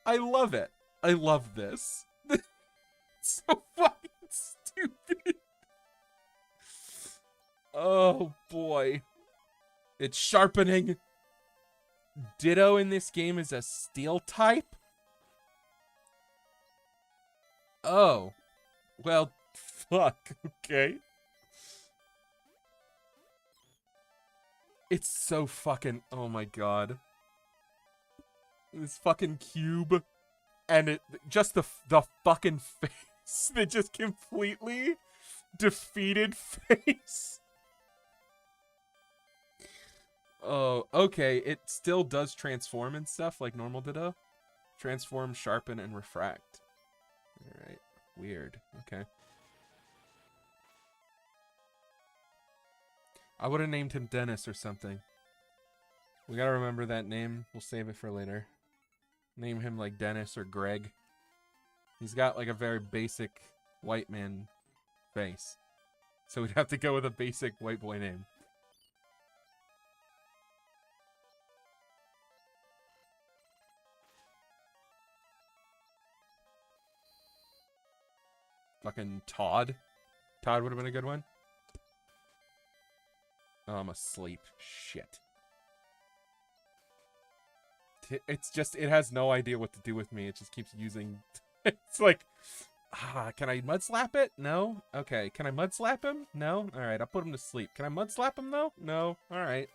I love it. I love this. It's so fucking stupid. Oh boy. It's sharpening. Ditto in this game is a steel type? Oh. Well, fuck. Okay. It's so fucking... Oh my god. This fucking cube. And it... Just the fucking face. The just completely defeated face. Oh, okay. It still does transform and stuff like normal Ditto. Transform, sharpen, and refract. Alright. Weird. Okay. I would have named him Dennis or something. We gotta remember that name. We'll save it for later. Name him like Dennis or Greg. He's got like a very basic white man face. So we'd have to go with a basic white boy name. Fucking Todd. Todd would have been a good one. Oh, I'm asleep. Shit. It's just, it has no idea what to do with me. It just keeps using... It's like, can I mud slap it? No? Okay. Can I mud slap him? No? Alright, I'll put him to sleep. Can I mud slap him though? No? Alright.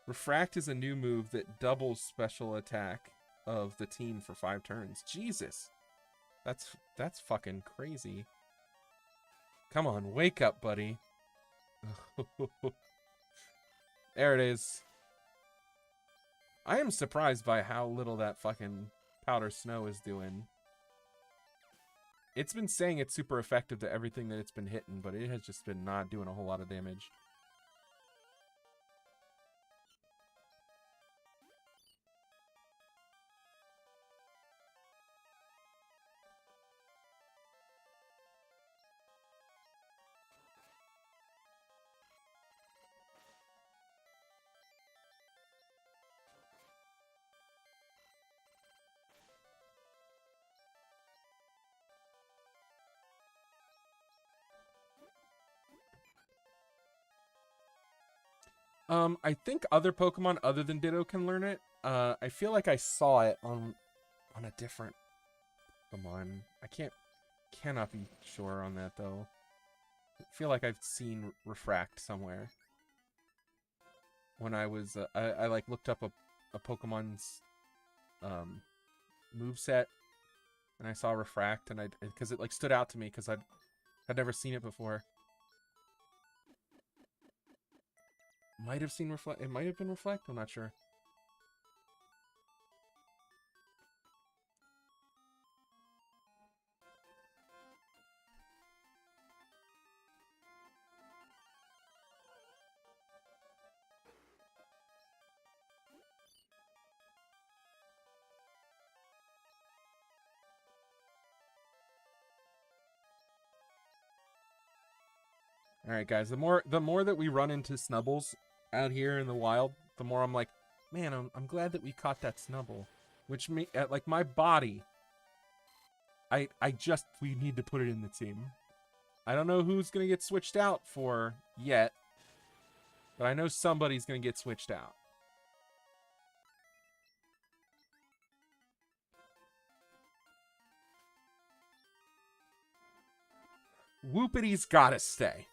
Refract is a new move that doubles special attack of the team for 5 turns. Jesus. That's fucking crazy. Come on, wake up, buddy. There it is. I am surprised by how little that fucking powder snow is doing. It's been saying it's super effective to everything that it's been hitting, but it has just been not doing a whole lot of damage. I think other Pokemon other than Ditto can learn it. I feel like I saw it on a different Pokemon. I cannot be sure on that though. I feel like I've seen Refract somewhere. When I was, I like looked up a Pokemon's moveset, and I saw Refract, and because it like stood out to me because I'd never seen it before. Might have seen Reflect. It might have been Reflect. I'm not sure. All right, guys. The more that we run into Snubbles out here in the wild, the more I'm like, man, I'm glad that we caught that Snubble. Which like my body, we need to put it in the team. I don't know who's gonna get switched out for yet, but I know somebody's gonna get switched out. Whoopity's gotta stay.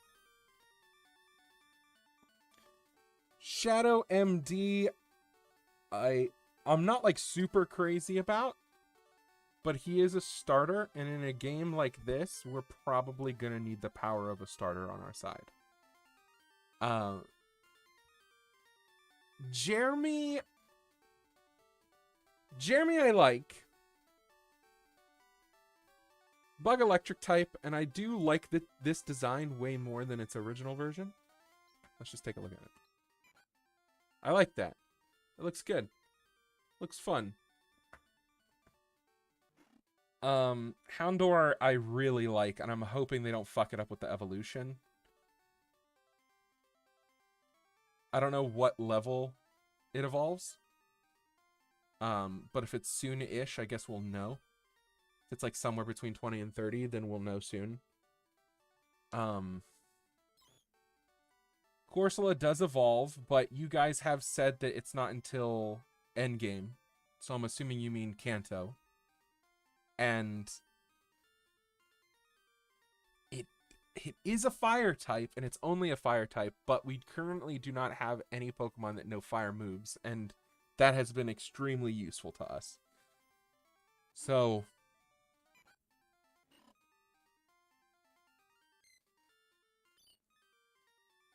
Shadow MD, I'm not like super crazy about, but he is a starter, and in a game like this, we're probably gonna need the power of a starter on our side. Jeremy I like. Bug Electric type, and I do like this design way more than its original version. Let's just take a look at it. I like that. It looks good. Looks fun. Houndour I really like, and I'm hoping they don't fuck it up with the evolution. I don't know what level it evolves. But if it's soon-ish, I guess we'll know. If it's like somewhere between 20 and 30, then we'll know soon. Corsola does evolve, but you guys have said that it's not until endgame. So I'm assuming you mean Kanto. And it is a fire type, and it's only a fire type, but we currently do not have any Pokemon that know fire moves, and that has been extremely useful to us. So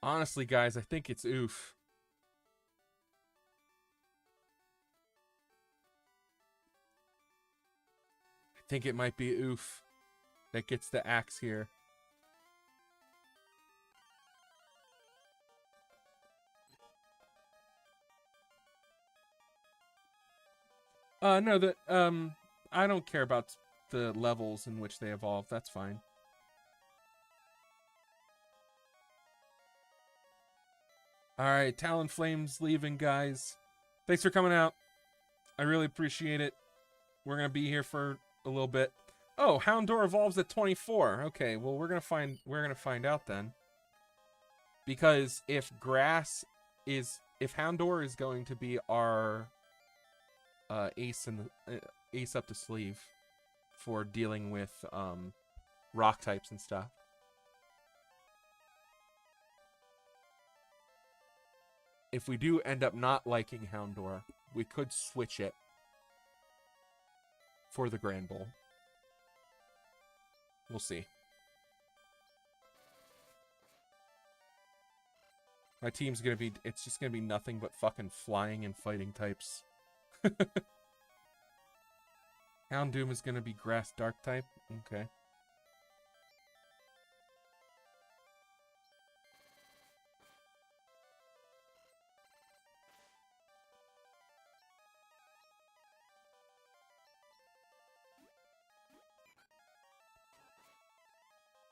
honestly, guys, I think it's oof. I think it might be oof that gets the axe here. No, I don't care about the levels in which they evolve. That's fine. Alright, Talonflame's leaving, guys. Thanks for coming out. I really appreciate it. We're gonna be here for a little bit. Oh, Houndour evolves at 24. Okay, well we're gonna find out then. Because if Houndour is going to be our ace up the sleeve for dealing with rock types and stuff. If we do end up not liking Houndour, we could switch it for the Grand Bowl. We'll see. My team's gonna be, it's just gonna be nothing but fucking flying and fighting types. Houndoom is gonna be grass dark type. Okay.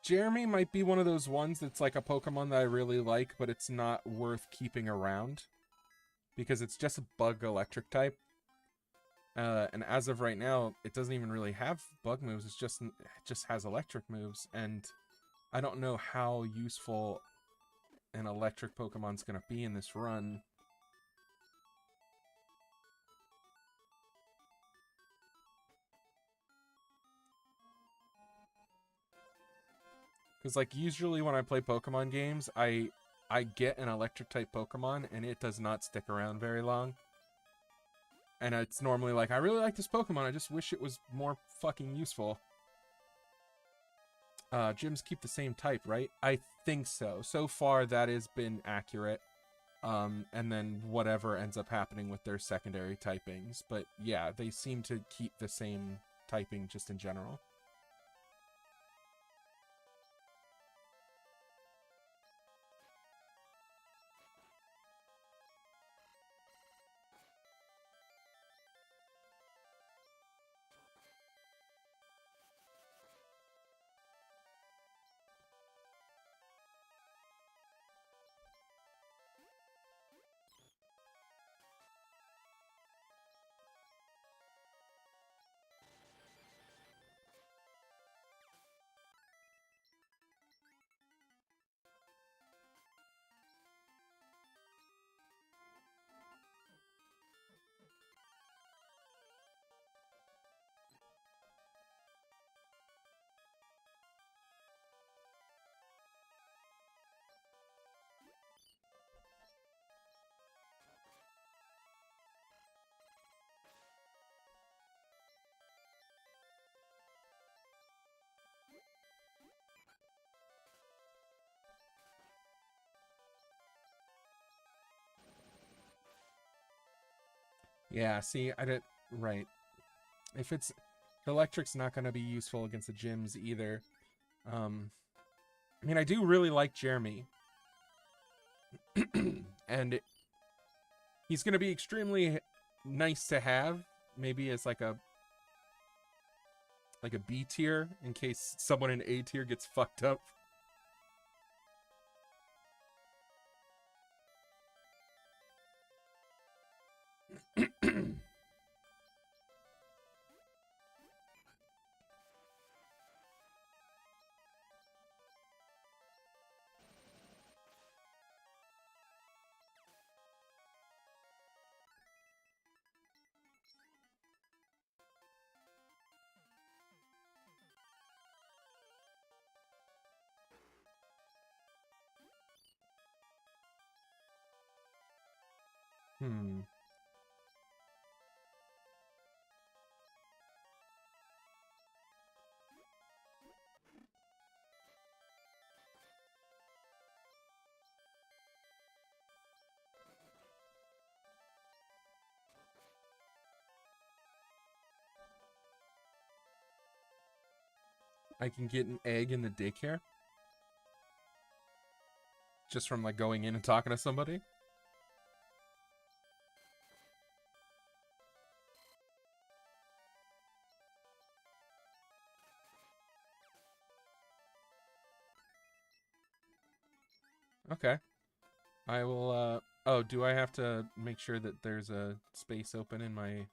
Jeremy might be one of those ones that's like a Pokemon that I really like, but it's not worth keeping around. Because it's just a bug electric type. And as of right now, it doesn't even really have bug moves. It just has electric moves. And I don't know how useful an electric Pokemon's going to be in this run. Because, like, usually when I play Pokemon games, I get an electric-type Pokemon, and it does not stick around very long. And it's normally like, I really like this Pokemon, I just wish it was more fucking useful. Gyms keep the same type, right? I think so. So far, that has been accurate. And then whatever ends up happening with their secondary typings. But yeah, they seem to keep the same typing just in general. Yeah, see, I didn't... Right. If it's... The electric's not going to be useful against the gyms either. I mean, I do really like Jeremy. And he's going to be extremely nice to have. Maybe as like a B tier in case someone in A tier gets fucked up. Hmm. I can get an egg in the daycare? Just from like going in and talking to somebody? Okay. I will, oh, do I have to make sure that there's a space open in my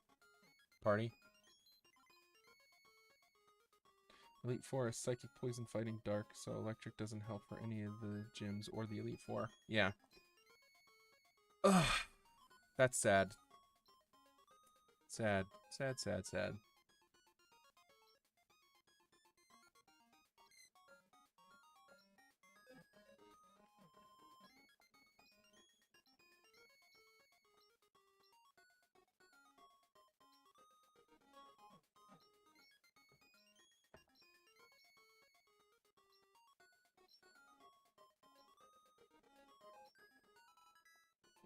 party? Elite 4 is Psychic, Poison, Fighting, Dark, so Electric doesn't help for any of the gyms or the Elite 4. Yeah. Ugh. That's sad. Sad. Sad, sad, sad.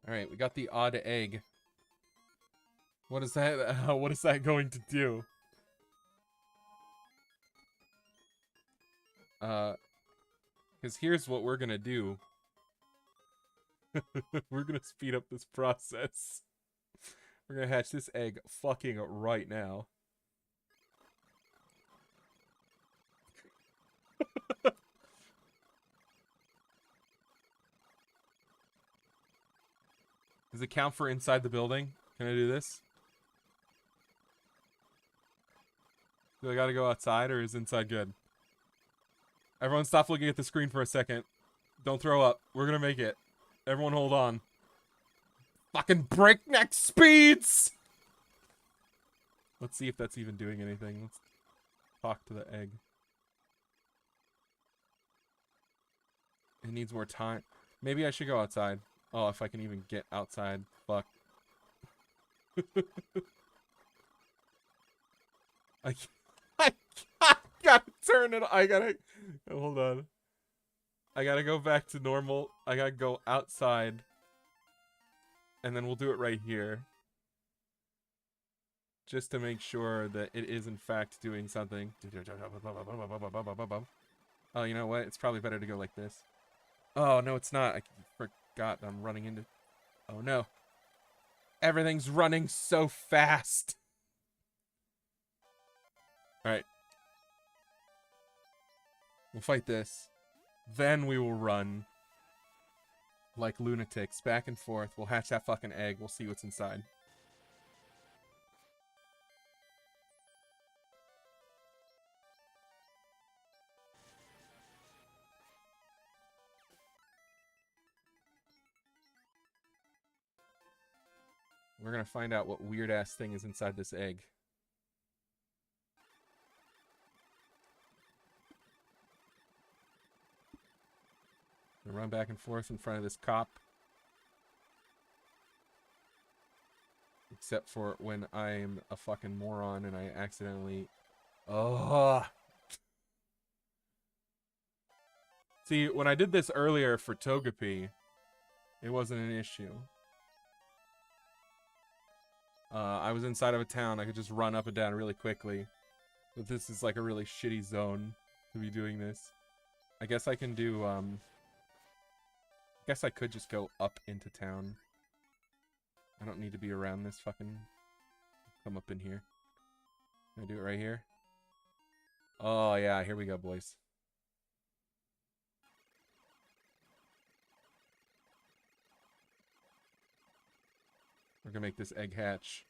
Alright, we got the odd egg. What is that? What is that going to do? Because here's what we're gonna do. We're gonna speed up this process. We're gonna hatch this egg fucking right now. Does it count for inside the building? Can I do this? Do I gotta go outside or is inside good? Everyone stop looking at the screen for a second. Don't throw up. We're gonna make it. Everyone hold on. Fucking breakneck speeds! Let's see if that's even doing anything. Let's talk to the egg. It needs more time. Maybe I should go outside. Oh, if I can even get outside. Fuck. I gotta turn it. I gotta. Hold on. I gotta go back to normal. I gotta go outside. And then we'll do it right here. Just to make sure that it is in fact doing something. Oh, you know what? It's probably better to go like this. Oh, no, it's not. I forgot I'm running into... Oh, no. Everything's running so fast. Alright. We'll fight this. Then we will run like lunatics back and forth. We'll hatch that fucking egg. We'll see what's inside. We're gonna find out what weird-ass thing is inside this egg. I run back and forth in front of this cop. Except for when I'm a fucking moron and I accidentally... Oh. See, when I did this earlier for Togepi, it wasn't an issue. I was inside of a town. I could just run up and down really quickly. But this is like a really shitty zone to be doing this. I guess I can do, I guess I could just go up into town. I don't need to be around this fucking... Come up in here. Can I do it right here? Oh, yeah. Here we go, boys. We're gonna make this egg hatch.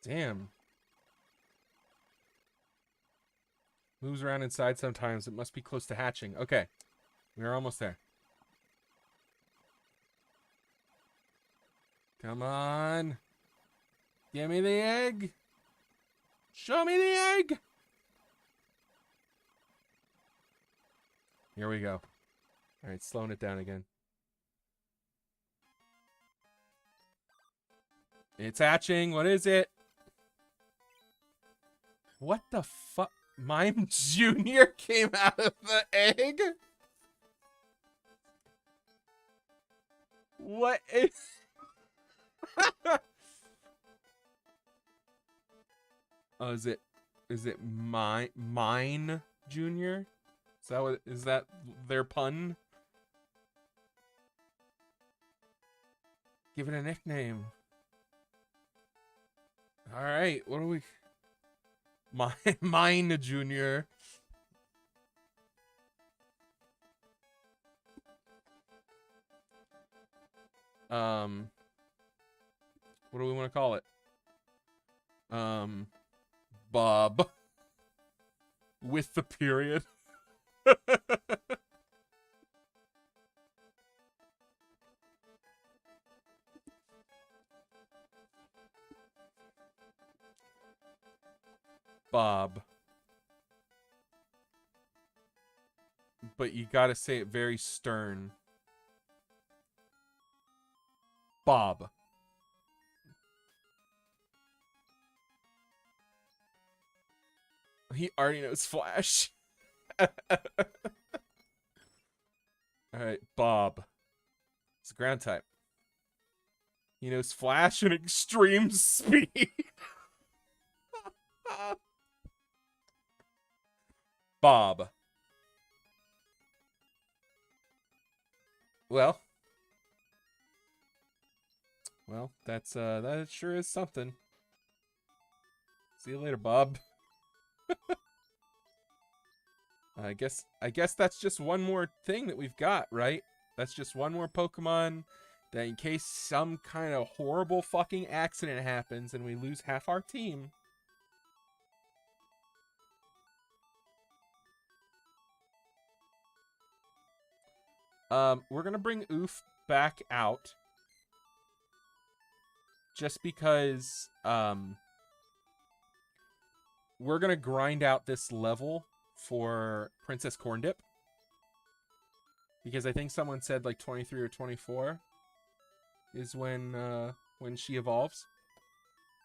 Damn. Moves around inside sometimes. It must be close to hatching. Okay. We're almost there. Come on. Give me the egg. Show me the egg. Here we go. All right, slowing it down again. It's hatching. What is it? What the fuck? Mime Jr. came out of the egg? What is... Oh, is it mine Jr.? Is that their pun? Give it a nickname. All right, what do we... Mine Jr. What do we want to call it? Bob. With the period. Bob. But you gotta say it very stern. Bob. He already knows Flash. Alright, Bob. It's a ground type. He knows Flash and extreme speed. Bob. Well, that's that sure is something. See you later, Bob. I guess that's just one more thing that we've got, right? That's just one more Pokemon that in case some kind of horrible fucking accident happens and we lose half our team. We're gonna bring Oof back out. Just because, we're gonna grind out this level for Princess Corndip. Because I think someone said like 23 or 24 is when she evolves.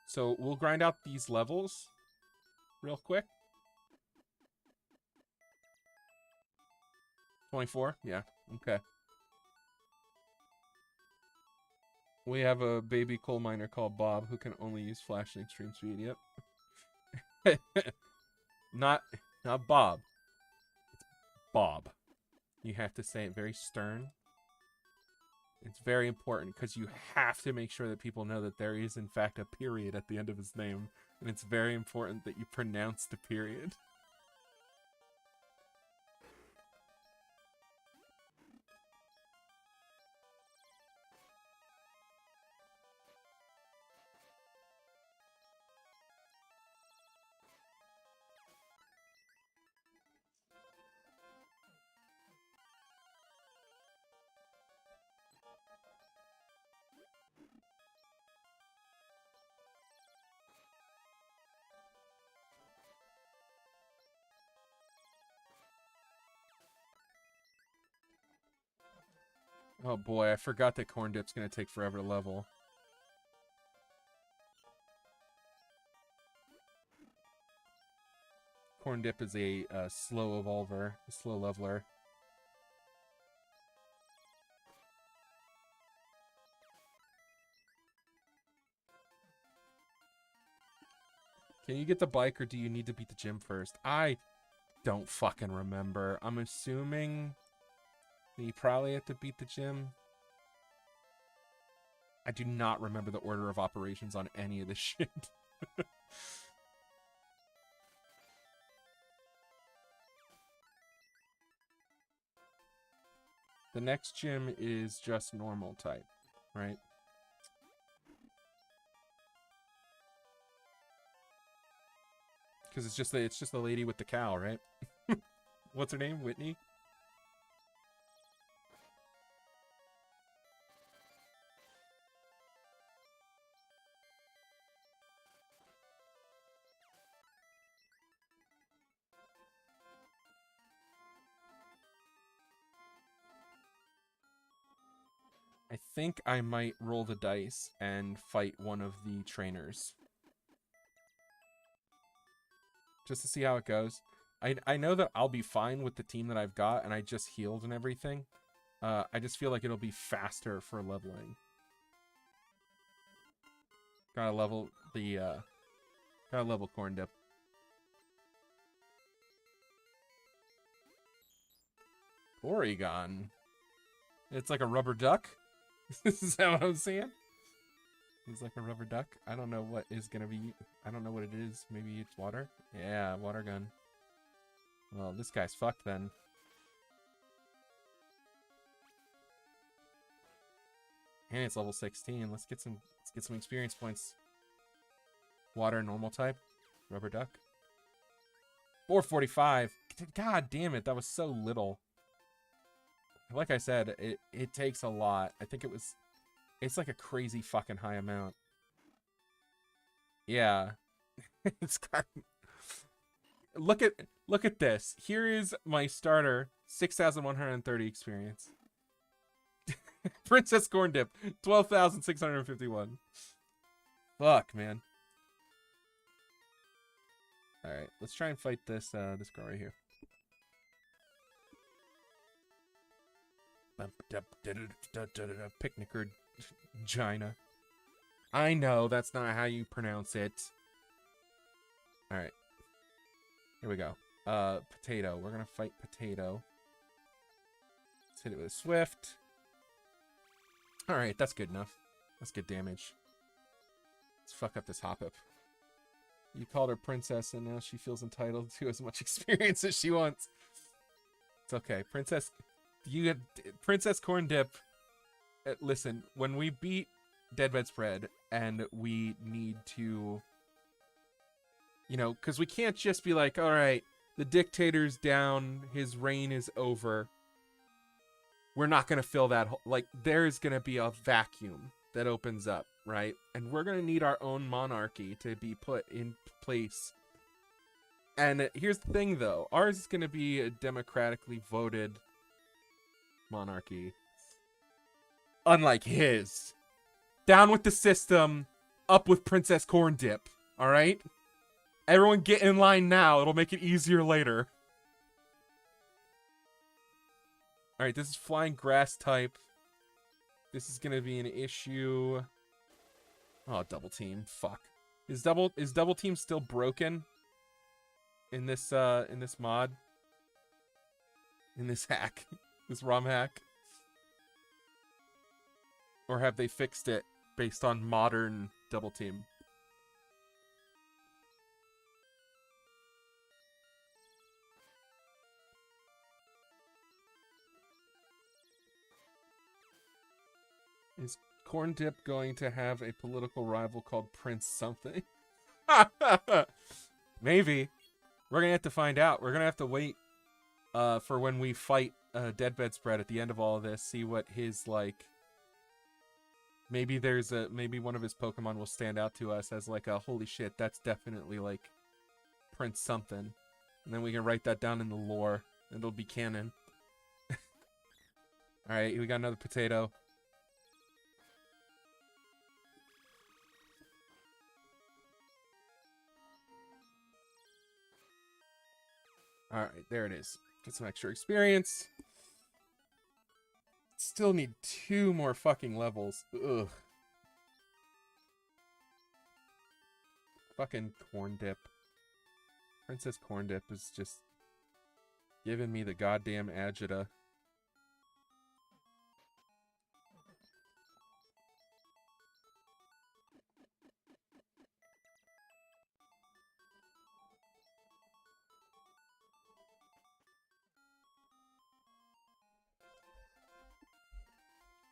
So we'll grind out these levels real quick. 24? Yeah. Okay. We have a baby coal miner called Bob who can only use Flash and extreme speed. Yep. Not Bob. It's Bob. You have to say it very stern. It's very important because you have to make sure that people know that there is in fact a period at the end of his name. And it's very important that you pronounce the period. Oh boy, I forgot that Corn Dip's gonna take forever to level. Corn Dip is a slow evolver, a slow leveler. Can you get the bike or do you need to beat the gym first? I don't fucking remember. I'm assuming that you probably have to beat the gym. I do not remember the order of operations on any of this shit. The next gym is just normal type, right? Because it's just the lady with the cow, right? What's her name? Whitney? I think I might roll the dice and fight one of the trainers. Just to see how it goes. I know that I'll be fine with the team that I've got, and I just healed and everything. I just feel like it'll be faster for leveling. Gotta level the, gotta level Corn Dip. Porygon. It's like a rubber duck? Is that what I'm saying? It's like a rubber duck. I don't know what is gonna be. I don't know what it is. Maybe it's water? Yeah, water gun. Well, this guy's fucked then. And it's level 16. Let's get some experience points. Water normal type. Rubber duck. 445. God damn it, that was so little. Like I said, it takes a lot. I think it's like a crazy fucking high amount. Yeah. It's kind of, look at this. Here is my starter, 6,130 experience. Princess Corn Dip, 12,651. Fuck, man. All right, let's try and fight this this girl right here. Picnicker Gina. I know that's not how you pronounce it. All right, here we go. Potato. We're gonna fight Potato. Let's hit it with a Swift. All right, that's good enough. That's good damage. Let's fuck up this Hoppip. You called her princess, and now she feels entitled to as much experience as she wants. It's okay, Princess. You get Princess Corn Dip. Listen, when we beat DeadBedSpread and we need to, you know, because we can't just be like, all right, the dictator's down, his reign is over. We're not going to fill that hole. Like, there's going to be a vacuum that opens up, right? And we're going to need our own monarchy to be put in place. And here's the thing, though. Ours is going to be a democratically voted monarchy. Unlike his. Down with the system, up with Princess Corn Dip. All right? Everyone get in line now. It'll make it easier later. All right, this is flying grass type. This is going to be an issue. Oh, double team. Fuck. Is double team still broken in this mod? In this hack? This ROM hack? Or have they fixed it based on modern double team? Is Corn Dip going to have a political rival called Prince something? Maybe. We're going to have to find out. We're going to have to wait for when we fight DeadBedSpread at the end of all of this. See what his, like... Maybe maybe one of his Pokemon will stand out to us as like a holy shit, that's definitely like Prince something. And then we can write that down in the lore and it'll be canon. All right, we got another potato. All right, there it is. Get some extra experience. Still need 2 more fucking levels. Ugh. Fucking corn dip. Princess Corn Dip is just giving me the goddamn agita.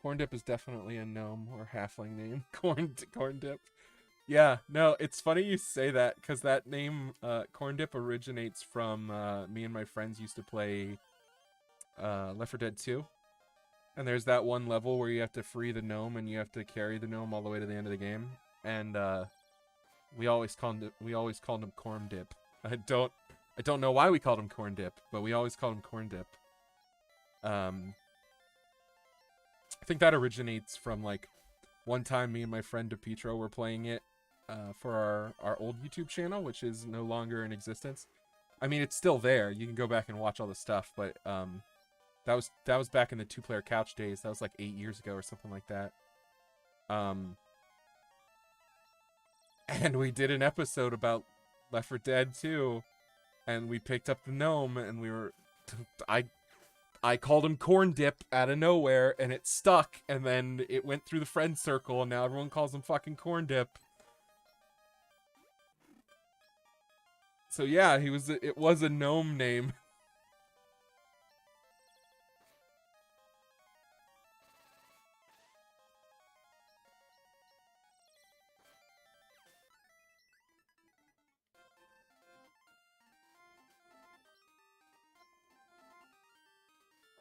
Corn Dip is definitely a gnome or halfling name. Corn Dip. Yeah, no, it's funny you say that, because that name, Corn Dip, originates from me and my friends used to play Left 4 Dead 2. And there's that one level where you have to free the gnome and you have to carry the gnome all the way to the end of the game. And we always called him Corn Dip. I don't know why we called him Corn Dip, but we always called him Corn Dip. I think that originates from, like, one time me and my friend DePietro were playing it for our old YouTube channel, which is no longer in existence. I mean, it's still there. You can go back and watch all the stuff, but that was back in the 2-player couch days. That was like 8 years ago or something like that. And we did an episode about Left 4 Dead 2, and we picked up the gnome, and we were... I called him Corn Dip out of nowhere, and it stuck, and then it went through the friend circle, and now everyone calls him fucking Corn Dip. So yeah, it was a gnome name.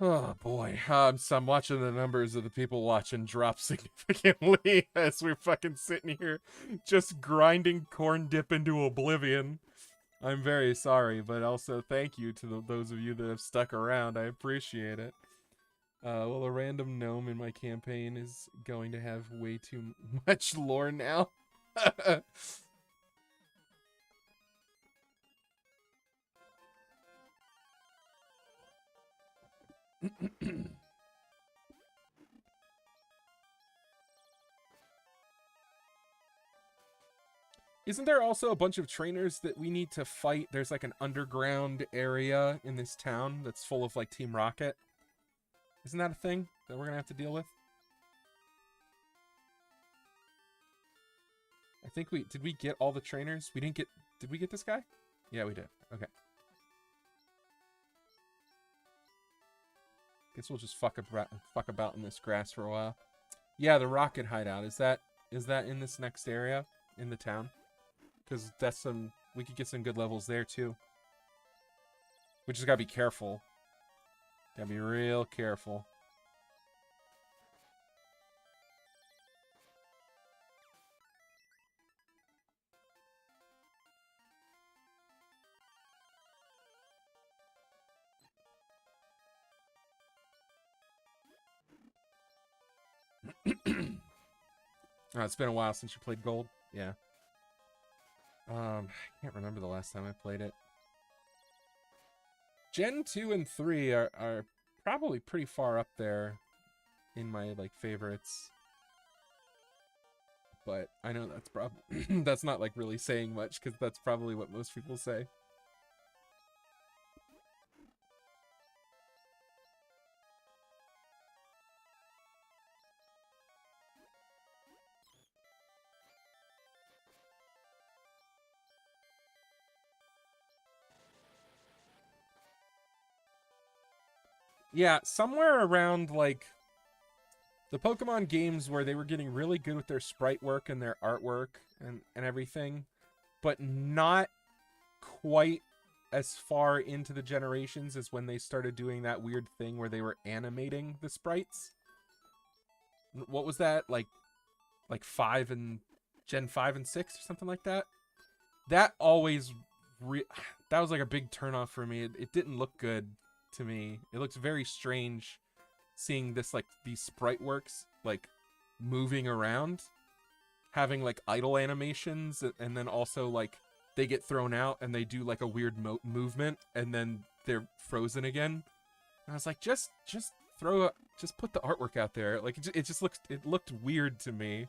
Oh boy, I'm watching the numbers of the people watching drop significantly as we're fucking sitting here just grinding Corn Dip into oblivion. I'm very sorry, but also thank you to those of you that have stuck around. I appreciate it. Well, a random gnome in my campaign is going to have way too much lore now. Isn't there also a bunch of trainers that we need to fight? There's like an underground area in this town that's full of like Team Rocket. Isn't that a thing that we're gonna have to deal with? I think did we get all the trainers? We didn't get, did we get this guy? Yeah, we did. Okay. Guess we'll just fuck about in this grass for a while. Yeah, the Rocket hideout. Is that in this next area in the town? Because that's we could get some good levels there too. We just gotta be careful. Gotta be real careful. Oh, it's been a while since you played Gold. Yeah. I can't remember the last time I played it. Gen 2 and 3 are probably pretty far up there in my like favorites. But I know that's probably that's not like really saying much, because that's probably what most people say. Yeah, somewhere around, like, the Pokemon games where they were getting really good with their sprite work and their artwork and everything, but not quite as far into the generations as when they started doing that weird thing where they were animating the sprites. What was that? Like 5 and... Gen 5 and 6 or something like that? That always... that was like a big turnoff for me. It didn't look good to me. It looks very strange seeing this, like, these sprite works, like, moving around, having, like, idle animations, and then also, like, they get thrown out and they do, like, a weird movement, and then they're frozen again. And I was like, just put the artwork out there. Like, it looked weird to me.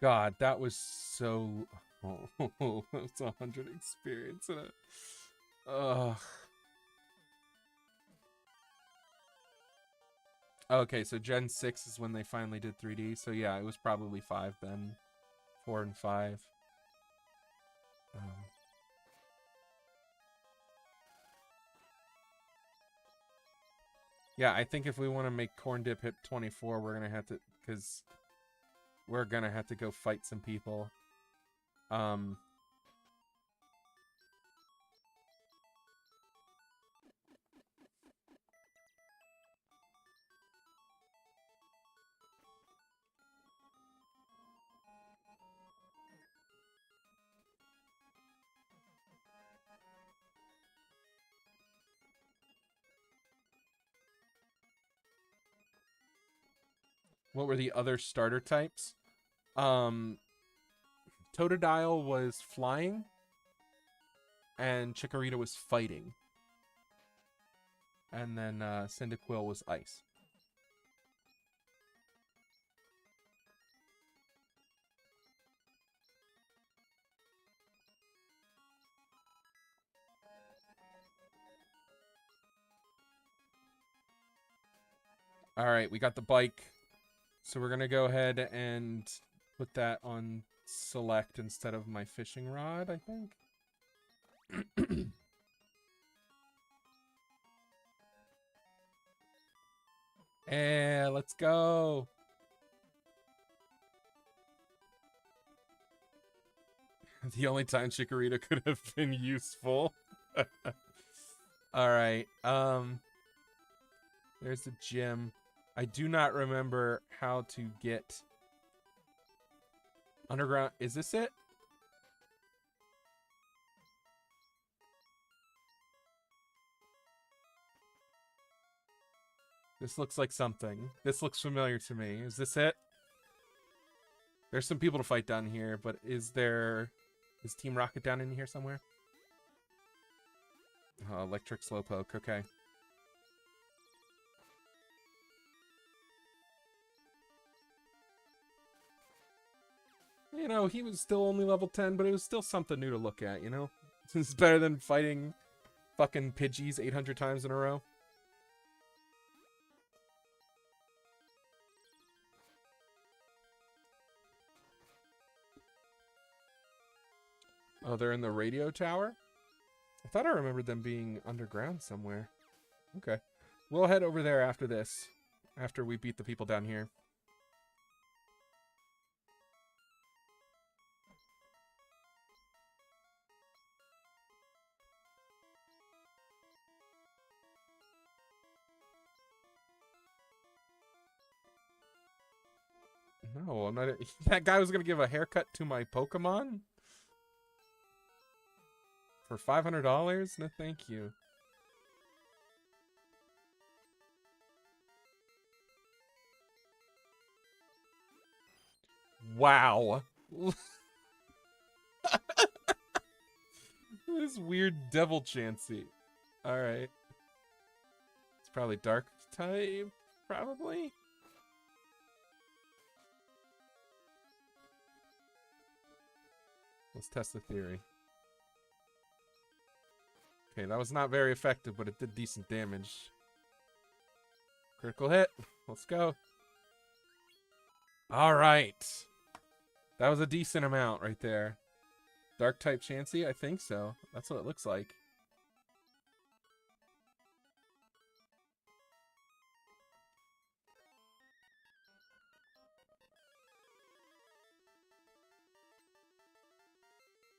God, that was so... Oh, that's 100 experience in it. Ugh. Okay, so Gen 6 is when they finally did 3D. So yeah, it was probably 5 then. 4 and 5. Yeah, I think if we want to make Corn Dip hit 24, we're going to have to... Because we're going to have to go fight some people. What were the other starter types? Totodile was flying, and Chikorita was fighting. And then Cyndaquil was ice. Alright, we got the bike. So we're going to go ahead and put that on select instead of my fishing rod, I think. Let's go. The only time Chikorita could have been useful. Alright, there's the gym. I do not remember how to get underground. Is this it? This looks like something. This looks familiar to me. Is this it? There's some people to fight down here, but is Team Rocket down in here somewhere? Oh, Electric Slowpoke, okay. You know, he was still only level 10, but it was still something new to look at, you know? It's better than fighting fucking Pidgeys 800 times in a row. Oh, they're in the radio tower? I thought I remembered them being underground somewhere. Okay. We'll head over there after this. After we beat the people down here. No, I'm not... That guy was going to give a haircut to my Pokemon? For $500? No, thank you. Wow. This weird devil Chansey. Alright. It's probably dark type, probably? Let's test the theory. Okay, that was not very effective, but it did decent damage. Critical hit. Let's go. Alright. That was a decent amount right there. Dark type Chansey? I think so. That's what it looks like.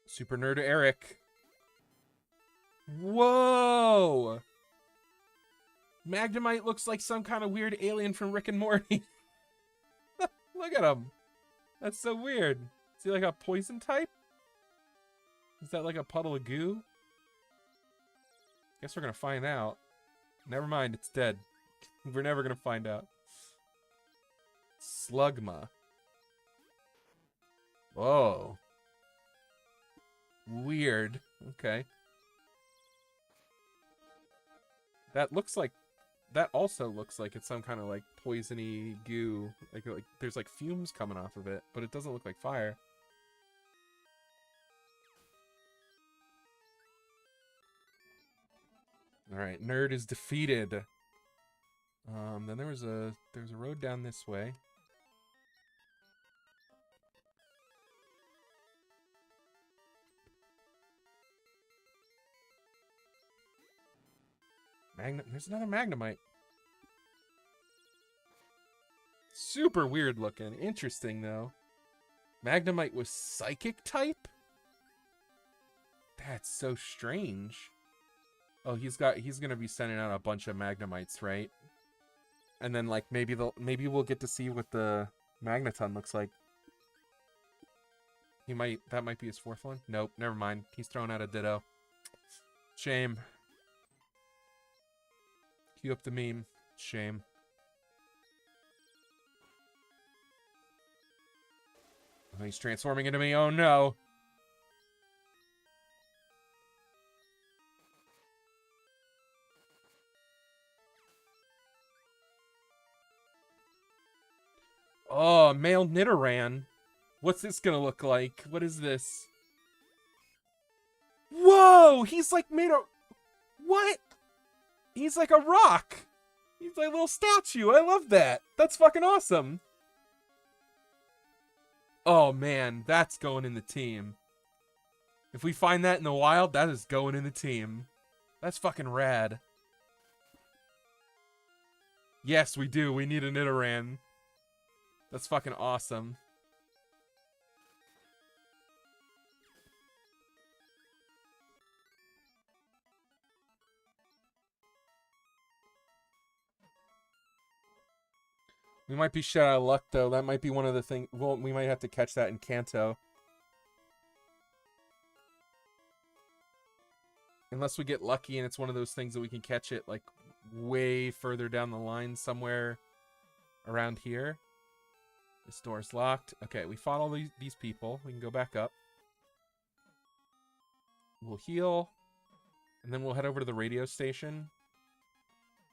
Super Nerd Eric. Whoa! Magnemite looks like some kind of weird alien from Rick and Morty. Look at him. That's so weird. Is he like a poison type? Is that like a puddle of goo? Guess we're gonna find out. Never mind, it's dead. We're never gonna find out. Slugma. Whoa. Weird. Okay. That looks like... That also looks like it's some kind of like poisony goo. Like there's like fumes coming off of it, but it doesn't look like fire. Alright, nerd is defeated. Then there's a road down this way. There's another Magnemite. Super weird looking. Interesting though. Magnemite was psychic type? That's so strange. Oh, he's gonna be sending out a bunch of Magnemites, right? And then like maybe we'll get to see what the Magneton looks like. That might be his fourth one. Nope, never mind. He's throwing out a Ditto. Shame. Cue up the meme. Shame. Oh, he's transforming into me. Oh no. Oh, male Nidoran. What's this gonna look like? What is this? Whoa! He's like made of... What? He's like a rock. He's like a little statue. I love that. That's fucking awesome. Oh man, that's going in the team. If we find that in the wild, that is going in the team. That's fucking rad. Yes, we do. We need a Nidoran. That's fucking awesome. We might be shit out of luck, though. That might be one of the things... Well, we might have to catch that in Kanto. Unless we get lucky and it's one of those things that we can catch it, like, way further down the line somewhere around here. This door's locked. Okay, we fought all these people. We can go back up. We'll heal. And then we'll head over to the radio station.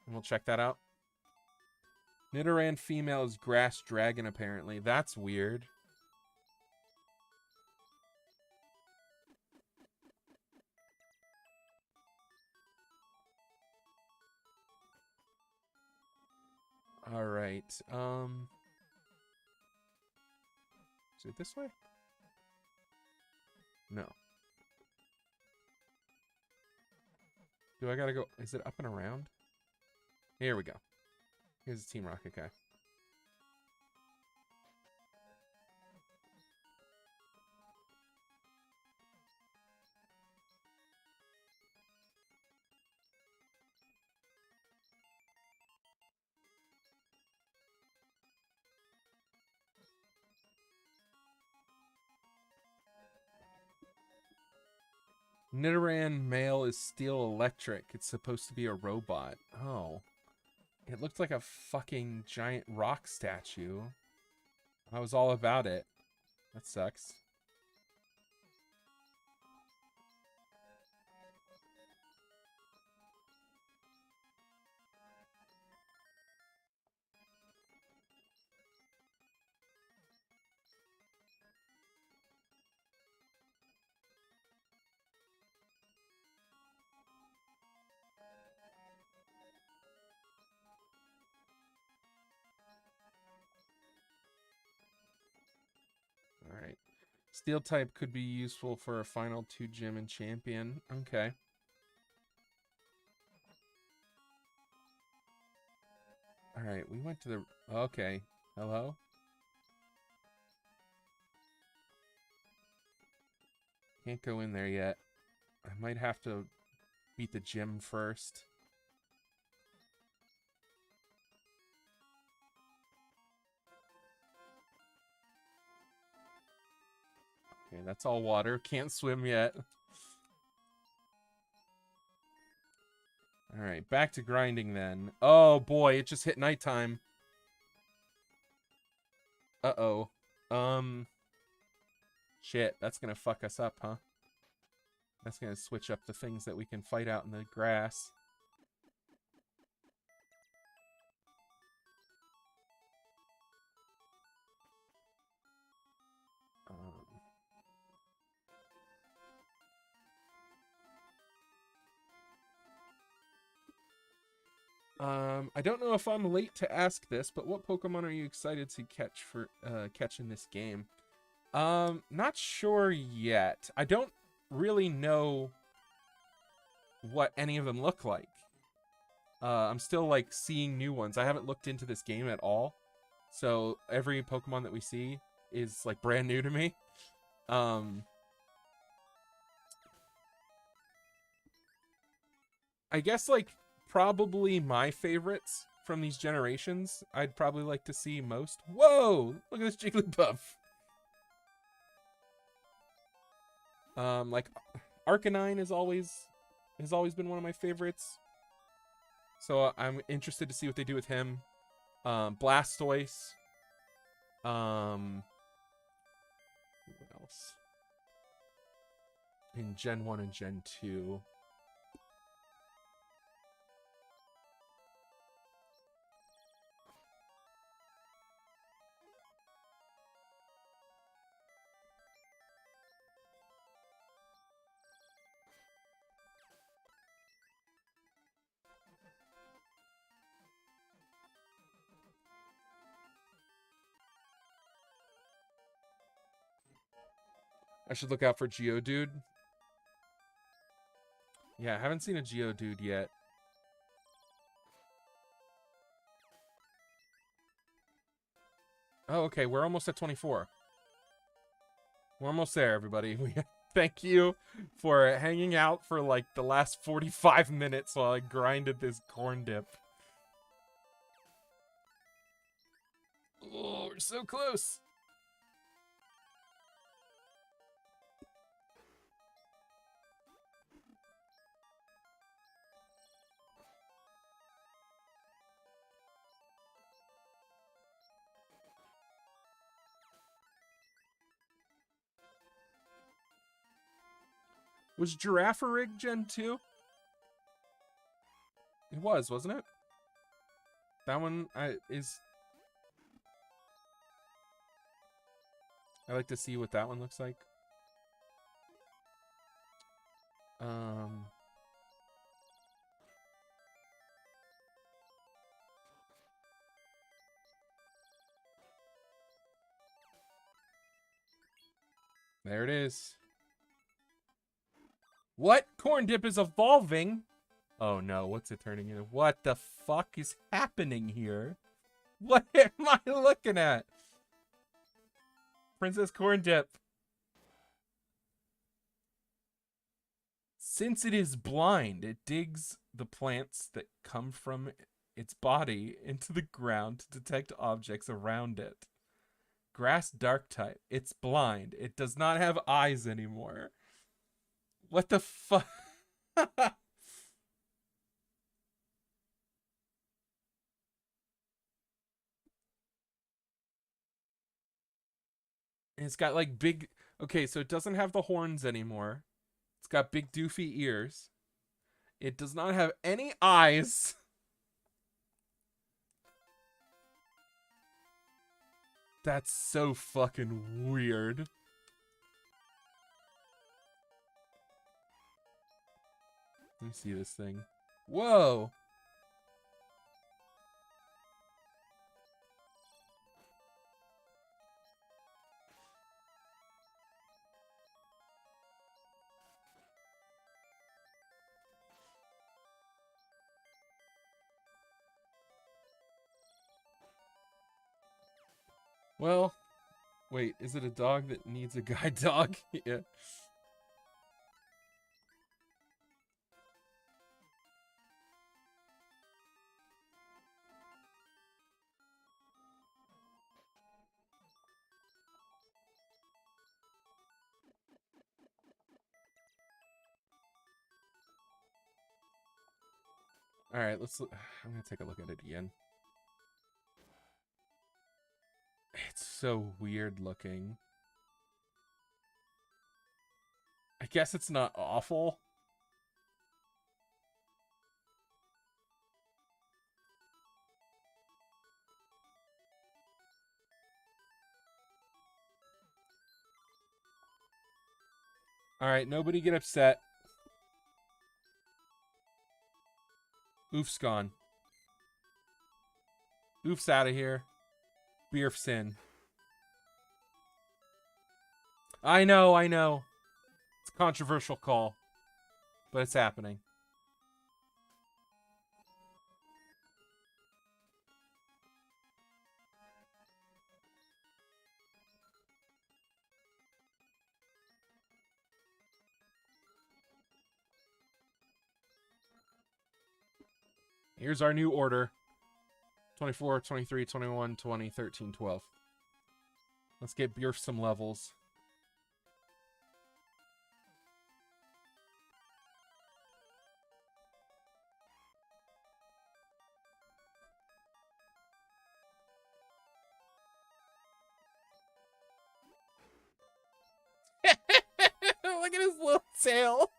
And we'll check that out. Nidoran female is grass dragon, apparently. That's weird. Alright, is it this way? No. Do I gotta go? Is it up and around? Here we go. Here's the Team Rocket guy. Nidoran male is steel electric. It's supposed to be a robot. Oh. It looked like a fucking giant rock statue. I was all about it. That sucks. Alright. Steel type could be useful for a final 2 gym and champion. Okay. Alright, we went to the... Okay. Hello? Can't go in there yet. I might have to beat the gym first. Okay, that's all water. Can't swim yet. Alright, back to grinding then. Oh boy, it just hit nighttime. Uh-oh. Shit, that's gonna fuck us up, huh? That's gonna switch up the things that we can fight out in the grass. I don't know if I'm late to ask this, but what Pokemon are you excited to catch in this game? Not sure yet. I don't really know what any of them look like. I'm still like seeing new ones. I haven't looked into this game at all. So every Pokemon that we see is like brand new to me. I guess like probably my favorites from these generations I'd probably like to see most. Whoa! Look at this Jigglypuff. Like Arcanine has always been one of my favorites. So I'm interested to see what they do with him. Blastoise. What else? In Gen 1 and Gen 2. I should look out for Geodude. Yeah, I haven't seen a Geodude yet. Oh, okay, we're almost at 24. We're almost there, everybody. Thank you for hanging out for like the last 45 minutes while I grinded this corn dip. Oh, we're so close. Was Girafarig Gen 2? It was, wasn't it? That one is... I like to see what that one looks like. There it is. What? Corn Dip is evolving? Oh no, what's it turning into? What the fuck is happening here? What am I looking at? Princess Corn Dip. Since it is blind, it digs the plants that come from its body into the ground to detect objects around it. Grass dark type. It's blind. It does not have eyes anymore. What the fuck? It's got like big... Okay, so it doesn't have the horns anymore. It's got big doofy ears. It does not have any eyes. That's so fucking weird. Let me see this thing. Whoa! Well, wait, is it a dog that needs a guide dog? Yeah. All right, I'm gonna take a look at it again. It's so weird looking. I guess it's not awful. All right, nobody get upset. Oof's gone. Oof's out of here. Beerf's in. I know. It's a controversial call, but it's happening. Here's our new order. 24, 23, 21, 20, 13, 12. Let's get Bjerf some levels. Look at his little tail.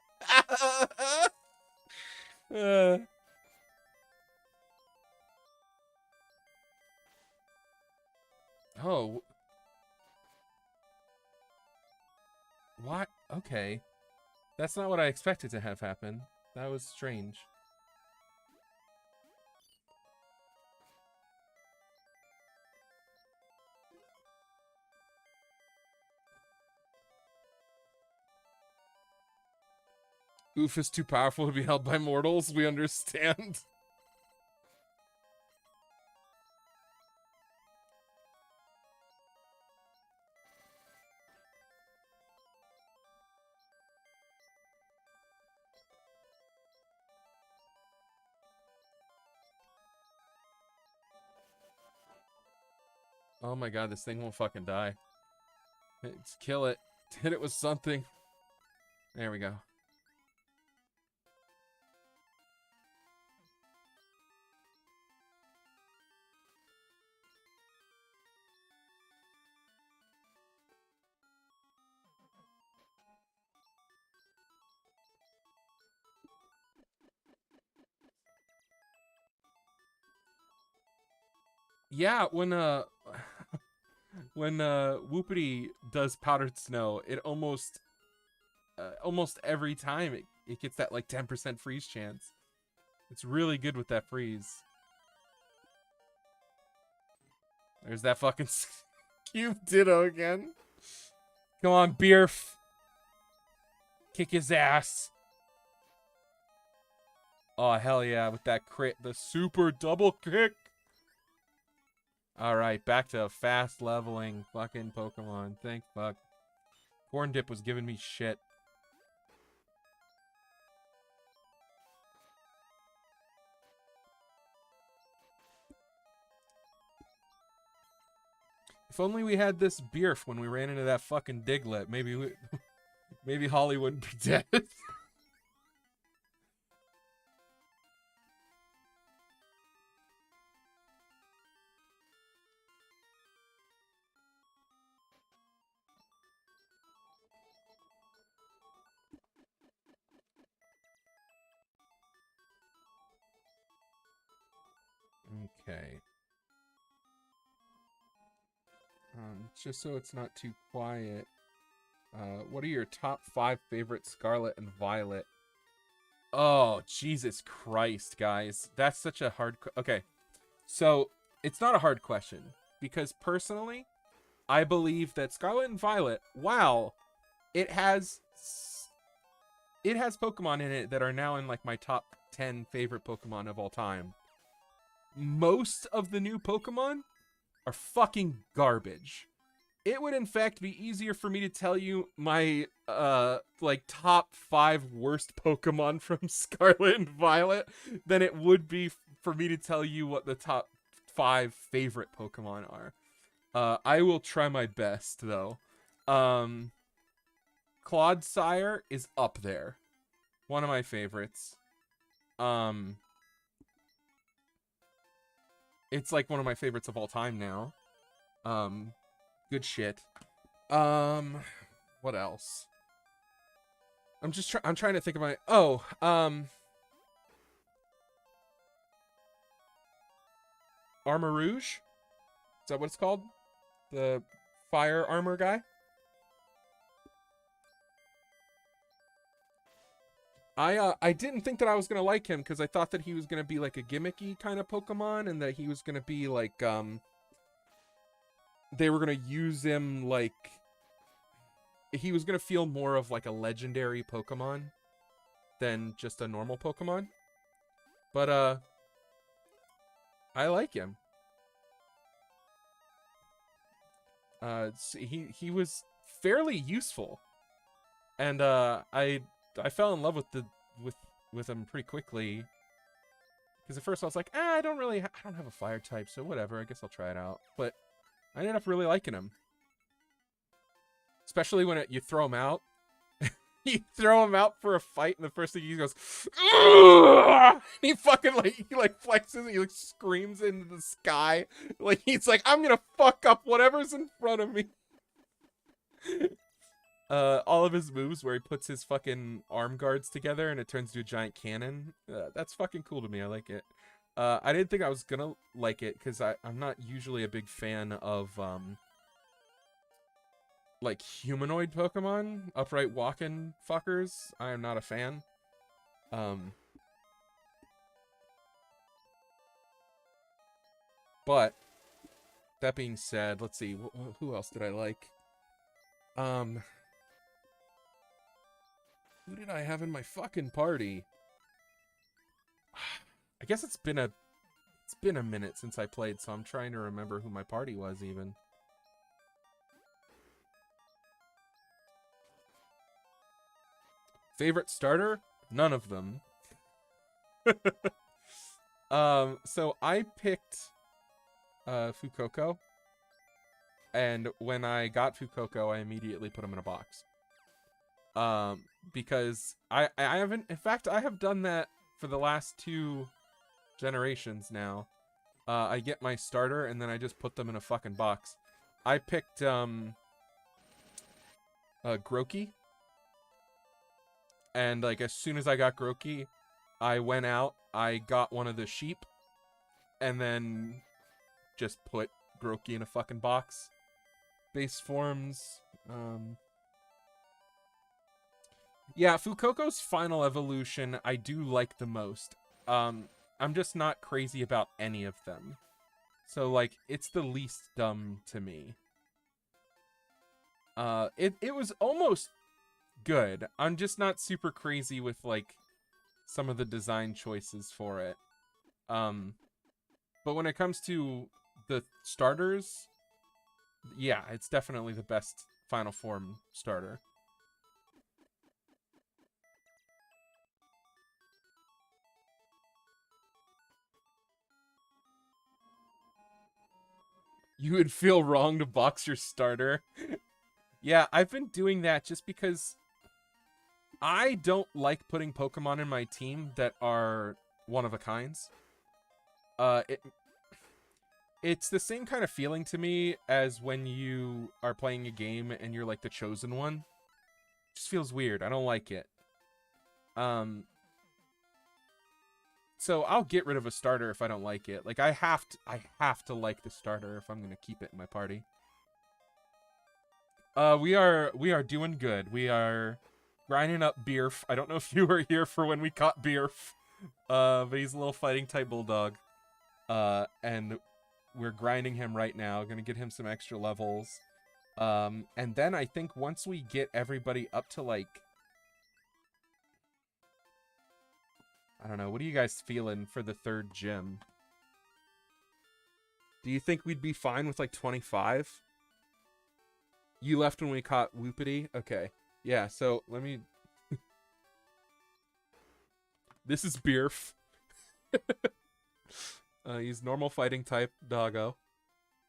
Oh. What? Okay. That's not what I expected to have happen. That was strange. Oof is too powerful to be held by mortals, we understand. Oh my god, this thing won't fucking die. Let's kill it. Hit it with something. There we go. Yeah, when Whoopity does powdered snow, it almost every time it gets that like 10% freeze chance. It's really good with that freeze. There's that fucking cube Ditto again. Come on, Bjerf. Kick his ass. Oh, hell yeah, with that crit, the super double kick. Alright, back to fast leveling fucking Pokemon. Thank fuck. Corn Dip was giving me shit. If only we had this Bjerf when we ran into that fucking Diglett. Maybe Holly wouldn't be dead. Okay. Just so it's not too quiet, what are your top 5 favorite Scarlet and Violet? Oh, Jesus Christ, guys. That's such a hard... Okay, so it's not a hard question, because personally, I believe that Scarlet and Violet, wow, it has Pokemon in it that are now in like my top 10 favorite Pokemon of all time. Most of the new Pokemon are fucking garbage. It would in fact be easier for me to tell you my like top 5 worst Pokemon from Scarlet and Violet than it would be for me to tell you what the top 5 favorite Pokemon are. I will try my best though. Clodsire is up there. One of my favorites. It's like one of my favorites of all time now. Good shit. What else? I'm trying to think of my... Oh, Armor Rouge? Is that what it's called? The fire armor guy? I didn't think that I was gonna like him because I thought that he was gonna be like a gimmicky kind of Pokemon and that he was gonna be like they were gonna use him like he was gonna feel more of like a legendary Pokemon than just a normal Pokemon. But I like him. He was fairly useful, and I fell in love with him pretty quickly. Because at first I was like, I don't have a fire type, so whatever. I guess I'll try it out. But I ended up really liking him, especially when you throw him out. You throw him out for a fight, and the first thing he goes, "Ugh!" He fucking he flexes, and he screams into the sky, like he's like, I'm gonna fuck up whatever's in front of me. All of his moves where he puts his fucking arm guards together and it turns into a giant cannon. That's fucking cool to me. I like it. I didn't think I was gonna like it because I'm not usually a big fan of like humanoid Pokemon, upright walking fuckers. I am not a fan. But that being said, let's see, who else did I like? Who did I have in my fucking party? I guess it's been a minute since I played, so I'm trying to remember who my party was even. Favorite starter? None of them. So I picked Fuecoco, and when I got Fuecoco, I immediately put him in a box. Because I haven't, in fact, I have done that for the last 2 generations now. I get my starter and then I just put them in a fucking box. I picked Grookey. And like as soon as I got Grookey, I went out, I got one of the sheep, and then just put Grookey in a fucking box. Base forms, yeah, Fuecoco's final evolution I do like the most. I'm just not crazy about any of them. So like it's the least dumb to me. It was almost good. I'm just not super crazy with like some of the design choices for it. But when it comes to the starters, yeah, it's definitely the best final form starter. You would feel wrong to box your starter. Yeah, I've been doing that just because I don't like putting Pokemon in my team that are one-of-a-kinds. It's the same kind of feeling to me as when you are playing a game and you're like the chosen one. It just feels weird. I don't like it. So I'll get rid of a starter if I don't like it. Like I have to like the starter if I'm gonna keep it in my party. We are doing good. We are grinding up Beerf. I don't know if you were here for when we caught Beerf. But he's a little fighting type bulldog. And we're grinding him right now. Gonna get him some extra levels. And then I think once we get everybody up to like, I don't know, what are you guys feeling for the 3rd gym? Do you think we'd be fine with like 25? You left when we caught Whoopity? Okay. Yeah, so let me... This is Beerf. He's normal fighting type doggo.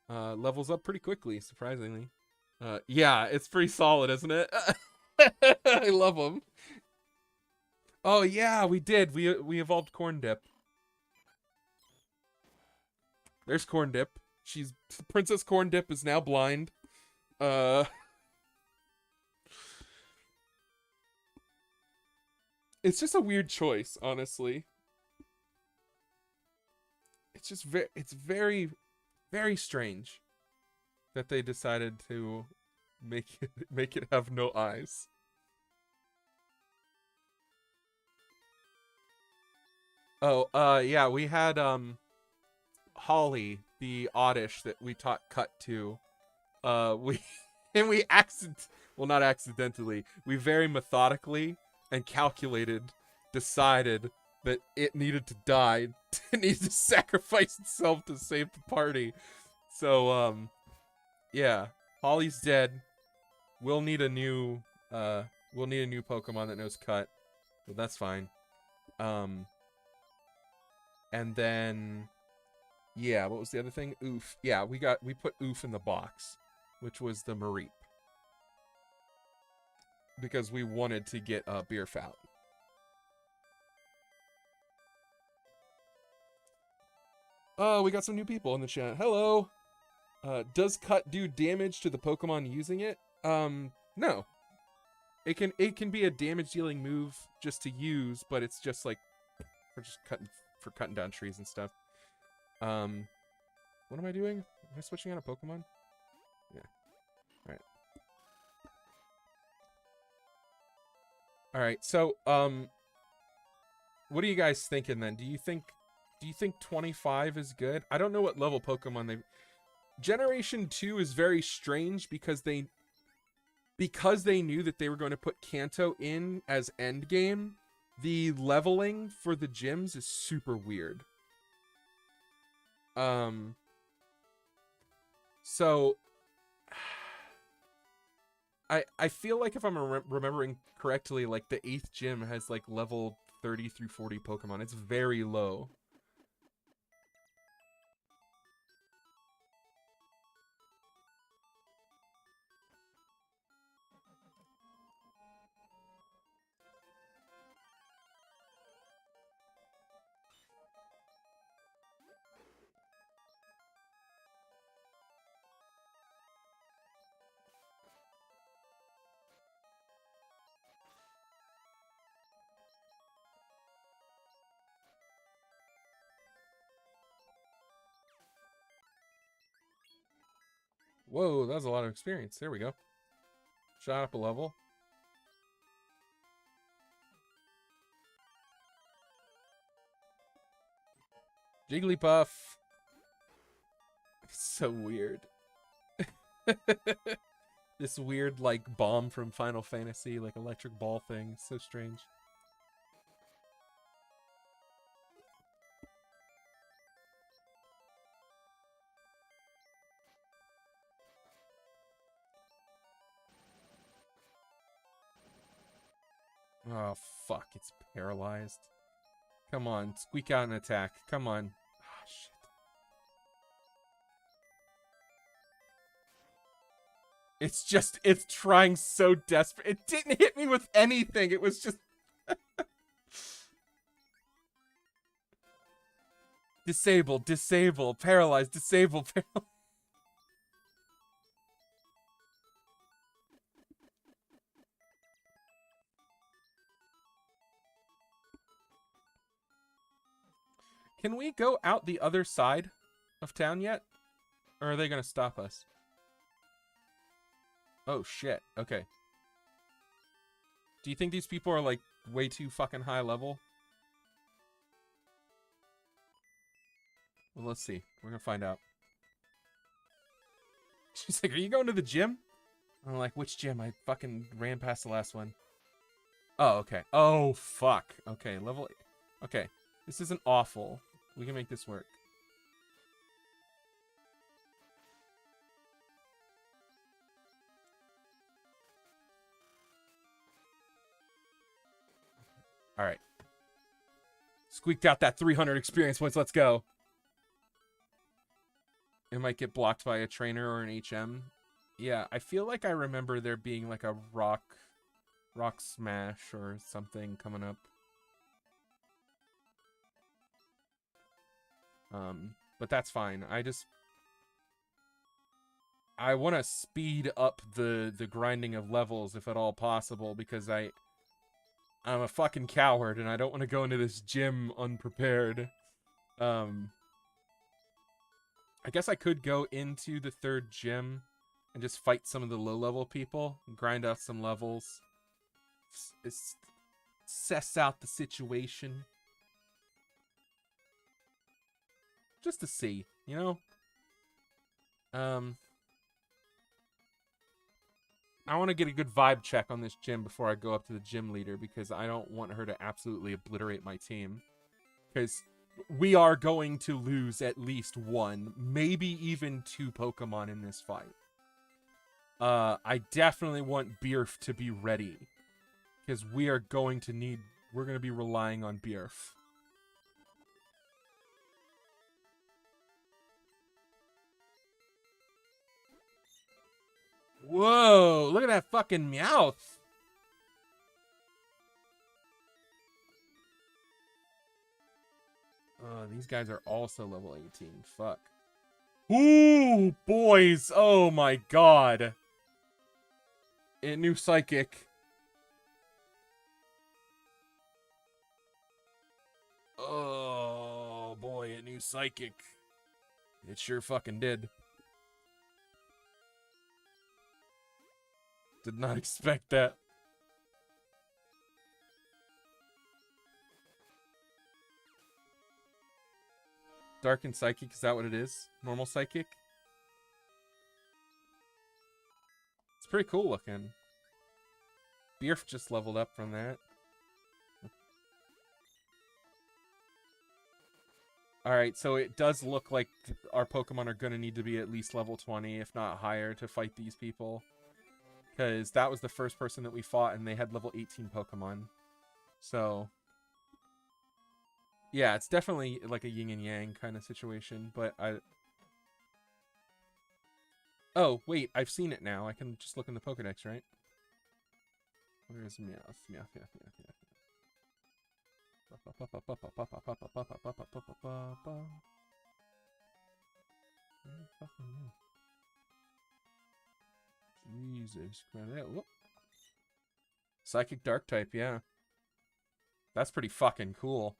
Levels up pretty quickly, surprisingly. Yeah, it's pretty solid, isn't it? I love him. Oh yeah, we did. We evolved Corn Dip. There's Corn Dip. Princess Corn Dip is now blind. It's just a weird choice, honestly. It's very, very strange that they decided to make it have no eyes. Oh, yeah, we had Holly, the oddish that we taught cut to. We not accidentally, we very methodically and calculated decided that it needed to die. It needed to sacrifice itself to save the party. So, yeah, Holly's dead. We'll need a new Pokemon that knows cut. But that's fine. And then, yeah, what was the other thing? Oof. Yeah, we put Oof in the box, which was the Mareep. Because we wanted to get a Beerfout. Oh, we got some new people in the chat. Hello. Does cut do damage to the Pokemon using it? No. It can be a damage dealing move just to use, but it's just like for cutting down trees and stuff. What am I doing? Am I switching out a Pokemon? Yeah. Alright. Alright, so what are you guys thinking then? Do you think 25 is good? I don't know what level Pokemon they've... Generation 2 is very strange because they knew that they were going to put Kanto in as endgame. The leveling for the gyms is super weird. So I feel like if I'm remembering correctly, like the 8th gym has like level 30 through 40 Pokemon. It's very low. Whoa, that was a lot of experience. There we go. Shot up a level. Jigglypuff. It's so weird. This weird, like, bomb from Final Fantasy, like, electric ball thing. So strange. Oh, fuck. It's paralyzed. Come on. Squeak out an attack. Come on. Ah, shit. It's trying so desperate. It didn't hit me with anything. It was just... Disable, paralyzed, disable, paralyzed. Can we go out the other side of town yet? Or are they going to stop us? Oh, shit. Okay. Do you think these people are, like, way too fucking high level? Well, let's see. We're going to find out. She's like, are you going to the gym? I'm like, which gym? I fucking ran past the last one. Oh, okay. Oh, fuck. Okay, level 8. Okay. This isn't awful. We can make this work. All right. Squeaked out that 300 experience points. Let's go. It might get blocked by a trainer or an HM. Yeah, I feel like I remember there being like a rock smash or something coming up. But that's fine. I want to speed up the grinding of levels if at all possible, because I'm a fucking coward and I don't want to go into this gym unprepared. I guess I could go into the third gym and just fight some of the low-level people, grind out some levels, assess out the situation. Just to see, you know? I want to get a good vibe check on this gym before I go up to the gym leader, because I don't want her to absolutely obliterate my team. Because we are going to lose at least one, maybe even two Pokemon in this fight. I definitely want Bierf to be ready, because we're going to be relying on Bierf. Whoa, look at that fucking Meowth. Oh, these guys are also level 18. Fuck. Ooh, boys. Oh my god. A new Psychic. Oh boy, a new Psychic. It sure fucking did. Did not expect that. Dark and Psychic, is that what it is? Normal Psychic? It's pretty cool looking. Bierf just leveled up from that. Alright, so it does look like our Pokemon are going to need to be at least level 20, if not higher, to fight these people. Because that was the first person that we fought, and they had level 18 Pokemon. So, yeah, it's definitely like a yin and yang kind of situation, but Oh, wait, I've seen it now. I can just look in the Pokedex, right? Where is Meowth? Meowth. Jesus Christ. Whoop. Psychic Dark type, yeah. That's pretty fucking cool.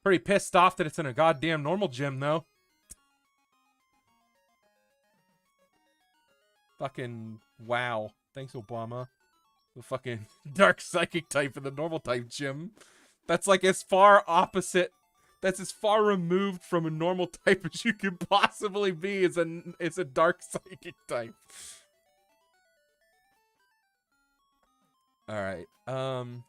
Pretty pissed off that it's in a goddamn normal gym, though. Fucking wow. Thanks, Obama. The fucking Dark Psychic type in the normal type gym. That's like as far opposite. That's as far removed from a normal type as you could possibly be. It's a Dark Psychic type. Alright, we're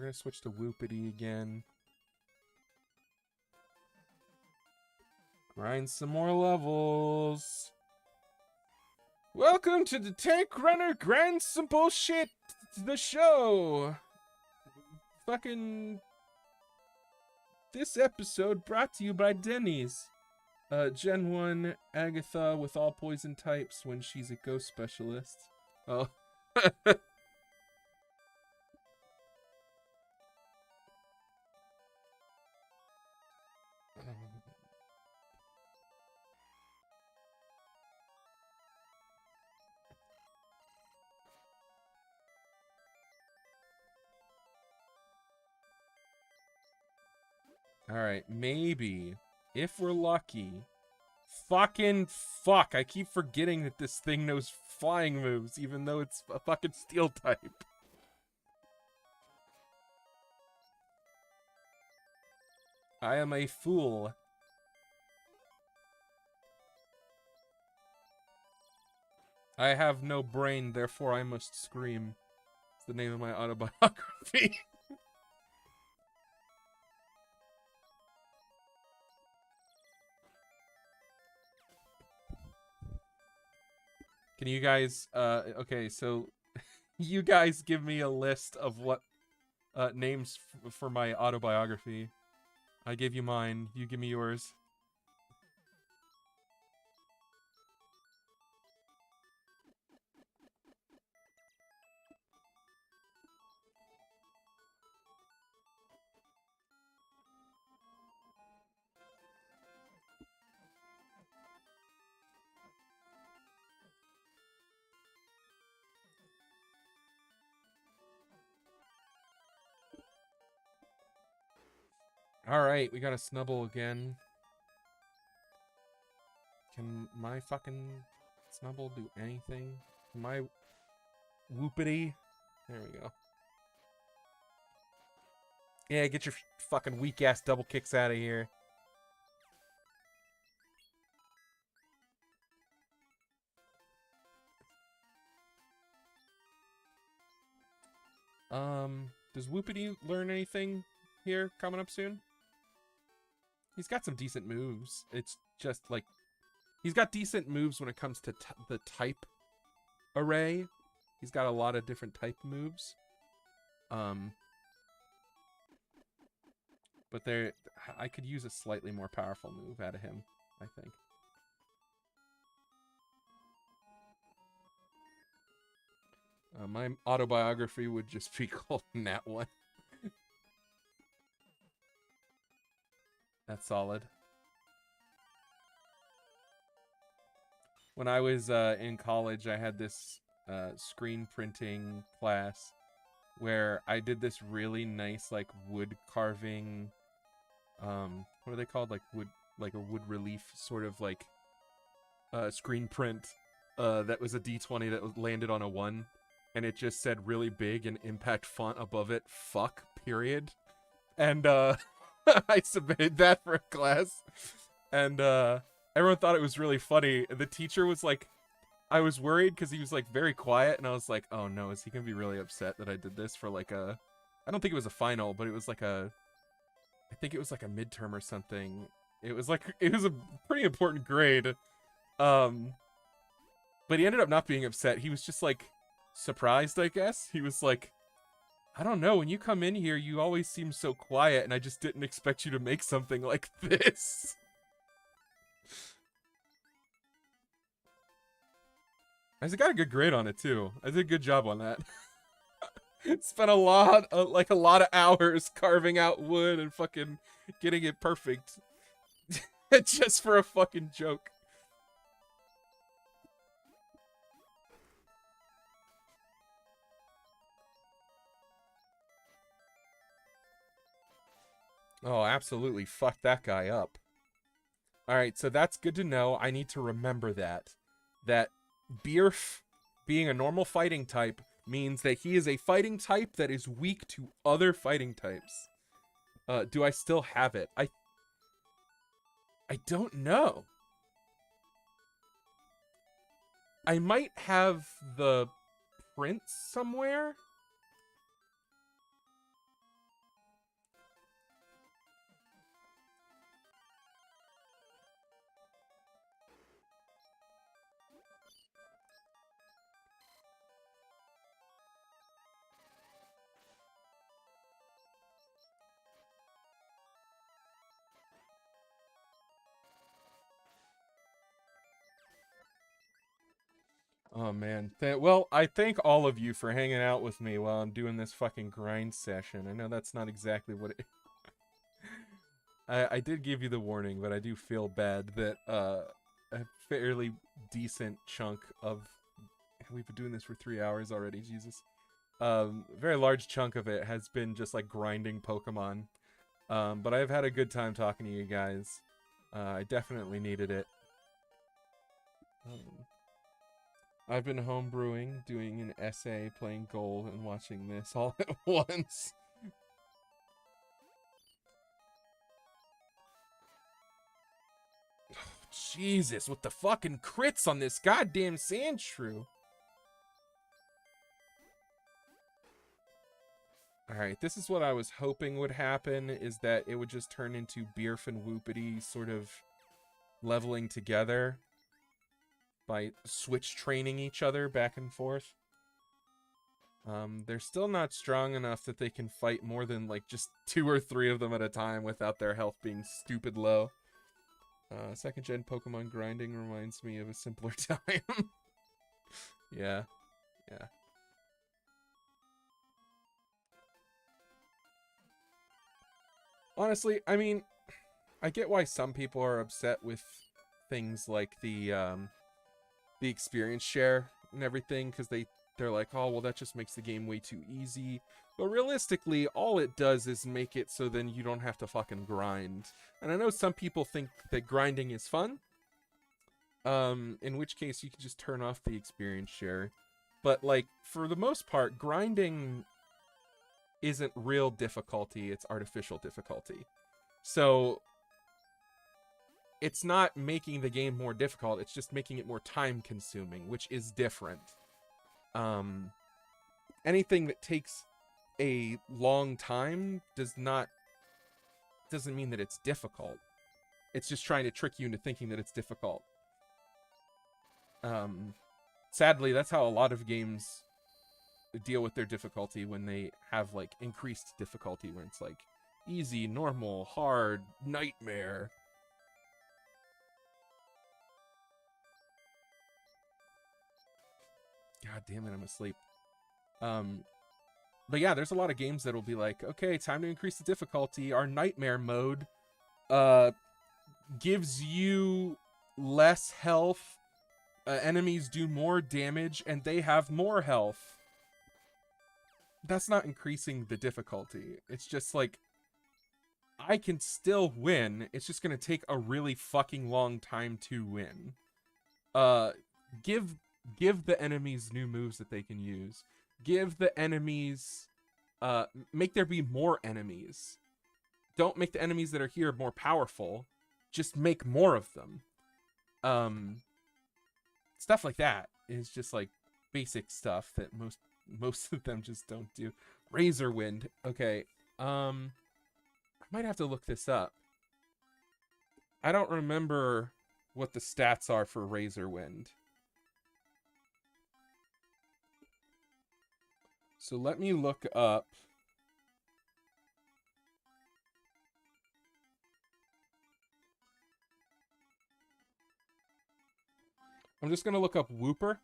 gonna switch to Whoopity again. Grind some more levels. Welcome to the Tank Runner Grind Some Bullshit, the show. Fucking this episode brought to you by Denny's. Gen 1 Agatha with all poison types when she's a ghost specialist. Oh. Alright, maybe, if we're lucky... Fucking fuck, I keep forgetting that this thing knows flying moves, even though it's a fucking steel type. I am a fool. I have no brain, therefore I must scream. It's the name of my autobiography. Can you guys, okay, so you guys give me a list of what names for my autobiography. I gave you mine, you give me yours. Alright, we got a Snubble again. Can my fucking Snubble do anything? Can my Whoopity? There we go. Yeah, get your fucking weak-ass double kicks out of here. Does Whoopity learn anything here coming up soon? He's got some decent moves. It's just like he's got decent moves when it comes to the type array. He's got a lot of different type moves. But I could use a slightly more powerful move out of him, I think. My autobiography would just be called Nat 1. That's solid. When I was in college, I had this screen printing class where I did this really nice like wood carving, what are they called? Like a wood relief sort of like screen print that was a D20 that landed on a 1. And it just said really big in impact font above it, fuck, period. And I submitted that for a class. And everyone thought it was really funny. The teacher was like, I was worried because he was like very quiet. And I was like, oh no, is he going to be really upset that I did this for like I don't think it was a final, but it was like I think it was like a midterm or something. It was a pretty important grade. But he ended up not being upset. He was just like, surprised, I guess. He was like, I don't know, when you come in here you always seem so quiet and I just didn't expect you to make something like this. I got a good grade on it too. I did a good job on that. Spent a lot of hours carving out wood and fucking getting it perfect. Just for a fucking joke. Oh, absolutely. Fuck that guy up. Alright, so that's good to know. I need to remember that. That Bierf being a normal fighting type means that he is a fighting type that is weak to other fighting types. Do I still have it? I don't know. I might have the print somewhere. Oh, man. Well, I thank all of you for hanging out with me while I'm doing this fucking grind session. I know that's not exactly what it... I did give you the warning, but I do feel bad that a fairly decent chunk of... We've been doing this for 3 hours already, Jesus. Very large chunk of it has been just, like, grinding Pokemon. But I've had a good time talking to you guys. I definitely needed it. I've been homebrewing, doing an essay, playing Gold, and watching this all at once. Oh, Jesus, with the fucking crits on this goddamn Sandshrew. Alright, this is what I was hoping would happen, is that it would just turn into Bierf and Whoopity sort of leveling together by switch training each other back and forth. They're still not strong enough that they can fight more than like just 2 or 3 of them at a time without their health being stupid low. Second gen Pokemon grinding reminds me of a simpler time. Yeah. Honestly, I mean, I get why some people are upset with things like the experience share and everything, because they they're like, oh, well, that just makes the game way too easy. But realistically, all it does is make it so then you don't have to fucking grind. And I know some people think that grinding is fun. In which case you can just turn off the experience share. But, like, for the most part, grinding isn't real difficulty, it's artificial difficulty. So, it's not making the game more difficult, it's just making it more time-consuming, which is different. Anything that takes a long time doesn't mean that it's difficult. It's just trying to trick you into thinking that it's difficult. Sadly, that's how a lot of games deal with their difficulty when they have, like, increased difficulty, where it's like easy, normal, hard, nightmare. God damn it, I'm asleep. But yeah, there's a lot of games that'll be like, okay, time to increase the difficulty. Our nightmare mode gives you less health. Enemies do more damage, and they have more health. That's not increasing the difficulty. It's just like, I can still win. It's just gonna take a really fucking long time to win. Give the enemies new moves that they can use. Give the enemies, make there be more enemies. Don't make the enemies that are here more powerful. Just make more of them. Stuff like that is just like basic stuff that most of them just don't do. Razor Wind. Okay. I might have to look this up. I don't remember what the stats are for Razor Wind. So let me look up. I'm just going to look up Whooper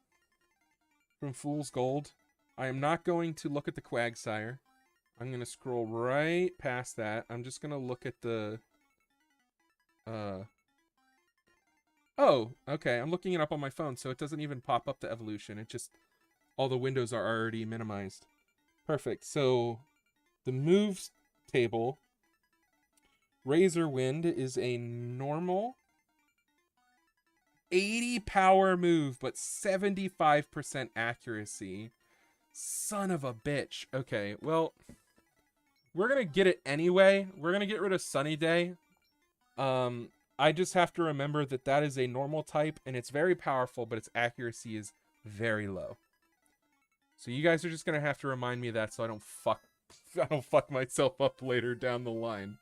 from Fool's Gold. I am not going to look at the Quagsire. I'm going to scroll right past that. I'm just going to look at the... Oh, okay. I'm looking it up on my phone, so it doesn't even pop up the evolution. It just... All the windows are already minimized. Perfect. So, the moves table. Razor Wind is a normal 80 power move, but 75% accuracy. Son of a bitch. Okay, well, we're gonna get it anyway. We're gonna get rid of Sunny Day. I just have to remember that that is a normal type, and it's very powerful, but its accuracy is very low. So you guys are just gonna have to remind me of that, so I don't fuck myself up later down the line.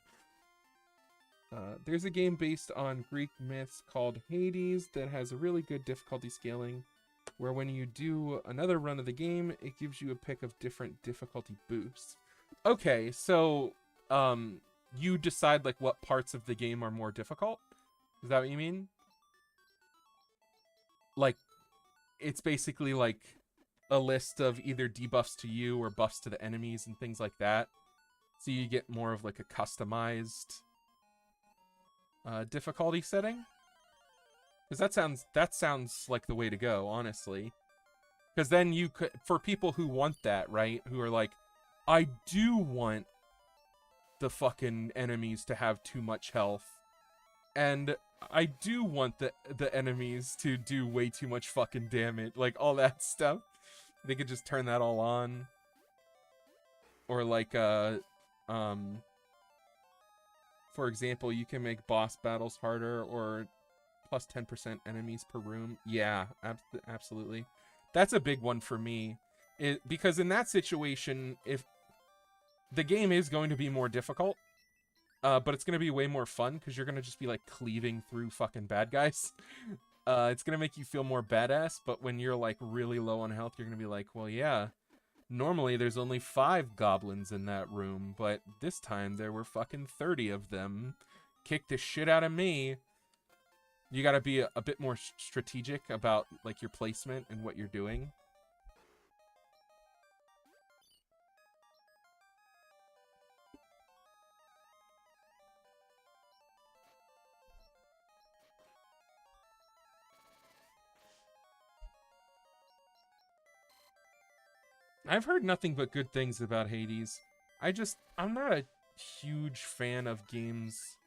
There's a game based on Greek myths called Hades that has a really good difficulty scaling, where when you do another run of the game, it gives you a pick of different difficulty boosts. Okay, so you decide like what parts of the game are more difficult? Is that what you mean? Like, it's basically like a list of either debuffs to you or buffs to the enemies and things like that. So you get more of like a customized difficulty setting. Because that sounds like the way to go, honestly. Because then you could, for people who want that, right? Who are like, I do want the fucking enemies to have too much health. And I do want the enemies to do way too much fucking damage. Like, all that stuff. They could just turn that all on. Or like, for example, you can make boss battles harder or plus 10% enemies per room. Yeah, absolutely. That's a big one for me. Because in that situation, if the game is going to be more difficult, but it's going to be way more fun because you're going to just be like cleaving through fucking bad guys. It's going to make you feel more badass, but when you're like really low on health, you're going to be like, well, yeah, normally there's only 5 goblins in that room, but this time there were fucking 30 of them. Kick the shit out of me. You got to be a bit more strategic about like your placement and what you're doing. I've heard nothing but good things about Hades. I'm not a huge fan of games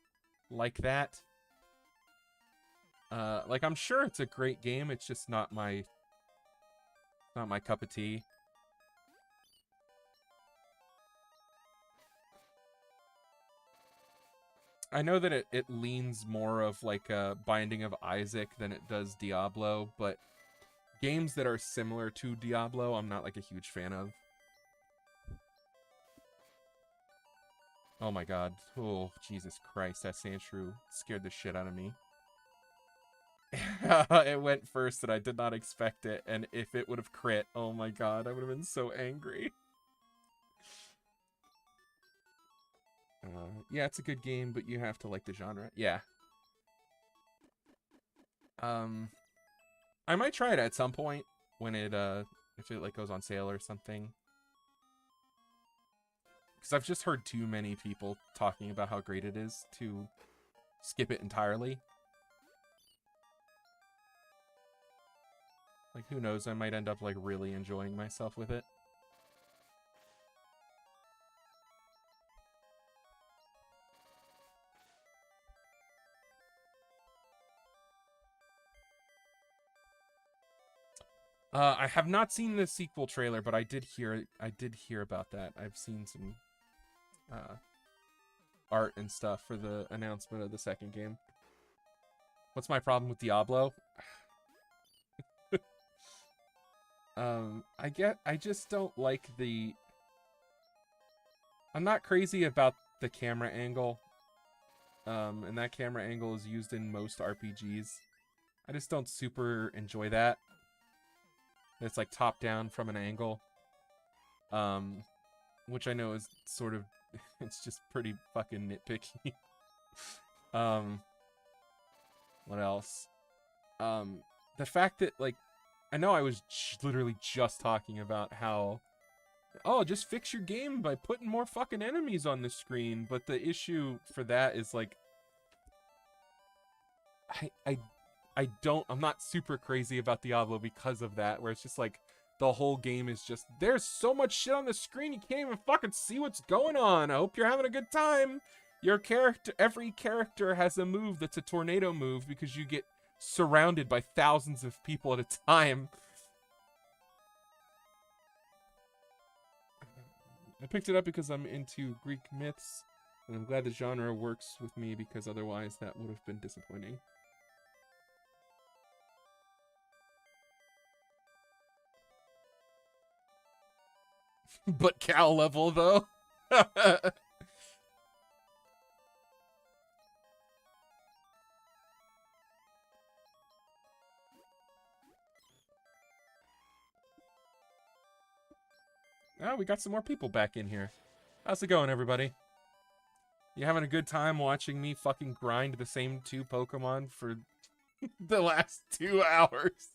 like that. Like, I'm sure it's a great game. It's just not my cup of tea. I know that it leans more of like a Binding of Isaac than it does Diablo, but games that are similar to Diablo, I'm not like a huge fan of. Oh my god. Oh, Jesus Christ, that Sandshrew scared the shit out of me. It went first and I did not expect it, and if it would have crit, oh my god, I would have been so angry. Yeah, it's a good game, but you have to like the genre. Yeah. I might try it at some point when it, if it, like, goes on sale or something. Because I've just heard too many people talking about how great it is to skip it entirely. Like, who knows, I might end up, like, really enjoying myself with it. I have not seen the sequel trailer, but I did hear about that. I've seen some art and stuff for the announcement of the second game. What's my problem with Diablo? I just don't like the... I'm not crazy about the camera angle. And that camera angle is used in most RPGs. I just don't super enjoy that. It's like top down from an angle. Which I know is sort of, it's just pretty fucking nitpicky. What else? The fact that, like, I know I was literally just talking about how, oh, just fix your game by putting more fucking enemies on the screen, but the issue for that is, like, I'm not super crazy about Diablo because of that, where it's just like, the whole game is just, there's so much shit on the screen, you can't even fucking see what's going on. I hope you're having a good time. Every character has a move that's a tornado move because you get surrounded by thousands of people at a time. I picked it up because I'm into Greek myths, and I'm glad the genre works with me because otherwise that would have been disappointing. But cow level, though. Oh, we got some more people back in here. How's it going, everybody? You having a good time watching me fucking grind the same 2 Pokemon for the last 2 hours?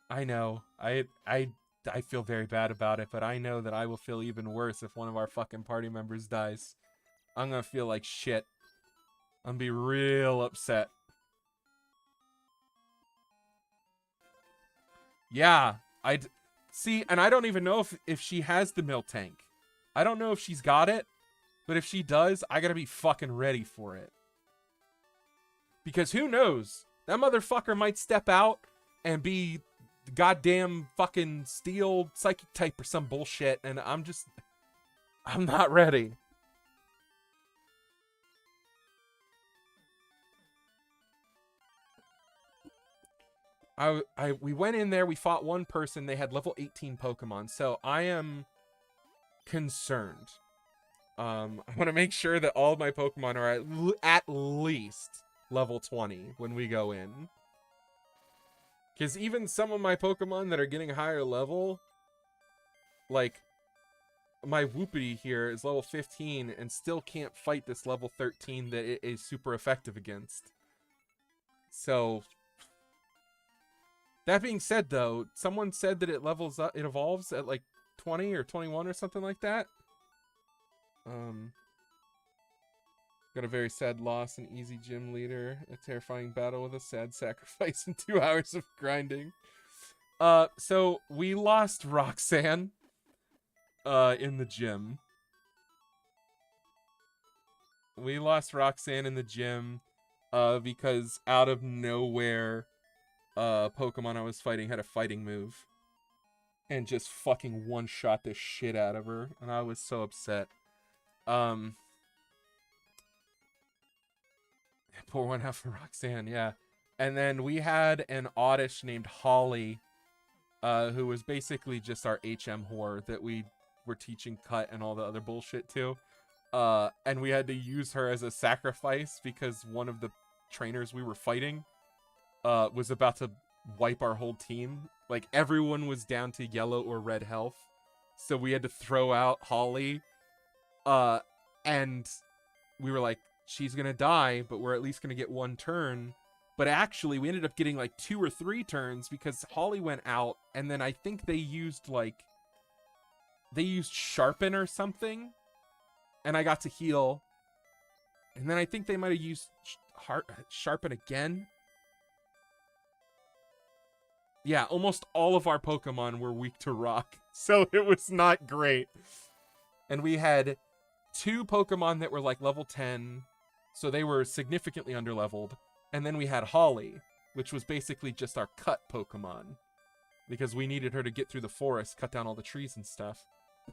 I know. I feel very bad about it, but I know that I will feel even worse if one of our fucking party members dies. I'm gonna feel like shit. I'm gonna be real upset. Yeah, see, and I don't even know if she has the milk tank. I don't know if she's got it, but if she does, I gotta be fucking ready for it. Because who knows? That motherfucker might step out and be the goddamn fucking steel psychic type or some bullshit, and I'm not ready. We went in there, we fought one person, they had level 18 Pokemon, so I am concerned. I want to make sure that all of my Pokemon are at least level 20 when we go in. Because even some of my Pokemon that are getting higher level, like, my Whoopity here is level 15 and still can't fight this level 13 that it is super effective against. So... that being said, though, someone said that it levels up, it evolves at like 20 or 21 or something like that. Got a very sad loss, an easy gym leader, a terrifying battle with a sad sacrifice, and 2 hours of grinding. So we lost Roxanne in the gym. We lost Roxanne in the gym because out of nowhere, Pokemon I was fighting had a fighting move and just fucking one-shot the shit out of her, and I was so upset. Pour one out for Roxanne, yeah. And then we had an Oddish named Holly, who was basically just our HM whore that we were teaching cut and all the other bullshit to. And we had to use her as a sacrifice because one of the trainers we were fighting was about to wipe our whole team. Like, everyone was down to yellow or red health. So we had to throw out Holly. And we were like, she's gonna die, but we're at least gonna get 1 turn. But actually, we ended up getting like 2 or 3 turns because Holly went out, and then I think they used Sharpen or something, and I got to heal. And then I think they might have used Sharpen again. Yeah, almost all of our Pokemon were weak to rock, so it was not great. And we had 2 Pokemon that were like level 10, so they were significantly underleveled. And then we had Holly, which was basically just our cut Pokemon, because we needed her to get through the forest, cut down all the trees and stuff.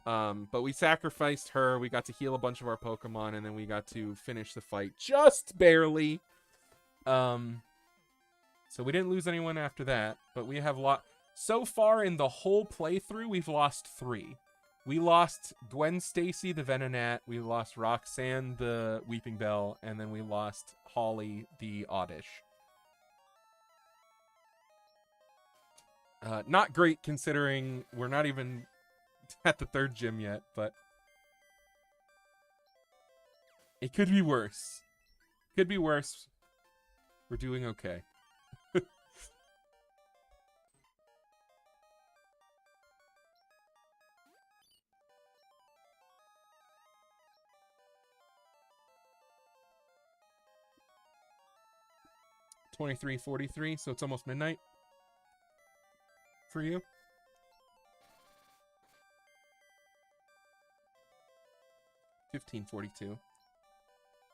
But we sacrificed her, we got to heal a bunch of our Pokemon, and then we got to finish the fight just barely. So we didn't lose anyone after that, but we have so far in the whole playthrough, we've lost 3. We lost Gwen Stacy, the Venonat, we lost Roxanne, the Weeping Bell, and then we lost Holly, the Oddish. Not great considering we're not even at the 3rd gym yet, but it could be worse. Could be worse. We're doing okay. 23:43, so it's almost midnight for you. $15:42.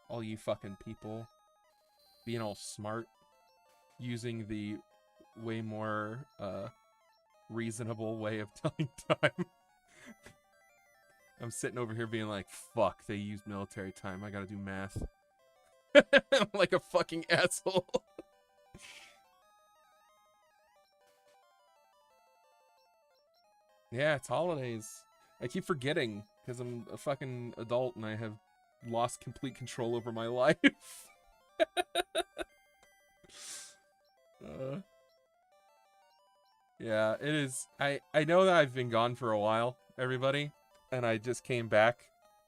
All you fucking people being all smart, using the way more reasonable way of telling time. I'm sitting over here being like, fuck, they used military time. I gotta do math. I'm like a fucking asshole. Yeah, it's holidays. I keep forgetting because I'm a fucking adult and I have lost complete control over my life. Yeah, it is. I know that I've been gone for a while, everybody, and I just came back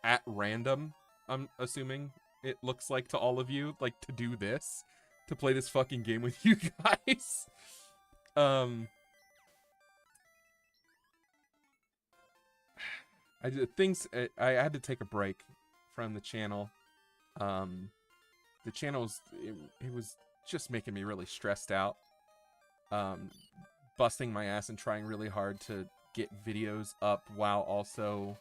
at random, I'm assuming it looks like to all of you, like, to do this, to play this fucking game with you guys. I had to take a break from the channel. The channel's, it was just making me really stressed out. Busting my ass and trying really hard to get videos up while also,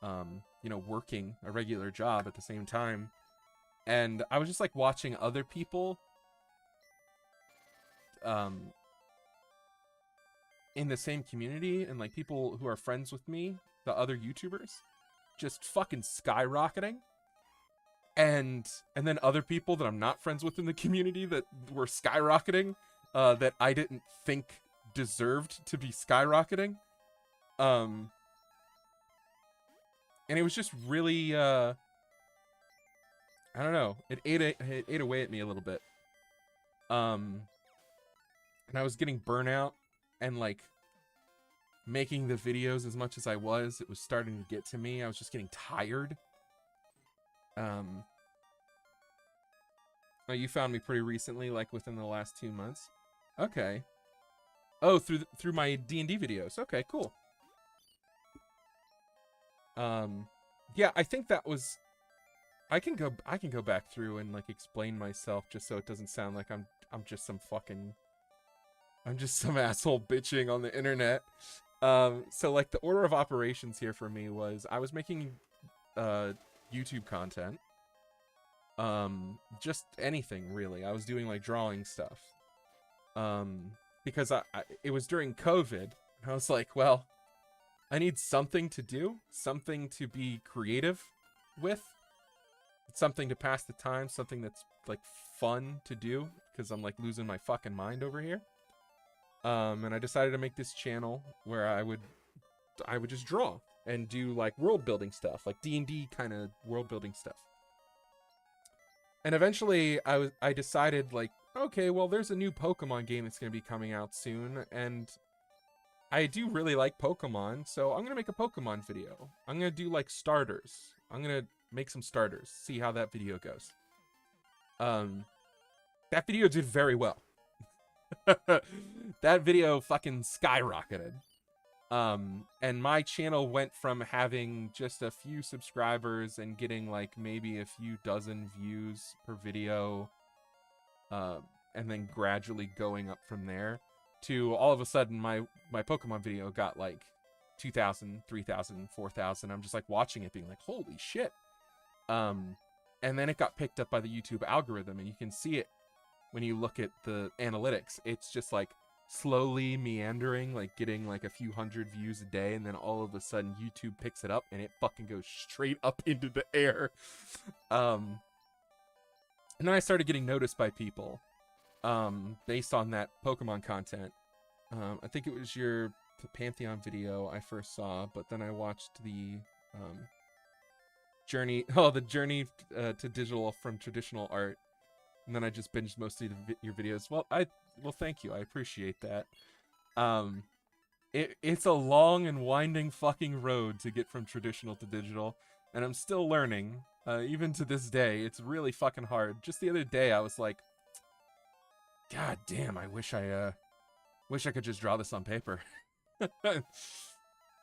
you know, working a regular job at the same time. And I was just like watching other people in the same community and like people who are friends with me, the other YouTubers, just fucking skyrocketing. And then other people that I'm not friends with in the community that were skyrocketing, that I didn't think deserved to be skyrocketing. And it was just really, I don't know, it ate away at me a little bit. And I was getting burnout, and like making the videos as much as I was, it was starting to get to me. I was just getting tired. Oh, you found me pretty recently, like within the last 2 months. Okay. Oh, through my D&D videos. Okay, cool. Yeah, I think that was I can go back through and like explain myself just so it doesn't sound like I'm just some asshole bitching on the internet. So like the order of operations here for me was I was making YouTube content. Just anything really. I was doing like drawing stuff. Because it was during COVID, and I was like, well, I need something to do, something to be creative with, something to pass the time, something that's like fun to do, because I'm like losing my fucking mind over here. And I decided to make this channel where I would just draw and do like world building stuff, like D&D kind of world building stuff. And eventually I decided like, okay, well, there's a new Pokemon game that's going to be coming out soon, and I do really like Pokemon, so I'm going to make a Pokemon video. I'm going to do like starters. I'm going to make some starters, see how that video goes. That video did very well. That video fucking skyrocketed. And my channel went from having just a few subscribers and getting like maybe a few dozen views per video, and then gradually going up from there, to all of a sudden my Pokemon video got like 2,000, 3,000, 4,000. I'm just like watching it being like, holy shit. And then it got picked up by the YouTube algorithm, and you can see it when you look at the analytics. It's just like slowly meandering, like getting like a few hundred views a day, and then all of a sudden YouTube picks it up and it fucking goes straight up into the air. And then I started getting noticed by people based on that Pokemon content. I think it was the Pantheon video I first saw, but then I watched the journey to digital from traditional art, and then I just binged mostly your videos. Well, thank you, I appreciate that. It's a long and winding fucking road to get from traditional to digital, and I'm still learning. Even to this day, it's really fucking hard. Just the other day, I was like, God damn, I wish I could just draw this on paper.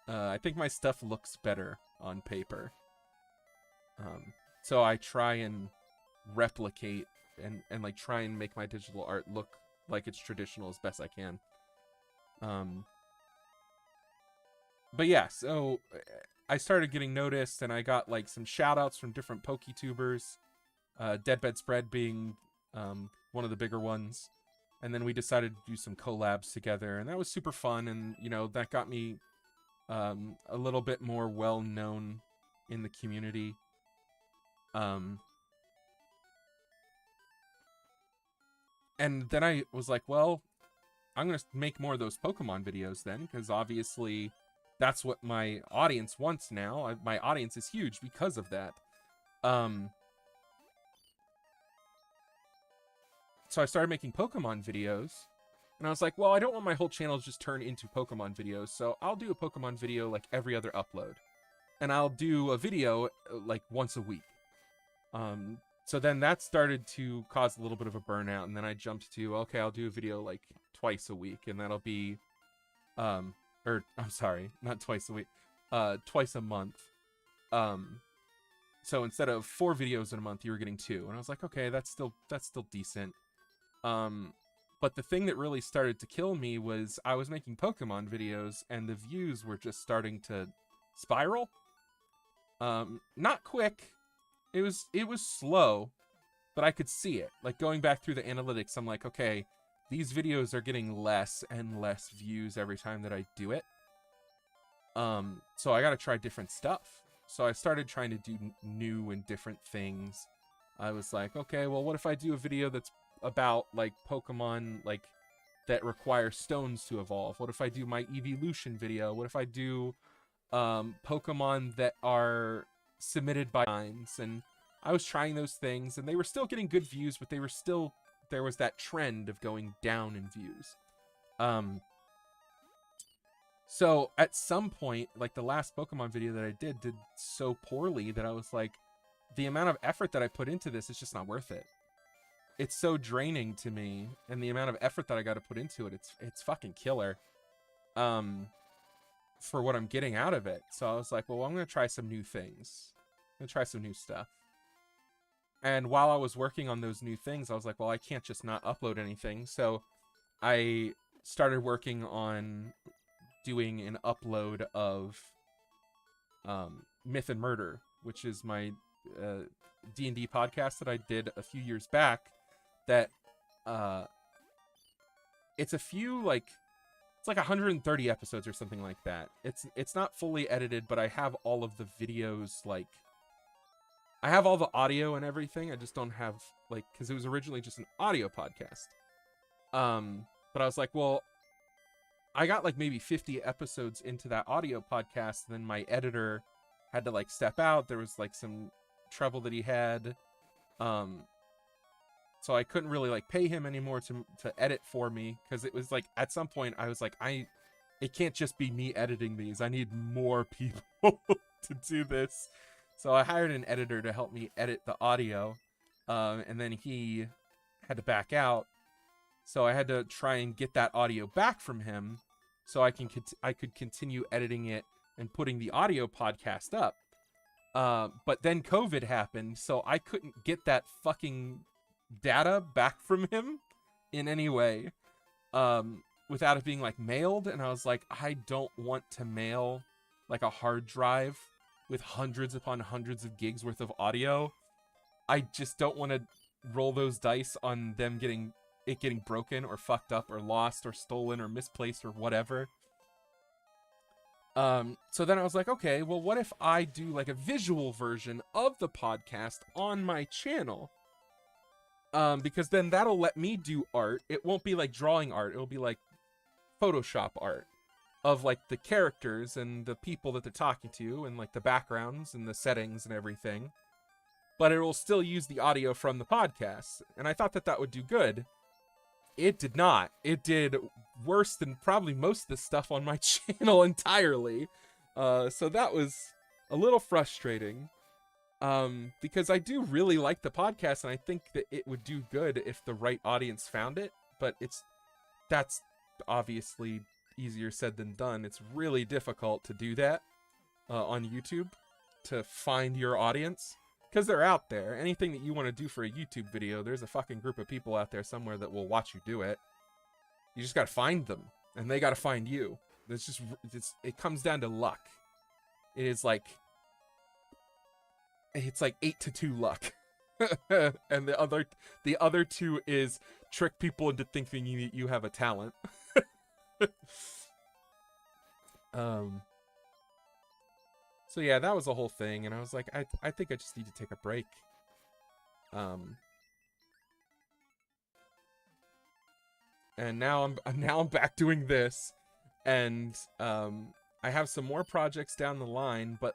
I think my stuff looks better on paper. So I try and replicate and like try and make my digital art look like it's traditional as best I can. But yeah, so I started getting noticed, and I got like some shout outs from different Poketubers, DeadBedSpread being one of the bigger ones. And then we decided to do some collabs together, and that was super fun. And, you know, that got me a little bit more well known in the community. And then I was like, well, I'm going to make more of those Pokemon videos then, because obviously that's what my audience wants now. My audience is huge because of that. So I started making Pokemon videos, and I was like, well, I don't want my whole channel to just turn into Pokemon videos, so I'll do a Pokemon video like every other upload. And I'll do a video like once a week. So then that started to cause a little bit of a burnout, and then I jumped to, okay, I'll do a video like twice a week, and that'll be, I'm sorry, not twice a week, twice a month. So instead of 4 videos in a month, you were getting 2, and I was like, okay, that's still decent. But the thing that really started to kill me was I was making Pokemon videos, and the views were just starting to spiral. Not quick. It was slow, but I could see it. Like, going back through the analytics, I'm like, okay, these videos are getting less and less views every time that I do it. So I gotta try different stuff. So I started trying to do new and different things. I was like, okay, well, what if I do a video that's about, like, Pokemon, like, that require stones to evolve? What if I do my evolution video? What if I do Pokemon that are submitted by lines? And I was trying those things, and they were still getting good views, but there was that trend of going down in views. So at some point, like the last Pokemon video that I did so poorly that I was like, the amount of effort that I put into this is just not worth it. It's so draining to me, and the amount of effort that I got to put into it, it's fucking killer. For what I'm getting out of it. So I was like, well, I'm gonna try some new things. I'm gonna try some new stuff. And while I was working on those new things, I was like, well, I can't just not upload anything. So I started working on doing an upload of Myth and Murder, which is my D&D podcast that I did a few years back. That it's a few it's like 130 episodes or something like that. It's not fully edited, but I have all of the videos, like I have all the audio and everything. I just don't have because it was originally just an audio podcast. But I was like, well, I got like maybe 50 episodes into that audio podcast, and then my editor had to step out. There was some trouble that he had. So I couldn't really pay him anymore to edit for me, because it was at some point I was it can't just be me editing these. I need more people to do this. So I hired an editor to help me edit the audio, and then he had to back out. So I had to try and get that audio back from him, so I could continue editing it and putting the audio podcast up. But then COVID happened, so I couldn't get that fucking data back from him in any way, without it being mailed. And I was like, I don't want to mail a hard drive with hundreds upon hundreds of gigs worth of audio. I just don't want to roll those dice on them getting broken or fucked up or lost or stolen or misplaced or whatever. So then I was like, okay, well, what if I do a visual version of the podcast on my channel? Because then that'll let me do art. It won't be drawing art. It'll be Photoshop art of the characters and the people that they're talking to, and the backgrounds and the settings and everything. But it will still use the audio from the podcast. And I thought that would do good. It did not. It did worse than probably most of the stuff on my channel entirely. So that was a little frustrating. Because I do really like the podcast, and I think that it would do good if the right audience found it. But that's obviously easier said than done. It's really difficult to do that on YouTube, to find your audience. Because they're out there. Anything that you want to do for a YouTube video, there's a fucking group of people out there somewhere that will watch you do it. You just gotta find them, and they gotta find you. It comes down to luck. It is it's 8-2 luck. And the other 2 is trick people into thinking you have a talent. So yeah, that was the whole thing, and I was like, I think I just need to take a break. And now I'm back doing this, and I have some more projects down the line, but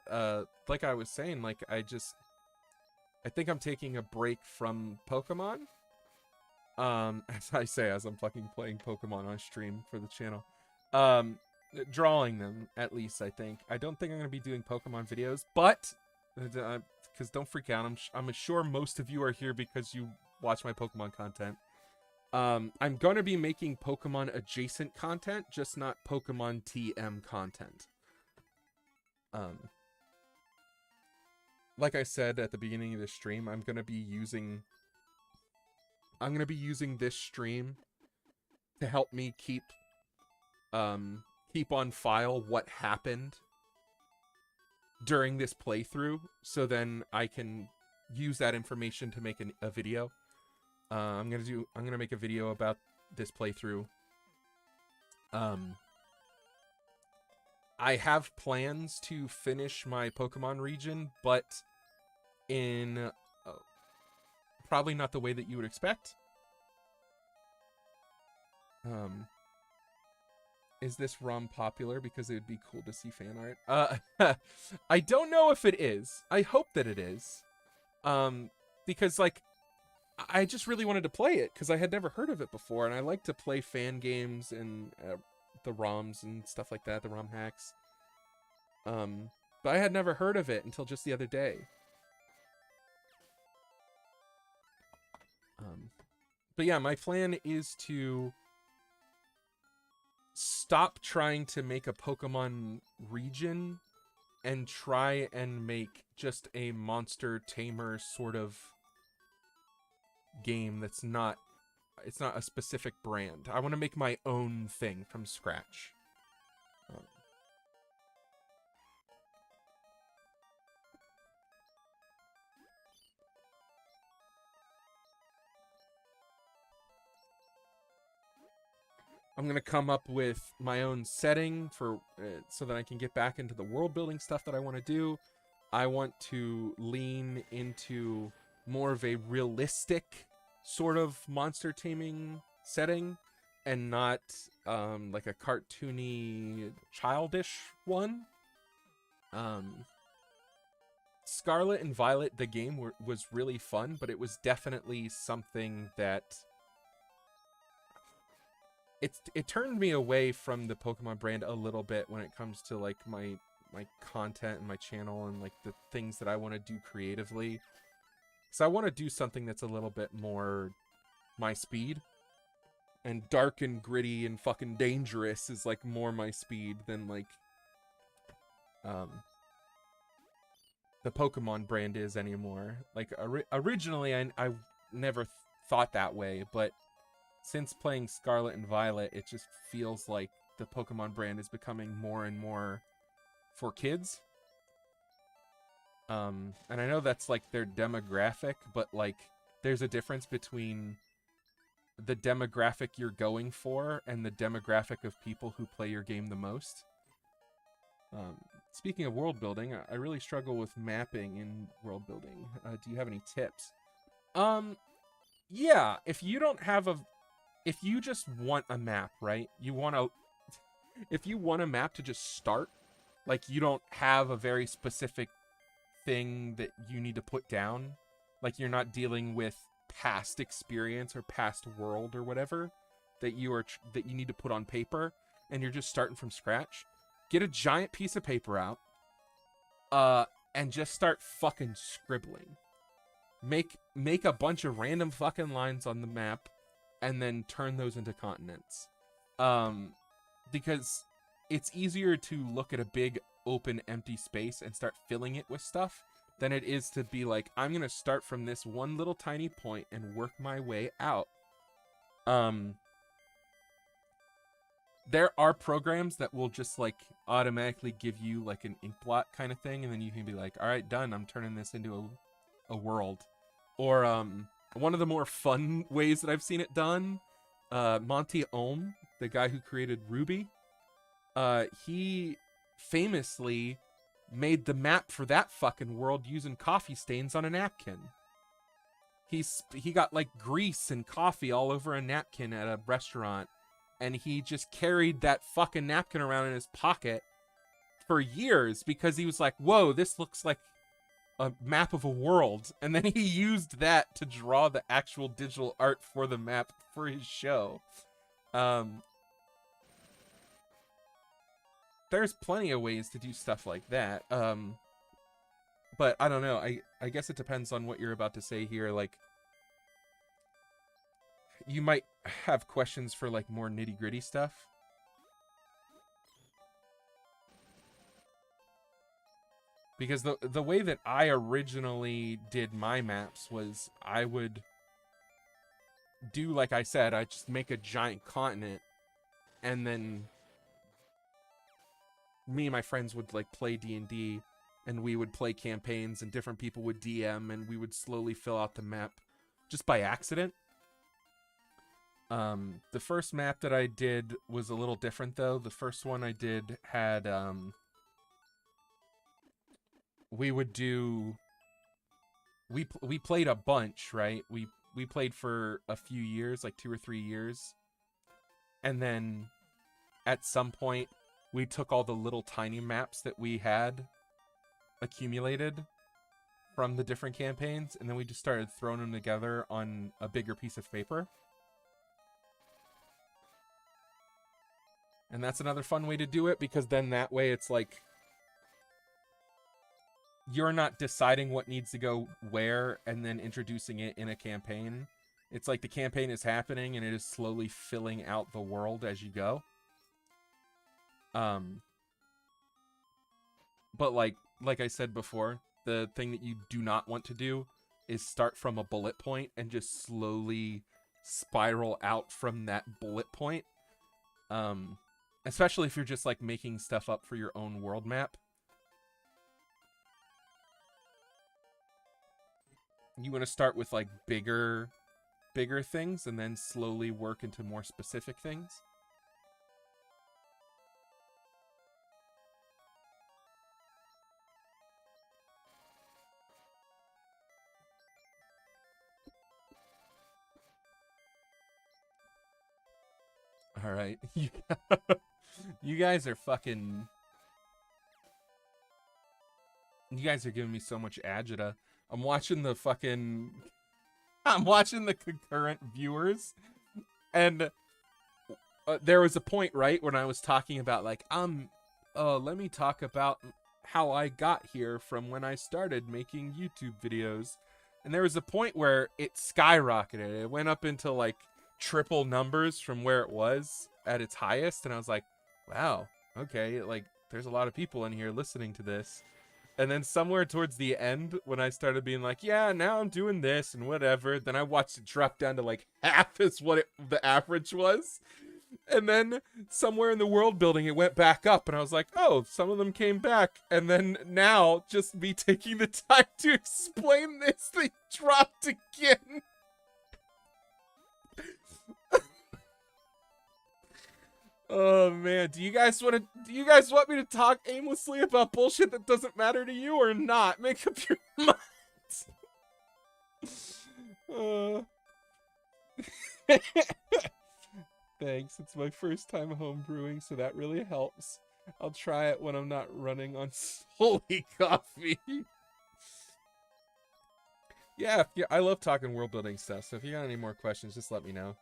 like I was saying, I think I'm taking a break from Pokemon. As I say, as I'm fucking playing Pokemon on stream for the channel. Drawing them, at least. I don't think I'm gonna be doing Pokemon videos, but because don't freak out, I'm sure most of you are here because you watch my Pokemon content. I'm gonna be making Pokemon adjacent content, just not Pokemon TM content. Like I said at the beginning of the stream, I'm gonna be using this stream to help me keep on file what happened during this playthrough, so then I can use that information to make a video. I'm gonna make a video about this playthrough. I have plans to finish my Pokemon region, but in probably not the way that you would expect. Is this ROM popular? Because it would be cool to see fan art. I don't know if it is. I hope that it is. Because I just really wanted to play it because I had never heard of it before, and I like to play fan games and the ROMs and stuff like that, the ROM hacks. But I had never heard of it until just the other day. But yeah, my plan is to stop trying to make a Pokemon region and try and make just a monster tamer sort of game that's not, it's not a specific brand. I want to make my own thing from scratch. I'm going to come up with my own setting for so that I can get back into the world building stuff that I want to do. I want to lean into more of a realistic sort of monster taming setting and not like a cartoony, childish one. Scarlet and Violet, the game, was really fun, but it was definitely something that it turned me away from the Pokemon brand a little bit when it comes to like my content and my channel and like the things that I want to do creatively. So I want to do something that's a little bit more my speed, and dark and gritty and fucking dangerous is like more my speed than like the Pokemon brand is anymore. Like originally I never thought that way, but since playing Scarlet and Violet, it just feels like the Pokemon brand is becoming more and more for kids. And I know that's like their demographic, but like there's a difference between the demographic you're going for and the demographic of people who play your game the most. Speaking of world building, I really struggle with mapping in world building. Do you have any tips? Yeah, if you don't have if you just want a map, right? If you want a map to just start, like you don't have a very specific thing that you need to put down, like you're not dealing with past experience or past world or whatever that you need to put on paper, and you're just starting from scratch, get a giant piece of paper out, and just start fucking scribbling. Make a bunch of random fucking lines on the map, and then turn those into continents. Because it's easier to look at a big open empty space and start filling it with stuff than it is to be like, I'm gonna start from this one little tiny point and work my way out. There are programs that will just like automatically give you like an ink blot kind of thing, and then you can be like, all right, done, I'm turning this into a world. Or one of the more fun ways that I've seen it done, Monty Ohm, the guy who created Ruby, he famously made the map for that fucking world using coffee stains on a napkin. He got like grease and coffee all over a napkin at a restaurant, and he just carried that fucking napkin around in his pocket for years because he was like, whoa, this looks like a map of a world. And then he used that to draw the actual digital art for the map for his show. There's plenty of ways to do stuff like that. But I don't know. I guess it depends on what you're about to say here. Like, you might have questions for like more nitty-gritty stuff. Because the way that I originally did my maps was I would do, like I said, I just make a giant continent, and then me and my friends would like play D&D, and we would play campaigns, and different people would DM, and we would slowly fill out the map just by accident. The first map that I did was a little different though. The first one I did had we played a bunch, right? We played for a few years, like 2 or 3 years. And then at some point we took all the little tiny maps that we had accumulated from the different campaigns, and then we just started throwing them together on a bigger piece of paper. And that's another fun way to do it, because then that way it's like you're not deciding what needs to go where and then introducing it in a campaign. It's like the campaign is happening and it is slowly filling out the world as you go. But like I said before, the thing that you do not want to do is start from a bullet point and just slowly spiral out from that bullet point. Especially if you're just like making stuff up for your own world map. You want to start with like bigger things and then slowly work into more specific things. All right. You guys are fucking... You guys are giving me so much agita. I'm watching the concurrent viewers. And there was a point, right, when I was talking about, like, let me talk about how I got here from when I started making YouTube videos. And there was a point where it skyrocketed. It went up into, like, triple numbers from where it was at its highest. And I was like, wow, okay, like, there's a lot of people in here listening to this. And then somewhere towards the end, when I started being like, yeah, now I'm doing this and whatever, then I watched it drop down to like half is what the average was. And then somewhere in the world building, it went back up. And I was like, oh, some of them came back. And then now, just me taking the time to explain this, they dropped again. Oh man, do you guys want me to talk aimlessly about bullshit that doesn't matter to you or not? Make up your minds. Thanks, it's my first time home brewing, so that really helps. I'll try it when I'm not running on solely coffee. Yeah, I love talking world building stuff, so if you got any more questions, just let me know.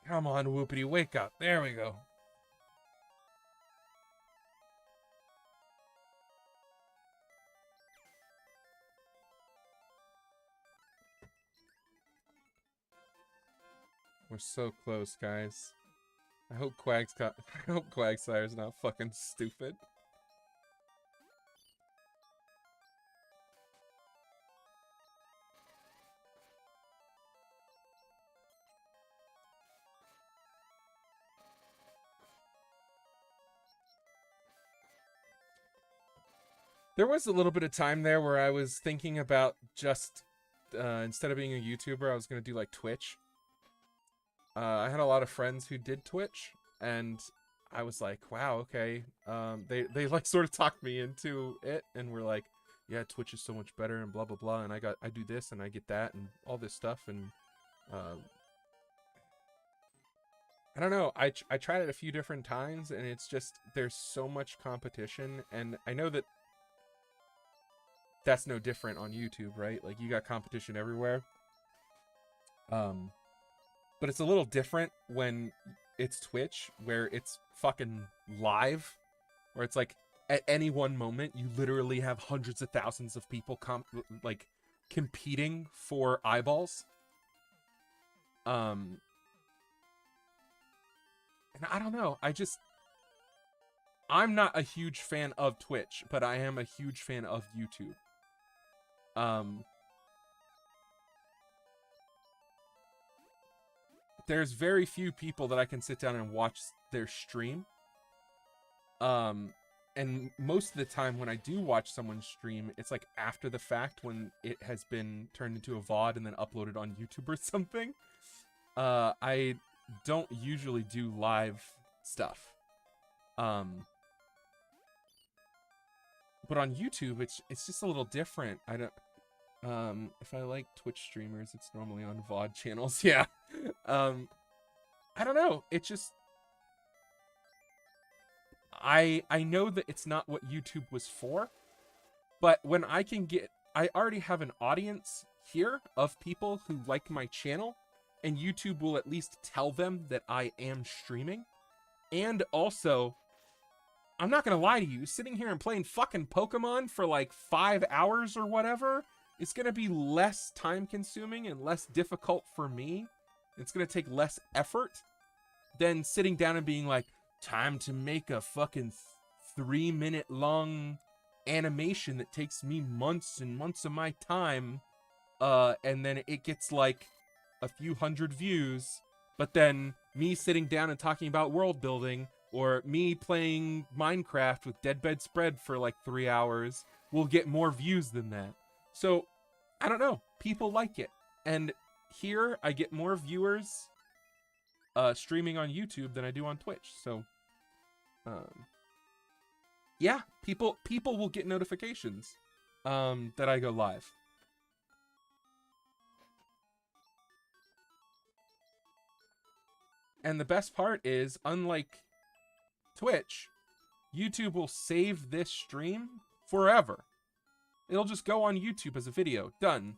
Come on, Whoopity, wake up. There we go. We're so close, guys. I hope Quagsire's not fucking stupid. There was a little bit of time there where I was thinking about just, instead of being a YouTuber, I was going to do, like, Twitch. I had a lot of friends who did Twitch, and I was like, wow, okay. They like, sort of talked me into it, and were like, yeah, Twitch is so much better, and blah, blah, blah, and I do this, and I get that, and all this stuff, and, I don't know, I tried it a few different times, and it's just, there's so much competition, and I know that that's no different on YouTube, right? Like, you got competition everywhere. But it's a little different when it's Twitch, where it's fucking live, where it's like, at any one moment, you literally have hundreds of thousands of people competing for eyeballs. And I don't know, I'm not a huge fan of Twitch, but I am a huge fan of YouTube. There's very few people that I can sit down and watch their stream. And most of the time when I do watch someone stream, it's like after the fact when it has been turned into a VOD and then uploaded on YouTube or something. I don't usually do live stuff. But on YouTube, it's just a little different. I don't... if I like Twitch streamers, it's normally on VOD channels. Yeah. I don't know. It just... I know that it's not what YouTube was for, but when I already have an audience here of people who like my channel, and YouTube will at least tell them that I am streaming. And also, I'm not gonna lie to you, sitting here and playing fucking Pokemon for like 5 hours or whatever, it's gonna be less time consuming and less difficult for me. It's gonna take less effort than sitting down and being like, time to make a fucking 3-minute long animation that takes me months and months of my time, and then it gets like a few hundred views, but then me sitting down and talking about world building, or me playing Minecraft with DeadBedSpread for like 3 hours will get more views than that. So, I don't know. People like it. And here, I get more viewers streaming on YouTube than I do on Twitch. So, yeah, people will get notifications that I go live. And the best part is, unlike Twitch, YouTube will save this stream forever. It'll just go on YouTube as a video, done.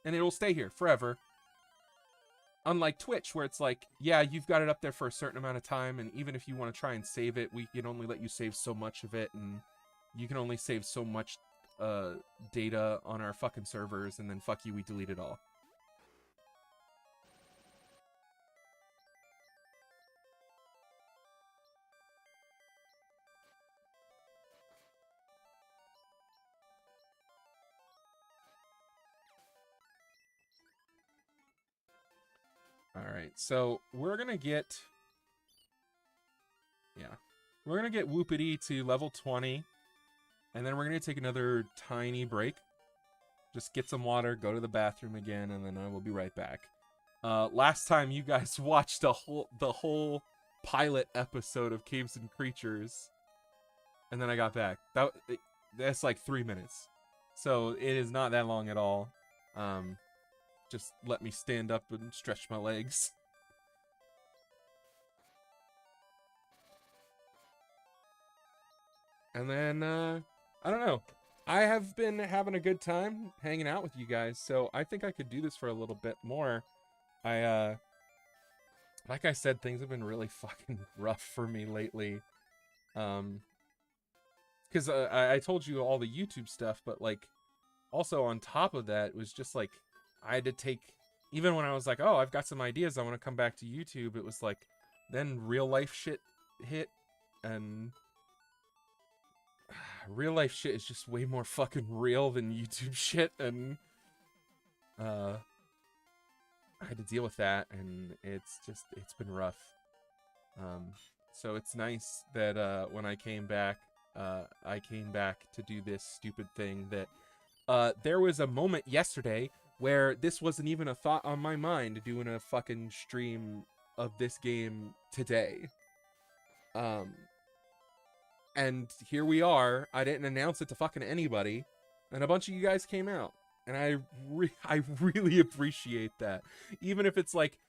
And it will stay here forever. Unlike Twitch, where it's like, yeah, you've got it up there for a certain amount of time, and even if you want to try and save it, we can only let you save so much of it, and you can only save so much data on our fucking servers, and then fuck you, we delete it all. Alright, so we're gonna get... Yeah. We're gonna get Whoopity to level 20. And then we're gonna take another tiny break. Just get some water, go to the bathroom again, and then I will be right back. Last time you guys watched the whole pilot episode of Caves and Creatures. And then I got back. That's like 3 minutes. So it is not that long at all. Just let me stand up and stretch my legs. And then, I don't know. I have been having a good time hanging out with you guys, so I think I could do this for a little bit more. Like I said, things have been really fucking rough for me lately. Because I told you all the YouTube stuff, but like, also on top of that, it was just like, I had to take, even when I was like, oh, I've got some ideas, I want to come back to YouTube, it was like, then real life shit hit, and real life shit is just way more fucking real than YouTube shit, and I had to deal with that, and it's been rough. So it's nice that when I came back to do this stupid thing that there was a moment yesterday where this wasn't even a thought on my mind, doing a fucking stream of this game today. And here we are. I didn't announce it to fucking anybody, and a bunch of you guys came out. And I really appreciate that. Even if it's like,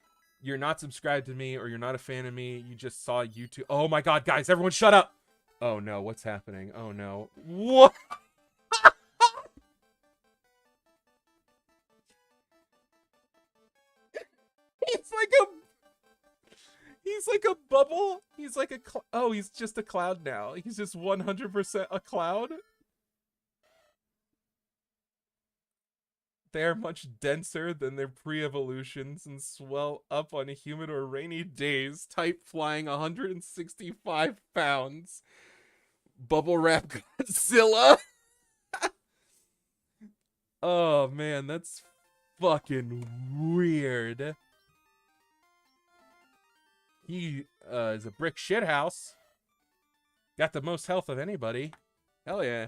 you're not subscribed to me, or you're not a fan of me, you just saw YouTube. Oh my god, guys, everyone shut up! Oh no, what's happening? Oh no. What? He's like a bubble. He's like a oh, he's just a cloud now. He's just 100% a cloud. They are much denser than their pre-evolutions and swell up on humid or rainy days. Type flying 165 pounds. Bubble wrap Godzilla. Oh man, that's fucking weird. He is a brick shithouse. Got the most health of anybody. Hell yeah.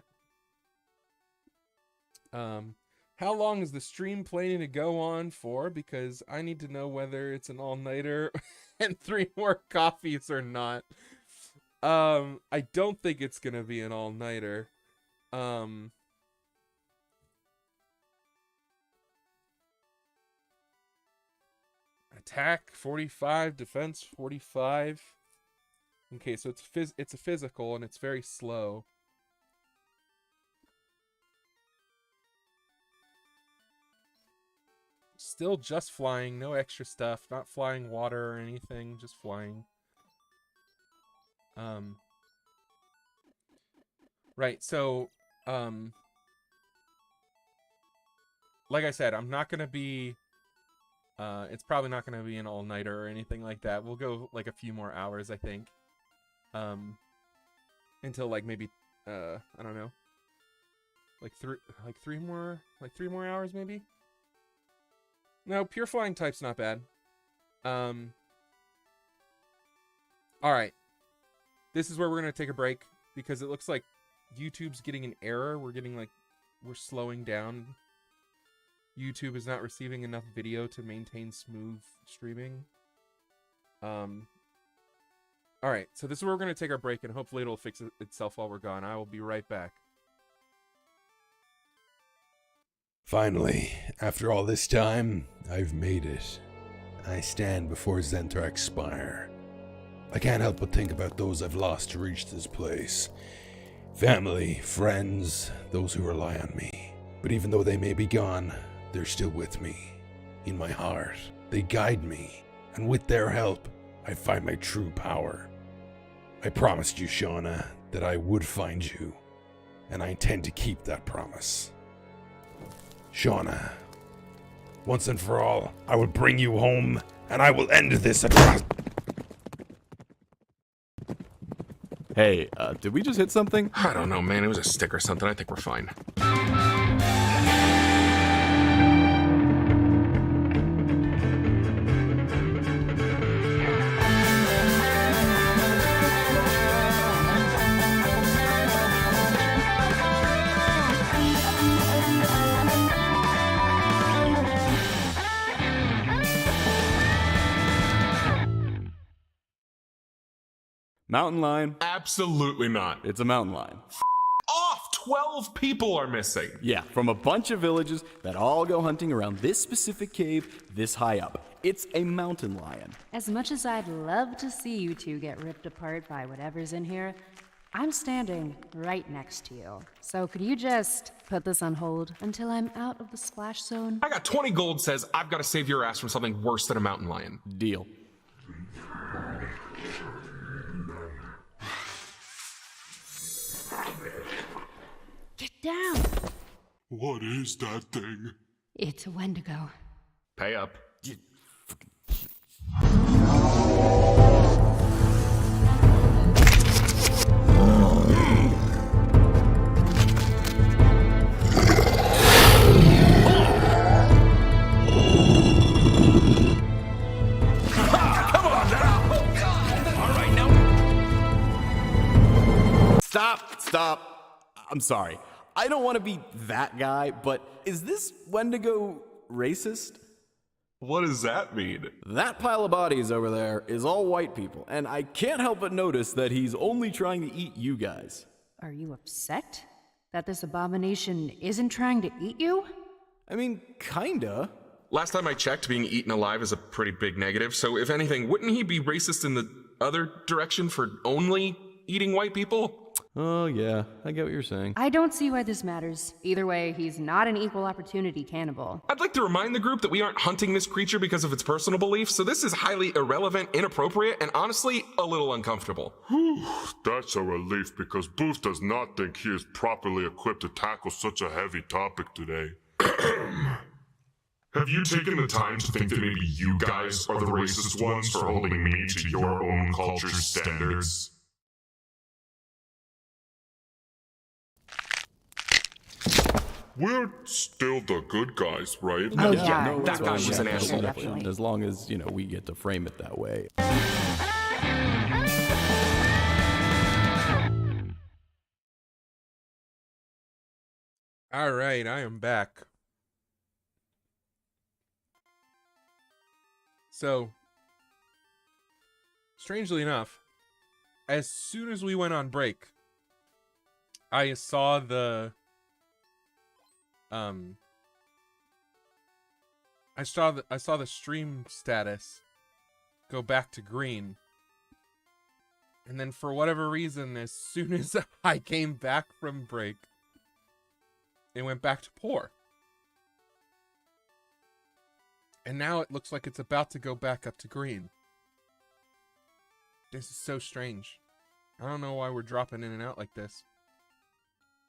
How long is the stream planning to go on for? Because I need to know whether it's an all-nighter and 3 more coffees or not. I don't think it's gonna be an all-nighter. Attack 45, defense 45. Okay, so it's a physical and it's very slow. Still just flying, no extra stuff, not flying water or anything, just flying. Right, so like I said, I'm not gonna be it's probably not gonna be an all-nighter or anything like that. We'll go like a few more hours, I think. Until like maybe I don't know. Like three more hours maybe? No, pure flying type's not bad. Alright. This is where we're gonna take a break because it looks like YouTube's getting an error. We're slowing down. YouTube is not receiving enough video to maintain smooth streaming. Alright, so this is where we're gonna take our break and hopefully it'll fix itself while we're gone. I will be right back. Finally, after all this time, I've made it. I stand before Zentrack's spire. I can't help but think about those I've lost to reach this place. Family, friends, those who rely on me. But even though they may be gone, they're still with me. In my heart, they guide me. And with their help, I find my true power. I promised you, Shauna, that I would find you. And I intend to keep that promise. Shauna, once and for all, I will bring you home, and I will end this atrocity. Hey, did we just hit something? I don't know, man. It was a stick or something. I think we're fine. Mountain lion. Absolutely not. It's a mountain lion. Off! 12 people are missing. Yeah, from a bunch of villages that all go hunting around this specific cave this high up. It's a mountain lion. As much as I'd love to see you two get ripped apart by whatever's in here, I'm standing right next to you. So could you just put this on hold until I'm out of the splash zone? I got 20 gold says I've got to save your ass from something worse than a mountain lion. Deal. Get down! What is that thing? It's a Wendigo. Pay up. Stop. I'm sorry. I don't want to be that guy, but is this Wendigo racist? What does that mean? That pile of bodies over there is all white people, and I can't help but notice that he's only trying to eat you guys. Are you upset that this abomination isn't trying to eat you? I mean, kinda. Last time I checked, being eaten alive is a pretty big negative, so if anything, wouldn't he be racist in the other direction for only eating white people? Oh, yeah, I get what you're saying. I don't see why this matters. Either way, he's not an equal opportunity cannibal. I'd like to remind the group that we aren't hunting this creature because of its personal beliefs, so this is highly irrelevant, inappropriate, and honestly, a little uncomfortable. That's a relief because Booth does not think he is properly equipped to tackle such a heavy topic today. Have you taken the time to think that maybe you guys are the racist ones for holding me to your own culture's standards? We're still the good guys, right? Oh, yeah. No, that guy was an asshole. Definitely. As long as, we get to frame it that way. All right, I am back. So, strangely enough, as soon as we went on break, I saw the I saw the stream status go back to green. And then for whatever reason, as soon as I came back from break, it went back to poor. And now it looks like it's about to go back up to green. This is so strange. I don't know why we're dropping in and out like this.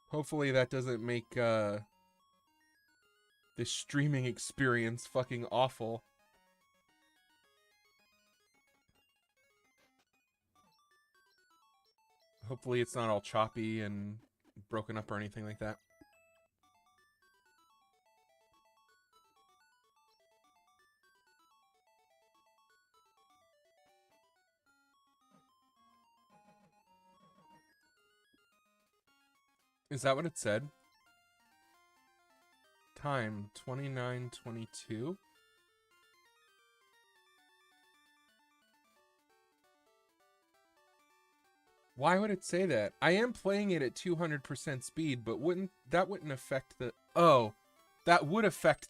Hopefully that doesn't make this streaming experience fucking awful. Hopefully it's not all choppy and broken up or anything like that. Is that what it said? Time 29:22. Why would it say that? I am playing it at 200% speed, but wouldn't affect the... Oh, that would affect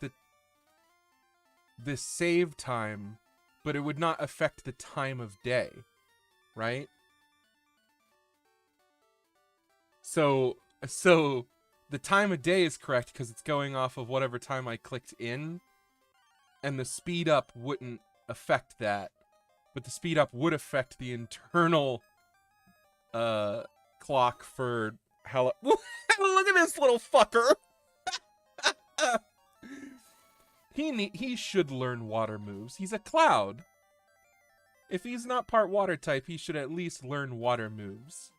the save time, but it would not affect the time of day, right? So the time of day is correct because it's going off of whatever time I clicked in, and the speed up wouldn't affect that, but the speed up would affect the internal clock for how... Look at this little fucker. He should learn water moves. He's a cloud. If he's not part water type, he should at least learn water moves.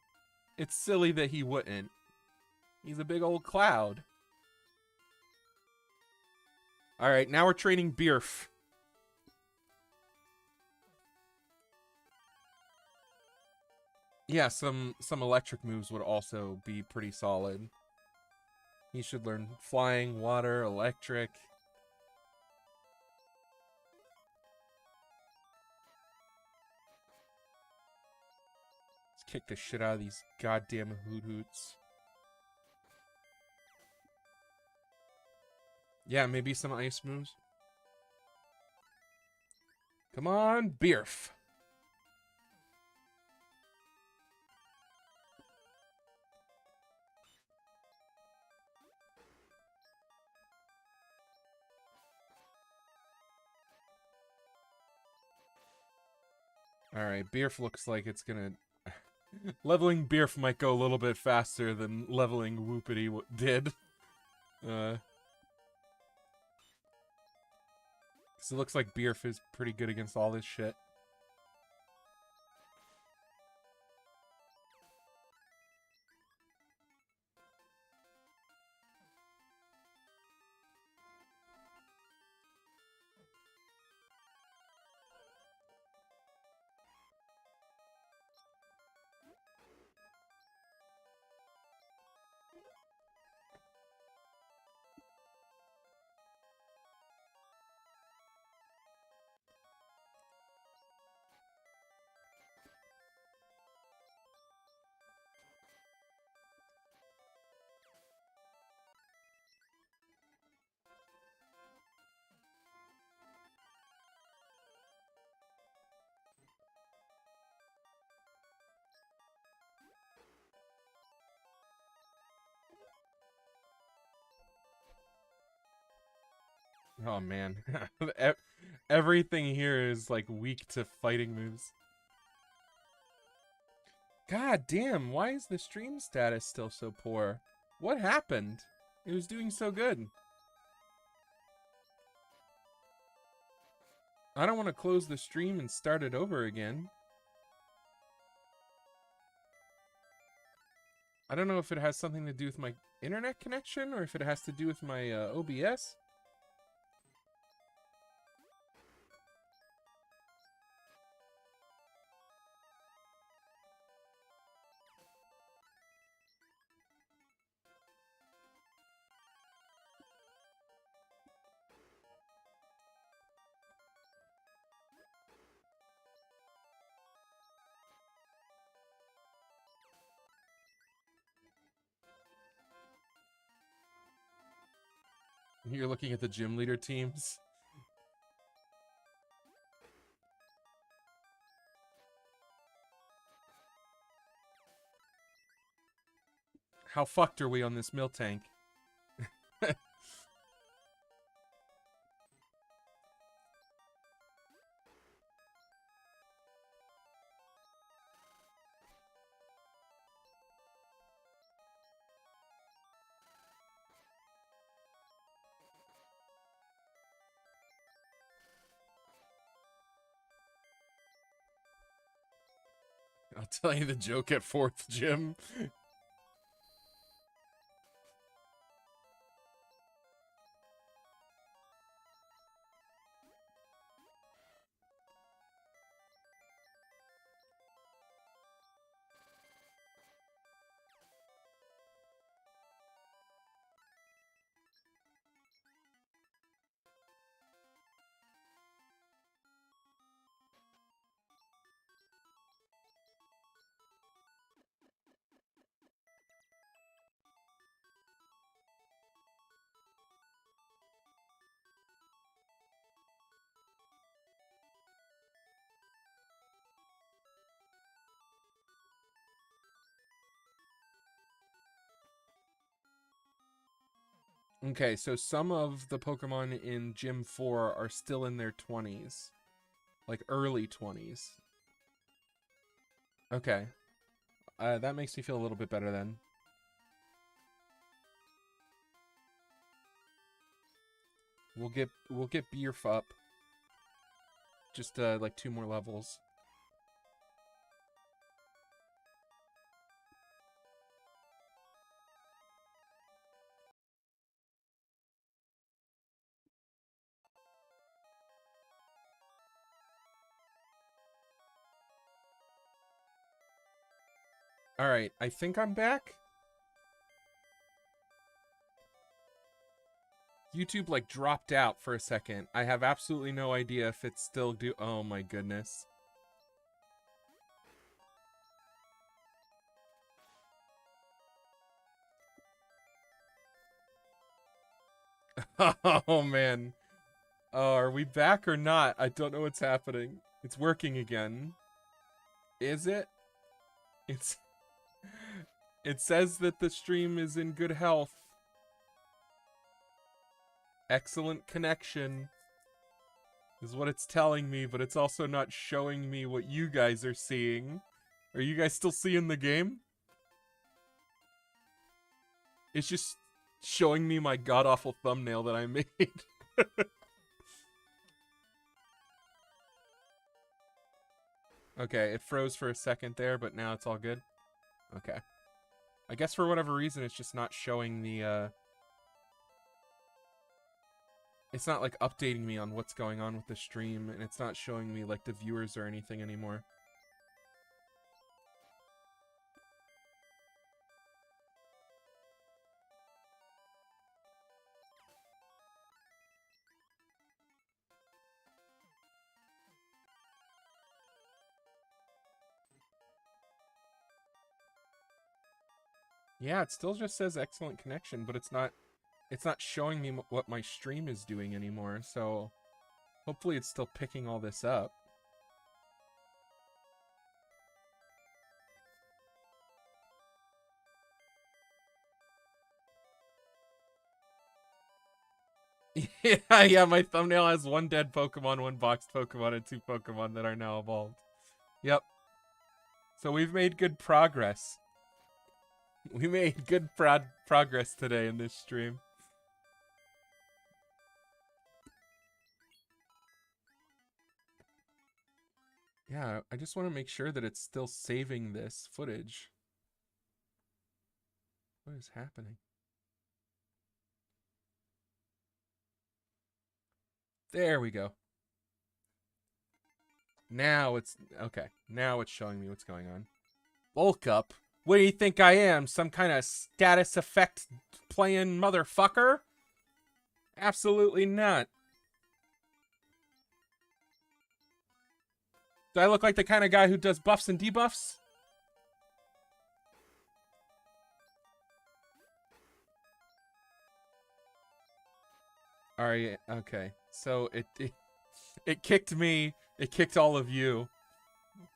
It's silly that he wouldn't. He's a big old cloud. Alright, now we're training Bierf. Yeah, some electric moves would also be pretty solid. He should learn flying, water, electric. Let's kick the shit out of these goddamn hoot-hoots. Yeah, maybe some ice moves. Come on, Bierf. Alright, Bierf looks like it's gonna... Leveling Bierf might go a little bit faster than leveling Whoopity did. So it looks like Bierf is pretty good against all this shit. Oh man, everything here is like weak to fighting moves. God damn, why is the stream status still so poor? What happened? It was doing so good. I don't want to close the stream and start it over again. I don't know if it has something to do with my internet connection or if it has to do with my OBS. You're looking at the gym leader teams. How fucked are we on this mill tank? I'll tell you the joke at 4th gym. Okay, so some of the Pokemon in Gym 4 are still in their 20s. Like, early 20s. Okay. That makes me feel a little bit better then. We'll get Beerf up. Just, like 2 more levels. Alright, I think I'm back. YouTube, like, dropped out for a second. I have absolutely no idea if it's still oh my goodness. Oh, man. Oh, are we back or not? I don't know what's happening. It's working again. Is it? It says that the stream is in good health. Excellent connection is what it's telling me, but it's also not showing me what you guys are seeing. Are you guys still seeing the game? It's just showing me my god-awful thumbnail that I made. Okay, it froze for a second there, but now it's all good. Okay. I guess for whatever reason, it's just not showing the, it's not, like, updating me on what's going on with the stream, and it's not showing me, like, the viewers or anything anymore. Yeah, it still just says excellent connection, but it's not showing me what my stream is doing anymore, so hopefully it's still picking all this up. Yeah, my thumbnail has 1 dead Pokemon, 1 boxed Pokemon, and 2 Pokemon that are now evolved. Yep. So we've made good progress. We made good progress today in this stream. Yeah, I just want to make sure that it's still saving this footage. What is happening? There we go. Now it's... Okay, now it's showing me what's going on. Bulk up? What do you think I am? Some kind of status effect playing motherfucker? Absolutely not. Do I look like the kind of guy who does buffs and debuffs? Alright, okay. So it kicked me, it kicked all of you.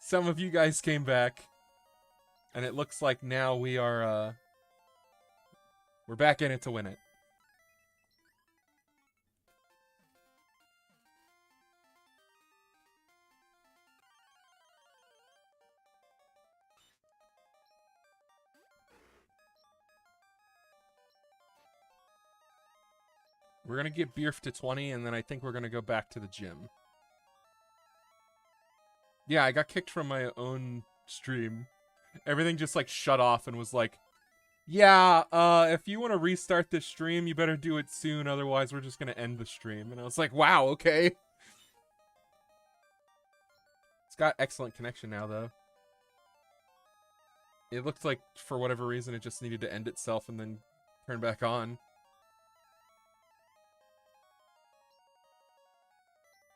Some of you guys came back. And it looks like now we are We're back in it to win it. We're going to get Beerf to 20, and then I think we're going to go back to the gym. Yeah, I got kicked from my own stream. Everything just, like, shut off and was like, yeah, if you want to restart this stream, you better do it soon, otherwise we're just going to end the stream. And I was like, wow, okay. It's got excellent connection now, though. It looked like, for whatever reason, it just needed to end itself and then turn back on.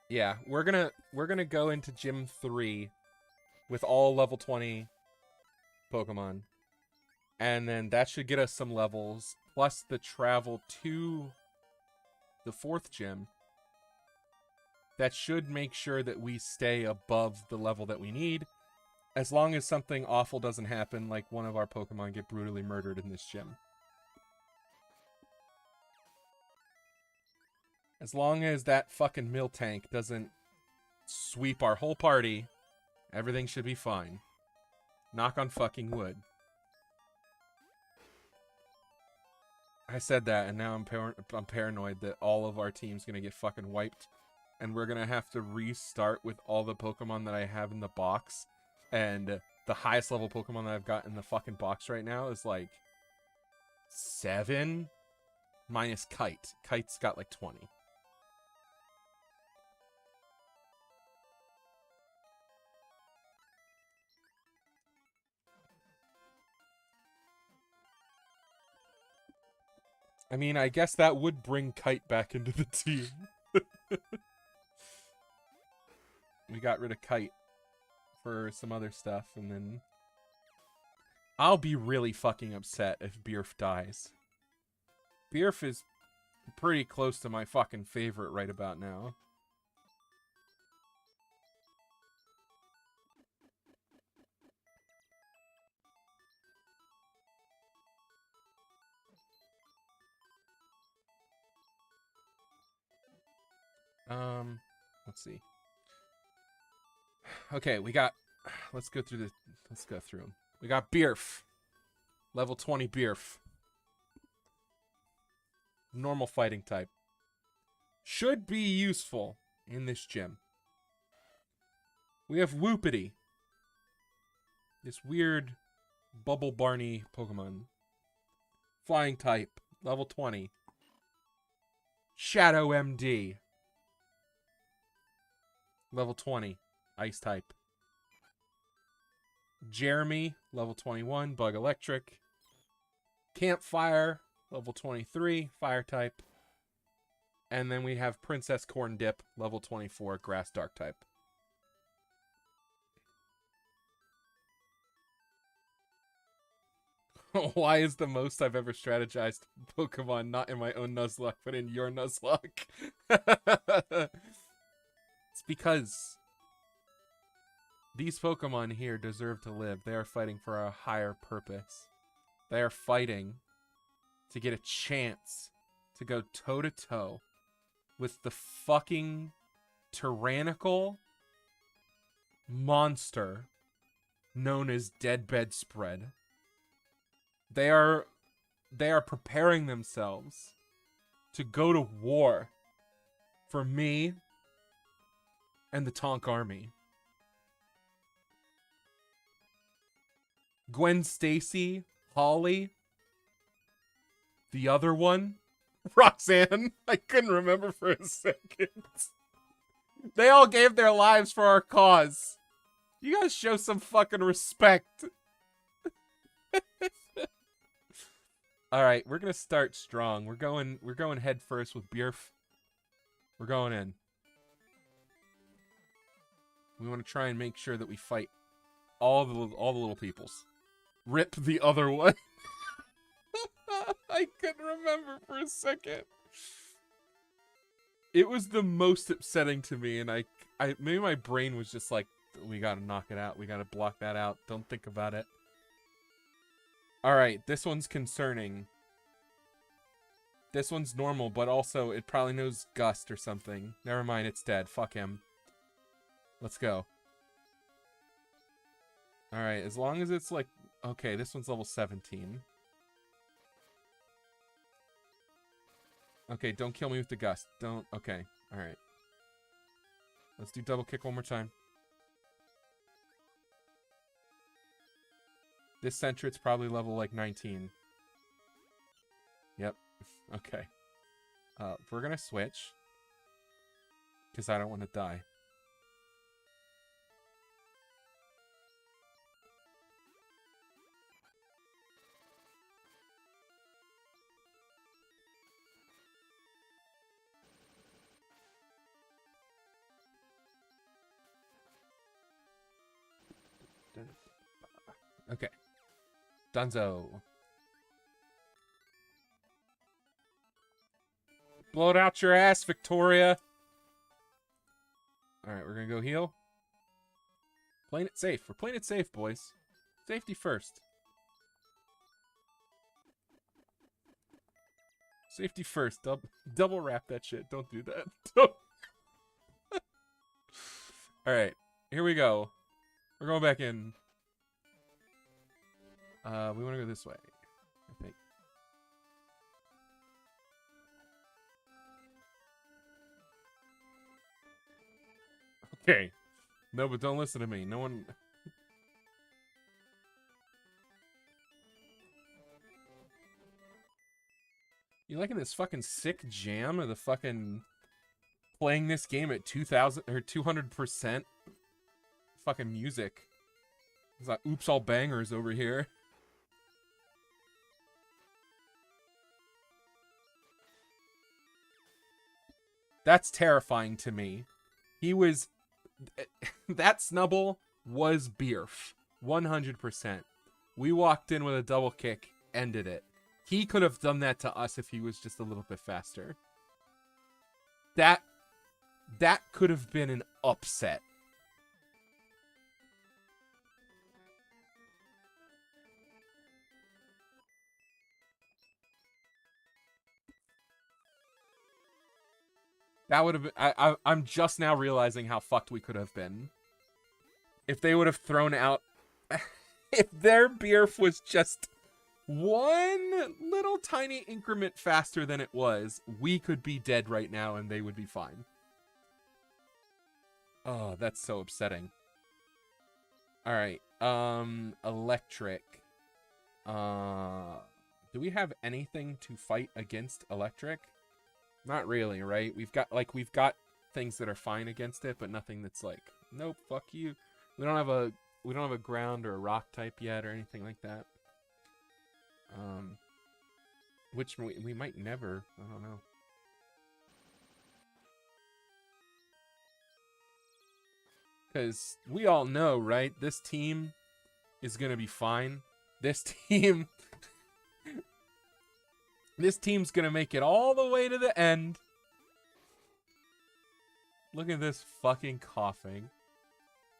Yeah, we're gonna go into Gym 3 with all level 20 Pokemon. And then that should get us some levels, plus the travel to the 4th gym. That should make sure that we stay above the level that we need, as long as something awful doesn't happen, like one of our Pokemon get brutally murdered in this gym. As long as that fucking Miltank doesn't sweep our whole party, everything should be fine. Knock on fucking wood. I said that, and now I'm paranoid that all of our team's gonna get fucking wiped, and we're gonna have to restart with all the Pokemon that I have in the box, and the highest level Pokemon that I've got in the fucking box right now is like 7 minus Kite. Kite's got like 20. I mean, I guess that would bring Kite back into the team. We got rid of Kite for some other stuff, and then I'll be really fucking upset if Beerf dies. Beerf is pretty close to my fucking favorite right about now. Let's see. Okay, we got, let's go through 'em. We got Beerf. Level 20 Beerf. Normal fighting type. Should be useful in this gym. We have Whoopity. This weird Bubble Barney Pokemon. Flying type. Level 20. Shadow MD. Level 20. Ice type. Jeremy. Level 21. Bug Electric. Campfire. Level 23. Fire type. And then we have Princess Corn Dip. Level 24. Grass Dark type. Why is the most I've ever strategized Pokemon not in my own Nuzlocke, but in your Nuzlocke? It's because these Pokemon here deserve to live. They are fighting for a higher purpose. They are fighting to get a chance to go toe-to-toe with the fucking tyrannical monster known as DEADBEDSPREAD. They are preparing themselves to go to war for me and the Tonk Army. Gwen Stacy, Holly, the other one, Roxanne. I couldn't remember for a second. They all gave their lives for our cause. You guys show some fucking respect. All right, we're gonna start strong. We're going head first with Beerf. We're going in. We want to try and make sure that we fight all the little peoples. Rip the other one. I couldn't remember for a second. It was the most upsetting to me, and I maybe my brain was just like, we gotta knock it out. We gotta block that out. Don't think about it. All right, this one's concerning. This one's normal, but also it probably knows Gust or something. Never mind, it's dead. Fuck him. Let's go. Alright, as long as it's like... Okay, this one's level 17. Okay, don't kill me with the Gust. Don't... Okay, alright. Let's do double kick one more time. This Sentry's probably level like 19. Yep. Okay. We're gonna switch. Because I don't want to die. Okay. Dunzo. Blow it out your ass, Victoria. Alright, we're gonna go heal. Playing it safe. We're playing it safe, boys. Safety first. Safety first. Double wrap that shit. Don't do that. Alright, here we go. We're going back in. We want to go this way, I think. Okay. No, but don't listen to me. No one... You liking this fucking sick jam of the fucking... Playing this game at 2,000 or 200% fucking music. It's like oops all bangers over here. That's terrifying to me. He was... That Snubble was Beerf. 100%. We walked in with a double kick, ended it. He could have done that to us if he was just a little bit faster. That could have been an upset. That would have been... I'm just now realizing how fucked we could have been. If they would have thrown out... If their Beerf was just one little tiny increment faster than it was, we could be dead right now and they would be fine. Oh, that's so upsetting. Alright, electric. Do we have anything to fight against electric? Not really, right? We've got things that are fine against it, but nothing that's like, nope, fuck you. We don't have a ground or a rock type yet or anything like that. Which we might never, I don't know. Because we all know, right? This team is gonna be fine. This team's gonna make it all the way to the end. Look at this fucking coughing.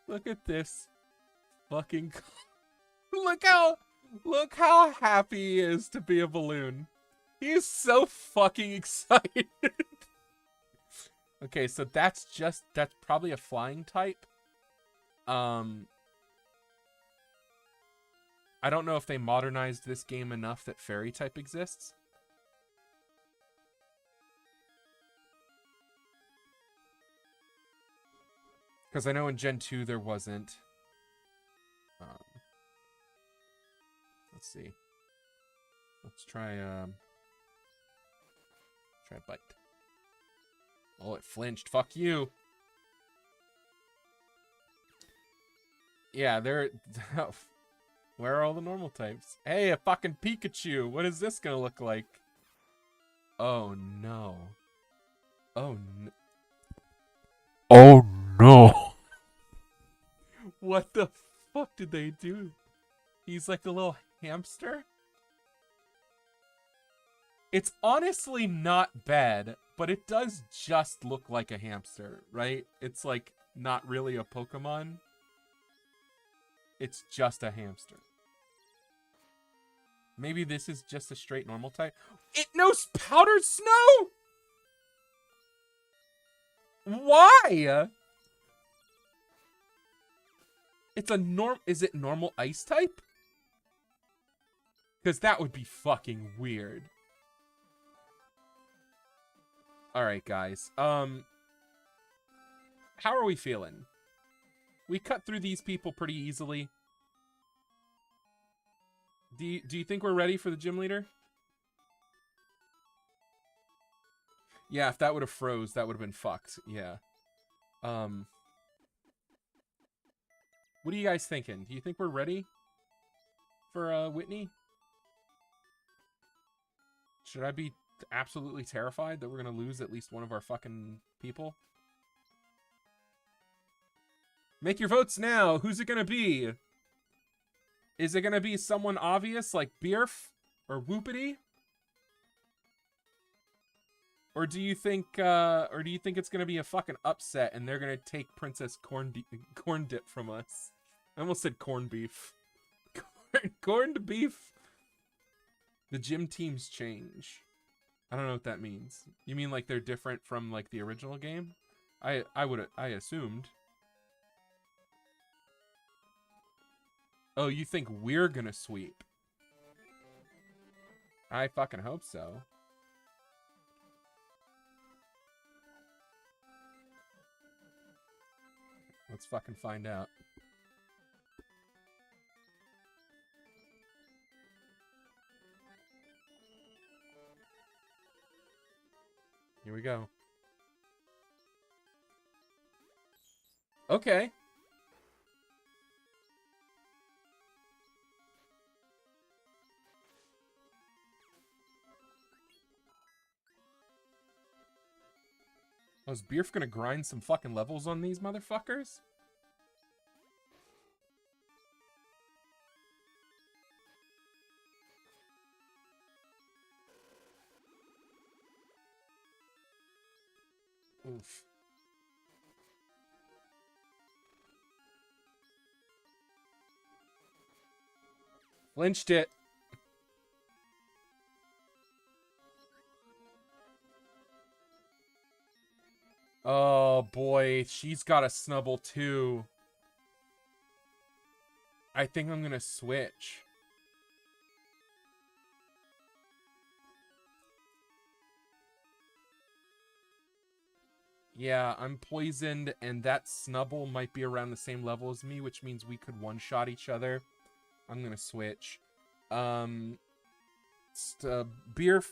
Look at this fucking... Look how happy he is to be a balloon. He is so fucking excited. Okay, so that's probably a flying type. I don't know if they modernized this game enough that fairy type exists. Because I know in Gen 2 there wasn't. Let's see. Let's try bite. Oh, it flinched. Fuck you. Yeah, there. Where are all the normal types? Hey, a fucking Pikachu. What is this gonna look like? Oh no. Oh no. Oh no. What the fuck did they do? He's like a little hamster? It's honestly not bad, but it does just look like a hamster, right? It's like not really a Pokemon. It's just a hamster. Maybe this is just a straight normal type. It knows powdered snow? Why? It's a is it normal ice type? Because that would be fucking weird. Alright, guys. How are we feeling? We cut through these people pretty easily. Do you think we're ready for the gym leader? Yeah, if that would have froze, that would have been fucked. Yeah. What are you guys thinking? Do you think we're ready for Whitney? Should I be absolutely terrified that we're gonna lose at least one of our fucking people? Make your votes now. Who's it gonna be? Is it gonna be someone obvious like Beerf or Whoopity? Or do you think it's gonna be a fucking upset and they're gonna take Princess Corn Dip from us? I almost said corned beef. Corned beef. The gym teams change. I don't know what that means. You mean like they're different from like the original game? I assumed. Oh, you think we're gonna sweep? I fucking hope so. Let's fucking find out. Here we go. Okay. Oh, is Beerf gonna grind some fucking levels on these motherfuckers? Oof. Flinched it. Oh boy, she's got a snubble too. I think I'm gonna switch. Yeah, I'm poisoned, and that snubble might be around the same level as me, which means we could one-shot each other. I'm gonna switch. Beerf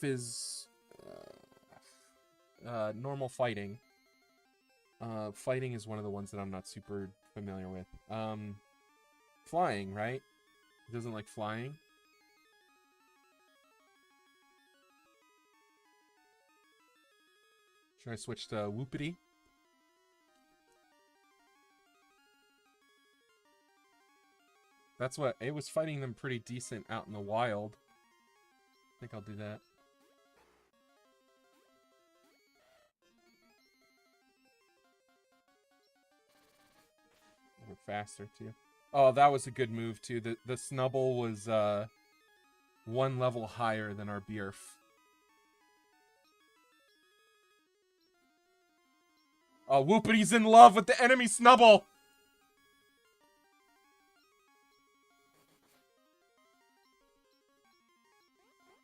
is normal fighting. Fighting is one of the ones that I'm not super familiar with. Flying, right? He doesn't like flying. Should I switch to Whoopity? That's what, it was fighting them pretty decent out in the wild. I think I'll do that. We're faster too. Oh, that was a good move too. The Snubble was one level higher than our Beerf. Oh, Whoopity's in love with the enemy Snubble!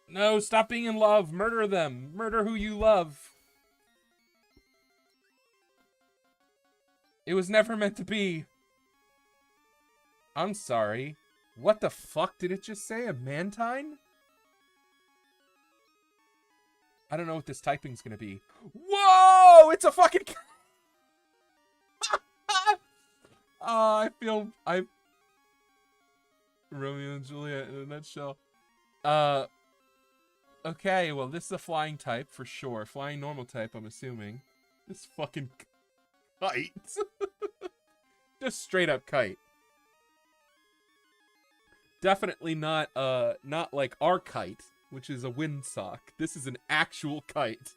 No, stop being in love. Murder them. Murder who you love. It was never meant to be. I'm sorry. What the fuck did it just say? A Mantine? I don't know what this typing's gonna be. Whoa! It's a fucking... Romeo and Juliet in a nutshell. Okay, well, this is a flying type for sure. Flying normal type, I'm assuming. This fucking kite. Just straight up kite. Definitely not like our kite, which is a windsock. This is an actual kite.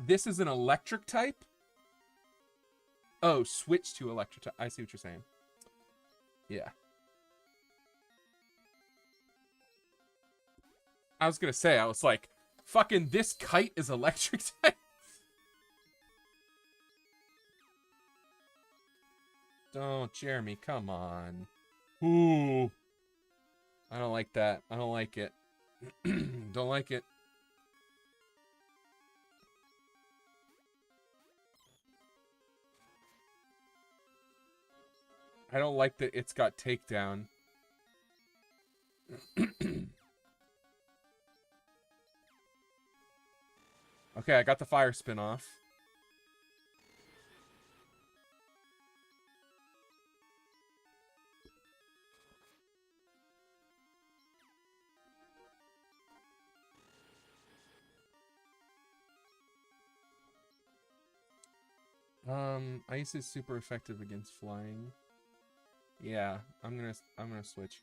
This is an electric type. Oh, switch to electric type. I see what you're saying. Yeah. I was gonna say, I was like, fucking this kite is electric type. Don't, Jeremy, come on. Ooh. I don't like that. I don't like it. Don't like it. I don't like that it's got takedown. Okay, I got the fire spin off. Ice is super effective against flying. Yeah, I'm gonna switch.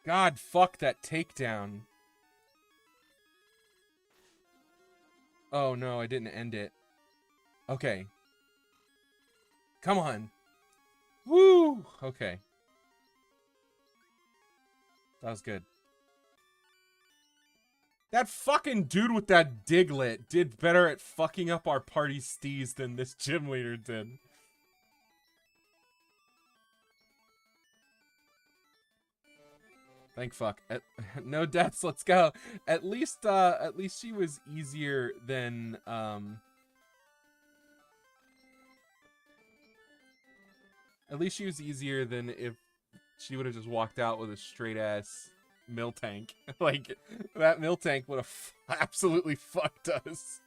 God, fuck that takedown. Oh no, I didn't end it. Okay. Come on. Woo! Okay. That was good. That fucking dude with that Diglett did better at fucking up our party steez than this gym leader did. Thank fuck. No deaths, let's go. At least she was easier than, At least she was easier than if she would have just walked out with a straight-ass mill tank. Like, that mill tank would have absolutely fucked us.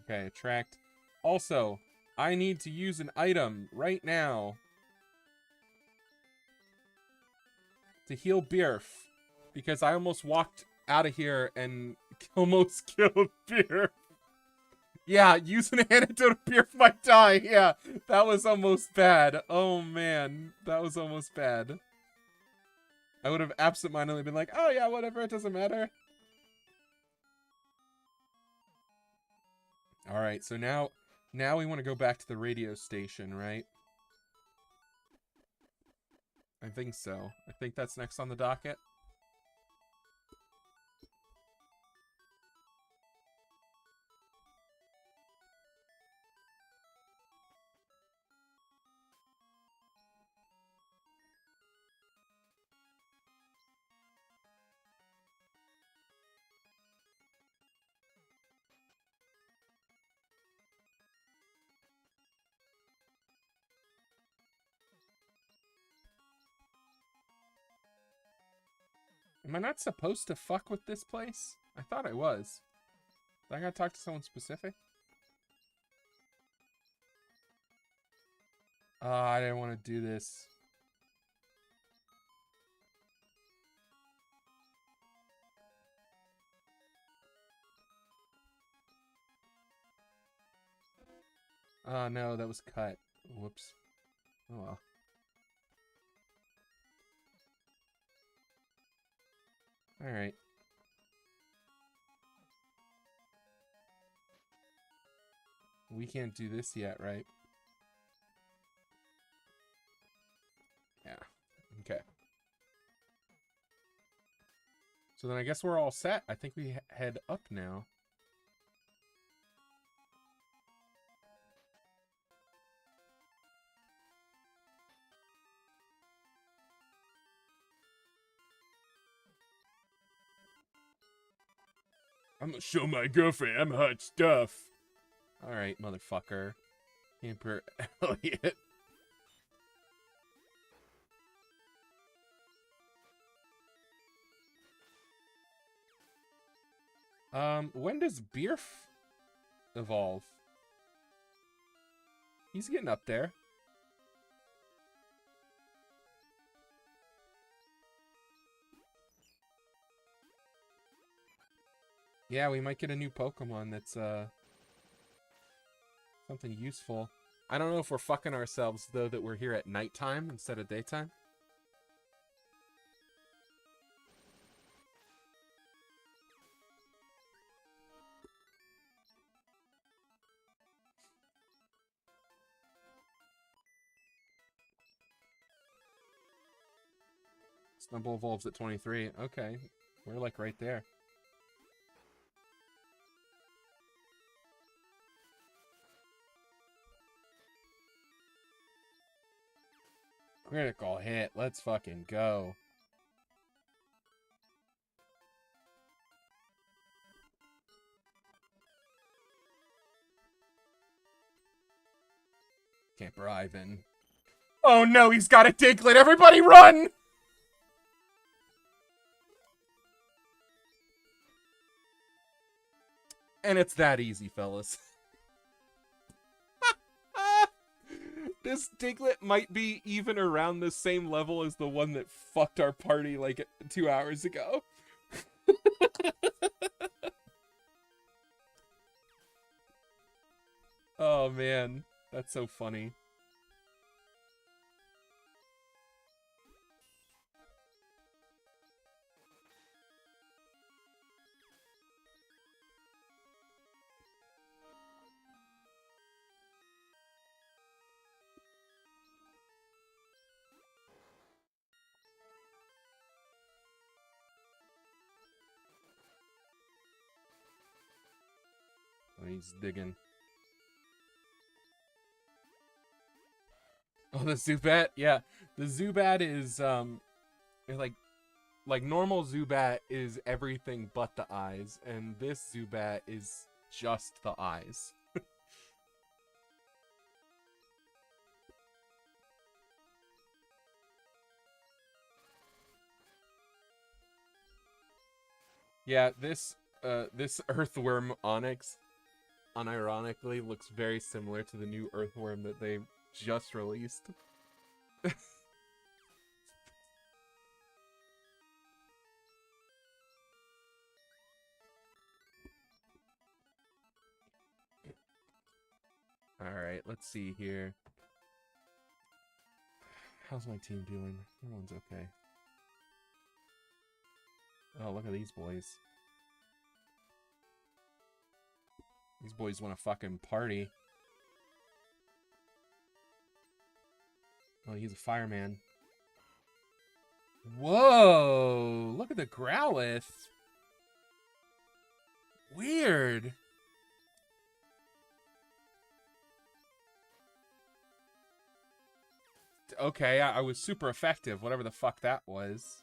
Okay, attract. Also, I need to use an item right now to heal Beerf, because I almost walked out of here and almost killed Beerf. Yeah, use an antidote. Beerf might die. Yeah, that was almost bad. Oh man, that was almost bad. I would have absentmindedly been like, oh yeah, whatever, it doesn't matter. Alright, so now we want to go back to the radio station, right? I think so. I think that's next on the docket. Am I not supposed to fuck with this place? I thought I was. Did I gotta talk to someone specific? I didn't want to do this. Oh no, that was cut. Whoops. Oh well. Alright. We can't do this yet, right? Yeah. Okay. So then I guess we're all set. I think we head up now. I'm gonna show my girlfriend I'm hot stuff. Alright, motherfucker. Emperor Elliot. When does Beerf evolve? He's getting up there. Yeah, we might get a new Pokemon that's, something useful. I don't know if we're fucking ourselves, though, that we're here at nighttime instead of daytime. Snubbull evolves at 23. Okay. We're like right there. Critical hit. Let's fucking go. Can't bribe in. Oh no, he's got a Diglett. Everybody run! And it's that easy, fellas. This Diglett might be even around the same level as the one that fucked our party like 2 hours ago. Oh man, that's so funny. Oh, he's digging. Oh, the Zubat? Yeah. The Zubat is, like normal Zubat is everything but the eyes, and this Zubat is just the eyes. Yeah, this Earthworm Onyx unironically looks very similar to the new Earthworm that they just released. Alright, let's see here. How's my team doing? Everyone's okay. Oh, look at these boys. These boys want to fucking party. Oh, he's a fireman. Whoa! Look at the Growlithe. Weird. Okay, I was super effective, whatever the fuck that was.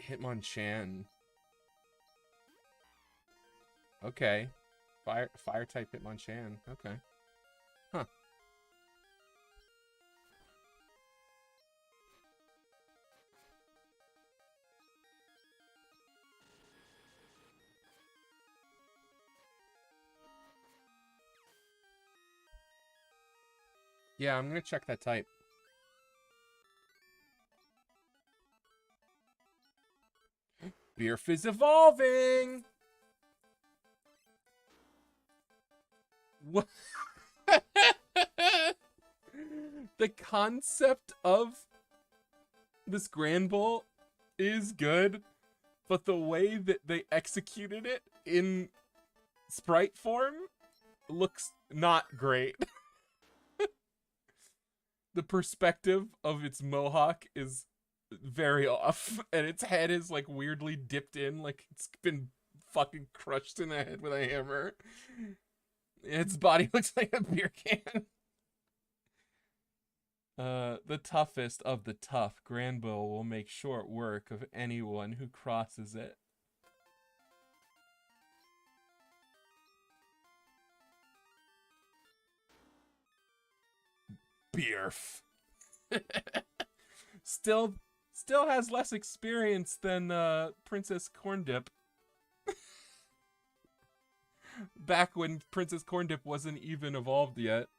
Hitmonchan. Okay. Fire type Hitmonchan. Okay. Huh. Yeah, I'm gonna check that type. Beerf is evolving! What? The concept of this Granbull is good, but the way that they executed it in sprite form looks not great. The perspective of its mohawk is very off, and its head is like weirdly dipped in, like it's been fucking crushed in the head with a hammer. Its body looks like a beer can. The toughest of the tough, Granbull will make short work of anyone who crosses it. Beerf. Still has less experience than Princess Corndip. Back when Princess Corndip wasn't even evolved yet.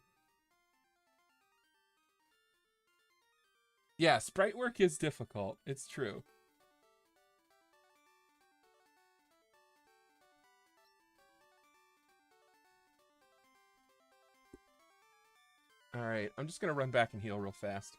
Yeah, sprite work is difficult. It's true. Alright, I'm just gonna run back and heal real fast.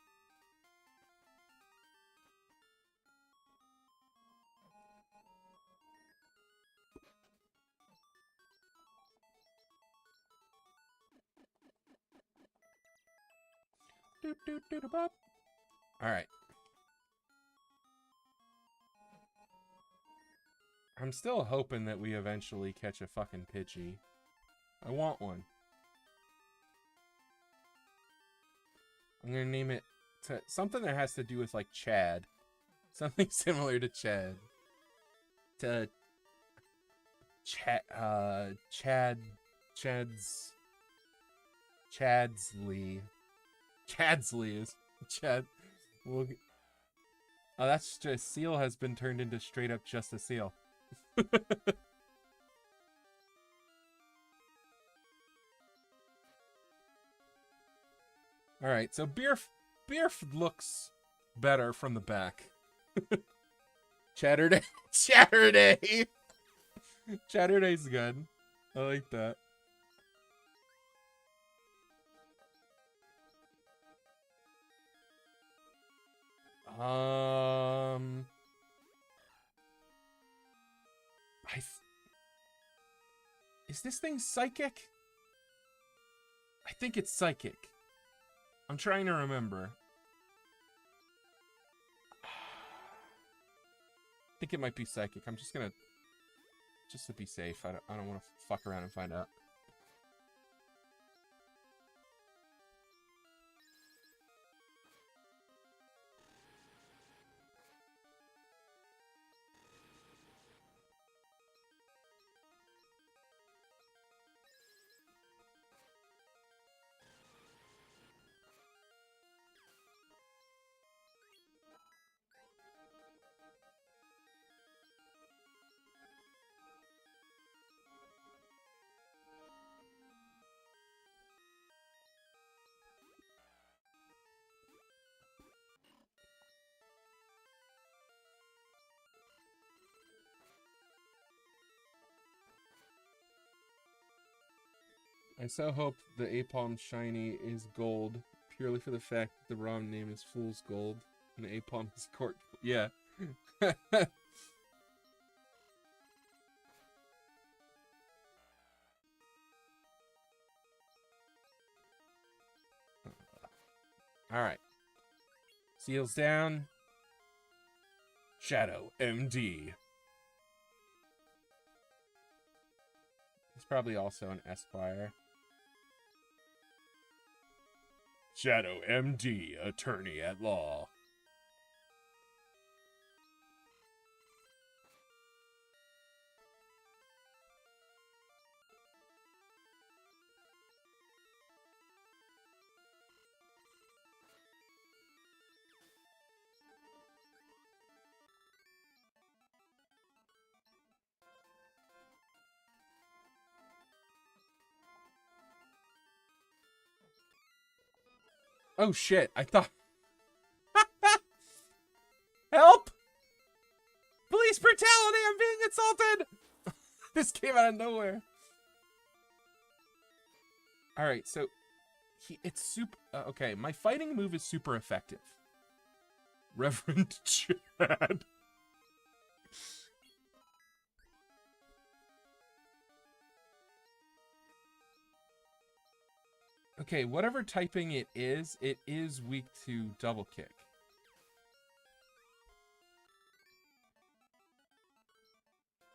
Alright. I'm still hoping that we eventually catch a fucking Pidgey. I want one. I'm gonna name it something that has to do with like Chad. Something similar to Chad. Chadsley. Chadsley is Chad. We'll, oh, that's just Seal has been turned into straight up just a seal. All right, so Beerf looks better from the back. Chatterday. Chatterday's good. I like that. Is this thing psychic? I think it's psychic. I'm trying to remember. I think it might be psychic. I'm just gonna, just to be safe. I don't want to fuck around and find out. I so hope the Apalm Shiny is gold, purely for the fact that the ROM name is Fool's Gold, and the Apalm is Court. Yeah. Alright. Seals down. Shadow MD. He's probably also an Esquire. Shadow MD, attorney at law. Oh shit, I thought... Help! Police brutality, I'm being assaulted! This came out of nowhere. Alright, so... it's super... okay, my fighting move is super effective. Reverend Chad. Okay, whatever typing it is weak to double kick.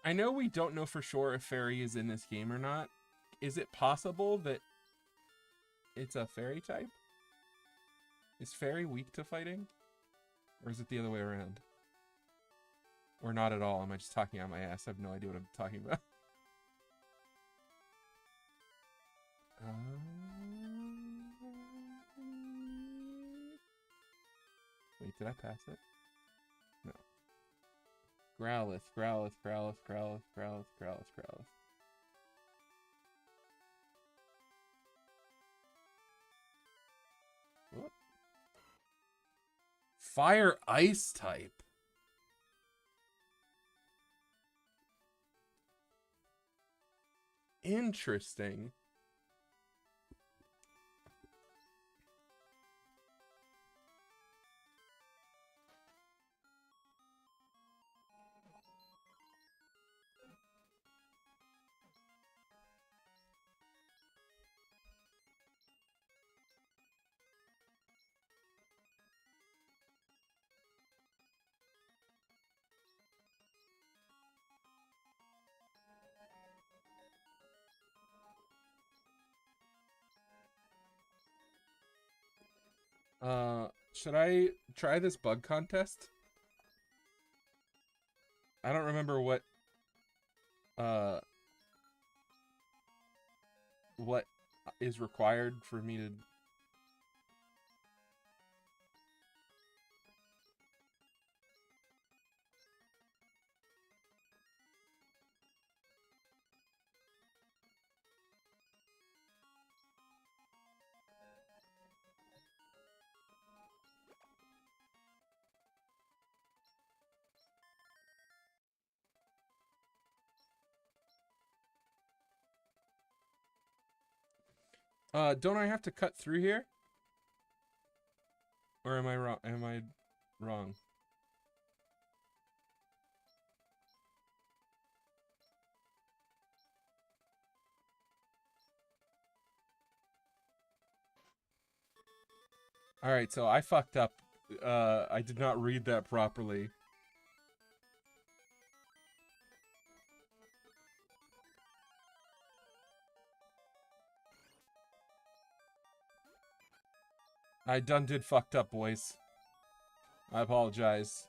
I know we don't know for sure if Fairy is in this game or not. Is it possible that it's a Fairy type? Is Fairy weak to fighting? Or is it the other way around? Or not at all? Am I just talking out my ass? I have no idea what I'm talking about. Wait, did I pass it? No. Growlithe, Growlithe, Growlithe, Growlithe, Growlithe, Growlithe, Growlithe. What? Fire Ice type. Interesting. Should I try this bug contest? I don't remember what is required for me to... don't I have to cut through here? Or am I wrong? Am I wrong? Alright, so I fucked up. I did not read that properly. I done did fucked up, boys. I apologize.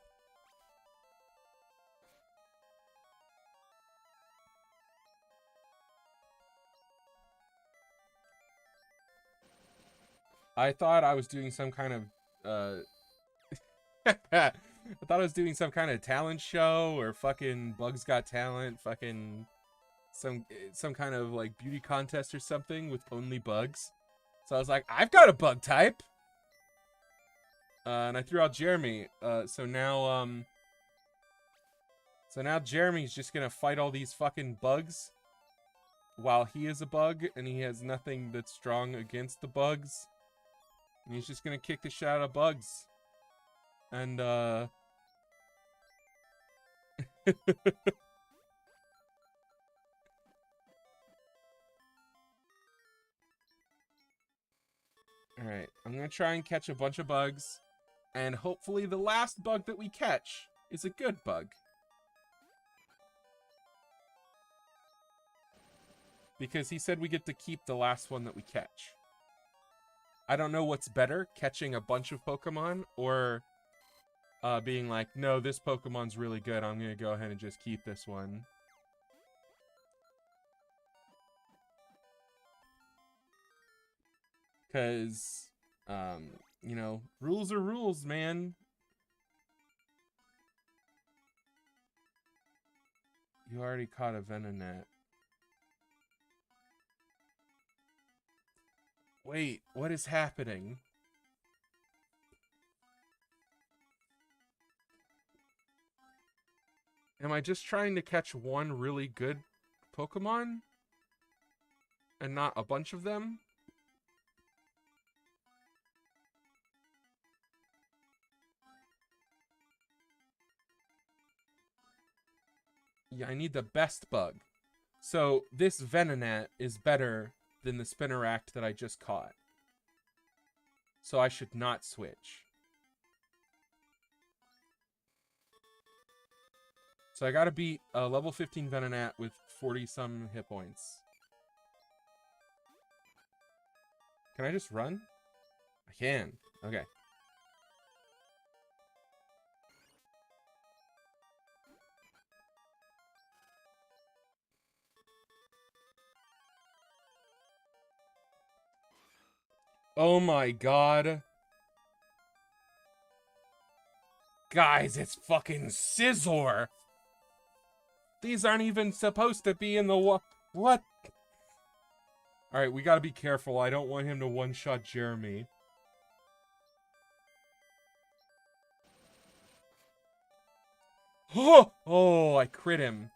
I thought I was doing some kind of, I thought I was doing some kind of talent show or fucking Bugs Got Talent, fucking some kind of like beauty contest or something with only bugs. So I was like, I've got a bug type. And I threw out Jeremy. So now Jeremy's just gonna fight all these fucking bugs while he is a bug and he has nothing that's strong against the bugs. And he's just gonna kick the shit out of bugs. And, Alright, I'm gonna try and catch a bunch of bugs. And hopefully the last bug that we catch is a good bug. Because he said we get to keep the last one that we catch. I don't know what's better, catching a bunch of Pokemon or being like, no, this Pokemon's really good. I'm going to go ahead and just keep this one. Because, you know, rules are rules, man. You already caught a Venonat. Wait, what is happening? Am I just trying to catch one really good Pokemon? And not a bunch of them? Yeah, I need the best bug. So, this Venonat is better than the Spinarak that I just caught. So I should not switch. So I gotta beat a level 15 Venonat with 40-some hit points. Can I just run? I can. Okay. Oh my god. Guys, it's fucking Scizor. These aren't even supposed to be in the what? Alright, we gotta be careful. I don't want him to one-shot Jeremy. Oh, I crit him.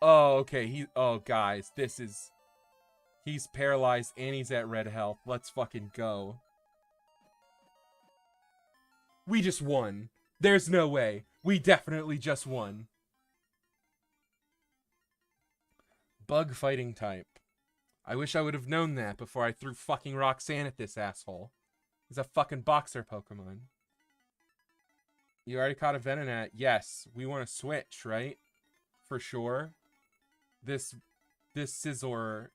Oh, okay. Oh, guys, this is... He's paralyzed and he's at red health. Let's fucking go. We just won. There's no way. We definitely just won. Bug fighting type. I wish I would have known that before I threw fucking Roxanne at this asshole. He's a fucking boxer Pokemon. You already caught a Venonat. Yes, we want to switch, right? For sure. This Scizor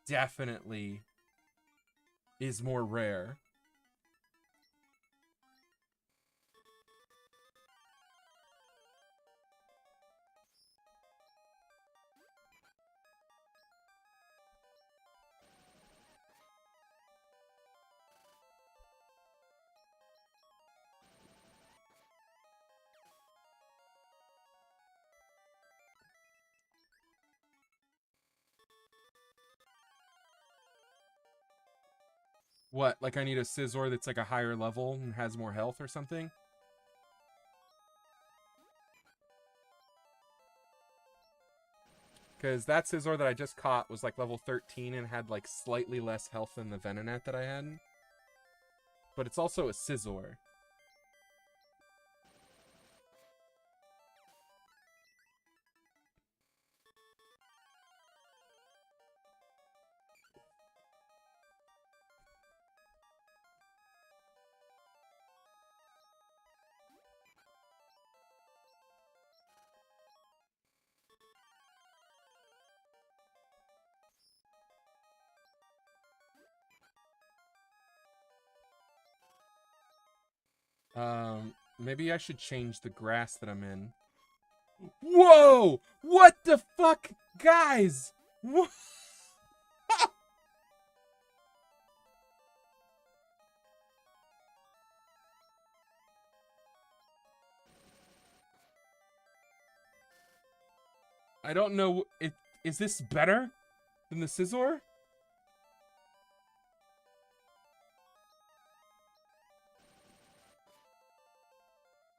definitely is more rare. What? Like I need a Scizor that's like a higher level and has more health or something? Because that Scizor that I just caught was like level 13 and had like slightly less health than the Venonat that I had. But it's also a Scizor. Maybe I should change the grass that I'm in. Whoa! What the fuck? Guys! What? I don't know. Is this better than the Scizor?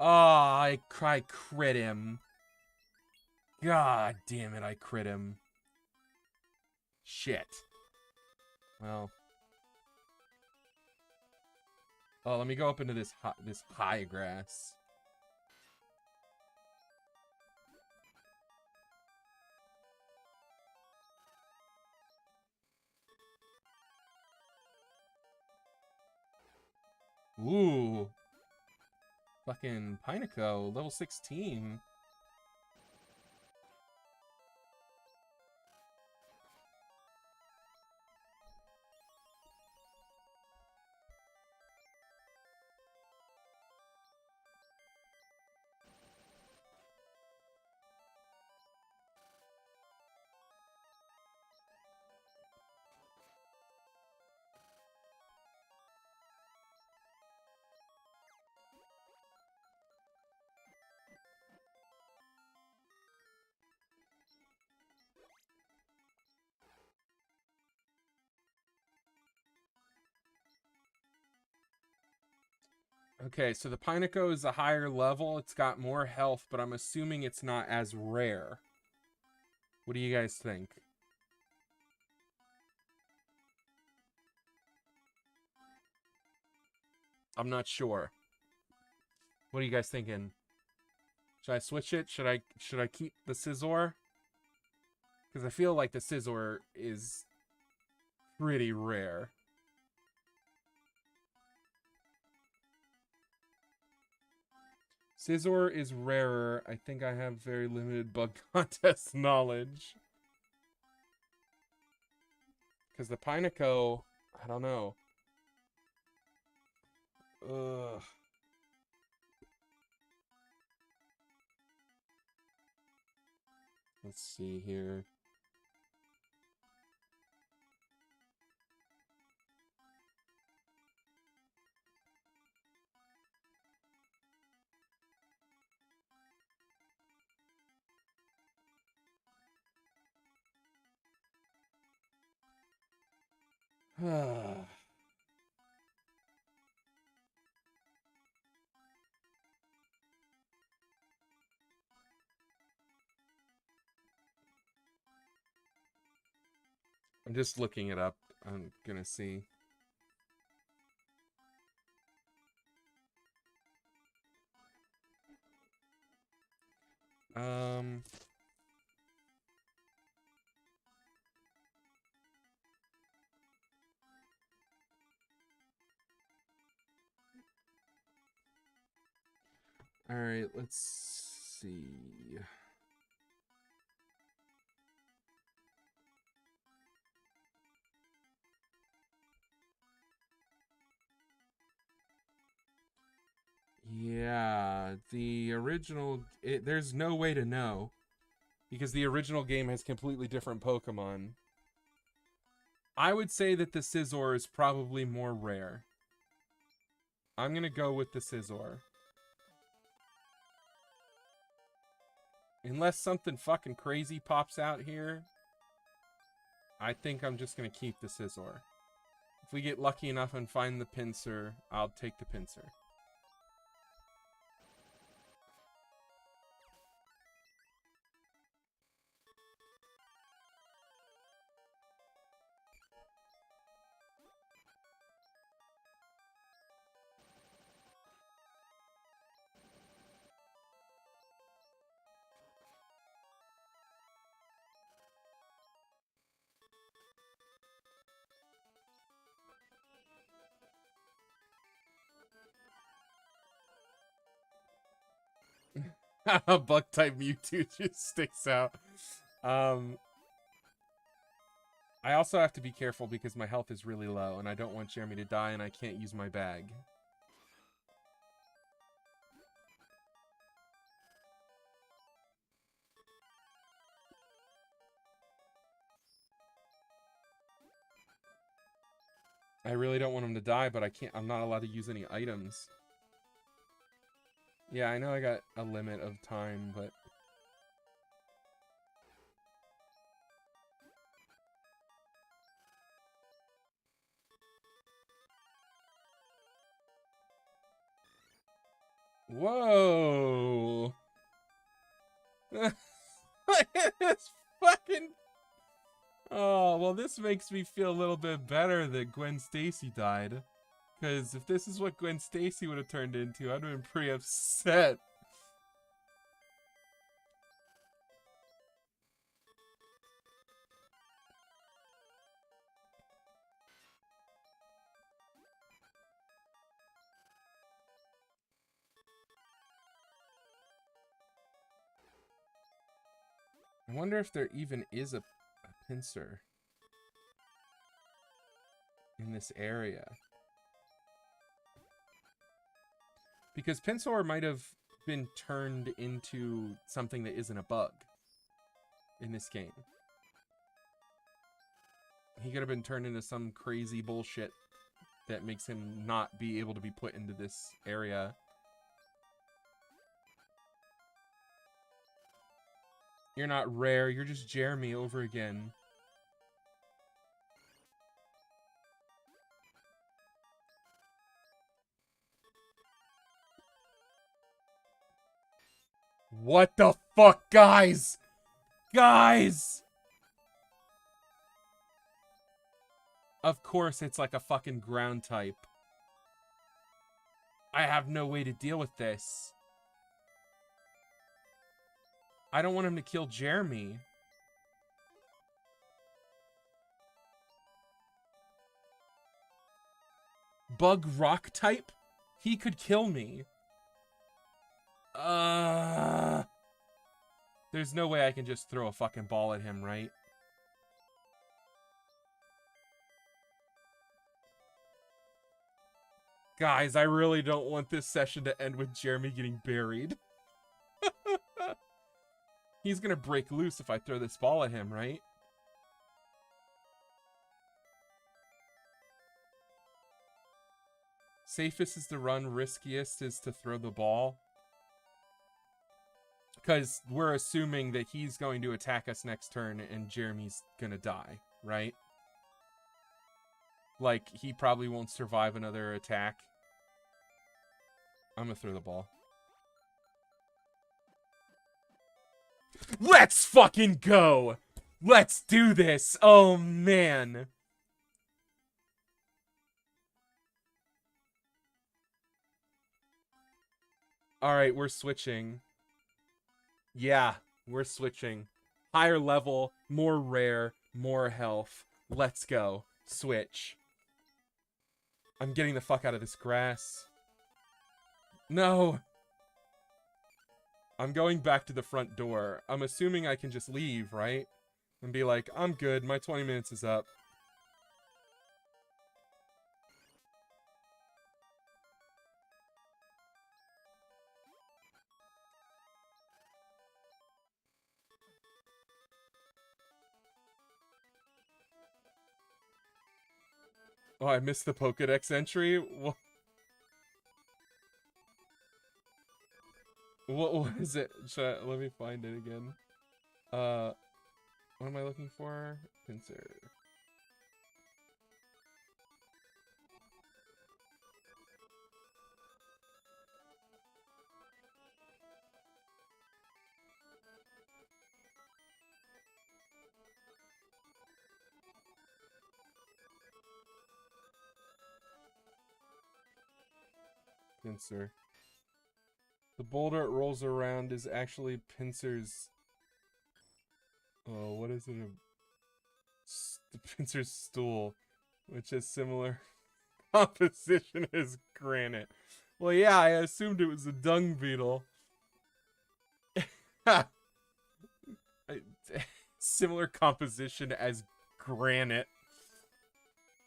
Oh, I crit him. God damn it, I crit him. Shit. Well. Oh, let me go up into this high grass. Ooh. Fucking Pineco, level 16. Okay, so the Pineco is a higher level. It's got more health, but I'm assuming it's not as rare. What do you guys think? I'm not sure. What are you guys thinking? Should I switch it? Should I keep the Scizor? Because I feel like the Scizor is pretty rare. Scizor is rarer. I think I have very limited bug contest knowledge. Because the Pineco, I don't know. Ugh. Let's see here. I'm just looking it up. I'm gonna see. All right, let's see. Yeah, the original, there's no way to know because the original game has completely different Pokemon. I would say that the Scizor is probably more rare. I'm gonna go with the Scizor. Unless something fucking crazy pops out here, I think I'm just gonna keep the Scizor. If we get lucky enough and find the pincer, I'll take the pincer. A bug type Mewtwo just sticks out. I also have to be careful because my health is really low and I don't want Jeremy to die and I can't use my bag. I really don't want him to die, but I'm not allowed to use any items. Yeah, I know I got a limit of time, but... Whoa! Look at this fucking... Oh, well, this makes me feel a little bit better that Gwen Stacy died. Because if this is what Gwen Stacy would have turned into, I'd have been pretty upset. I wonder if there even is a pincer in this area. Because Pinsor might have been turned into something that isn't a bug in this game. He could have been turned into some crazy bullshit that makes him not be able to be put into this area. You're not rare, you're just Jeremy over again. What the fuck, guys? Guys! Of course it's like a fucking ground type. I have no way to deal with this. I don't want him to kill Jeremy. Bug rock type? He could kill me. There's no way I can just throw a fucking ball at him, right? Guys, I really don't want this session to end with Jeremy getting buried. He's gonna break loose if I throw this ball at him, right? Safest is to run, riskiest is to throw the ball. Because we're assuming that he's going to attack us next turn and Jeremy's gonna die, right? Like, he probably won't survive another attack. I'm gonna throw the ball. Let's fucking go! Let's do this! Oh, man! Alright, we're switching. Yeah, we're switching. Higher level, more rare, more health. Let's go. Switch. I'm getting the fuck out of this grass. No! I'm going back to the front door. I'm assuming I can just leave, right? And be like, I'm good, my 20 minutes is up. Oh, I missed the Pokedex entry? What was it? Let me find it again. What am I looking for? Pincer. Pinsir. The boulder it rolls around is actually Pinsir's... Oh, what is it? The Pinsir's stool, which has similar composition as granite. Well, yeah, I assumed it was a dung beetle. Similar composition as granite.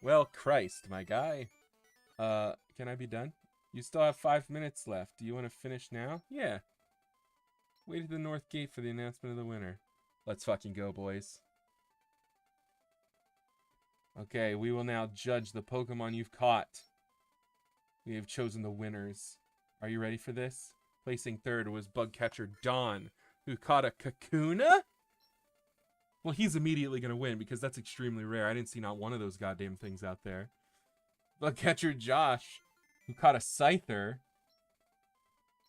Well, Christ, my guy. Can I be done? You still have 5 minutes left. Do you want to finish now? Yeah. Wait at the north gate for the announcement of the winner. Let's fucking go, boys. Okay, we will now judge the Pokemon you've caught. We have chosen the winners. Are you ready for this? Placing third was Bugcatcher Don, who caught a Kakuna? Well, he's immediately going to win because that's extremely rare. I didn't see not one of those goddamn things out there. Bugcatcher Josh, who caught a Scyther.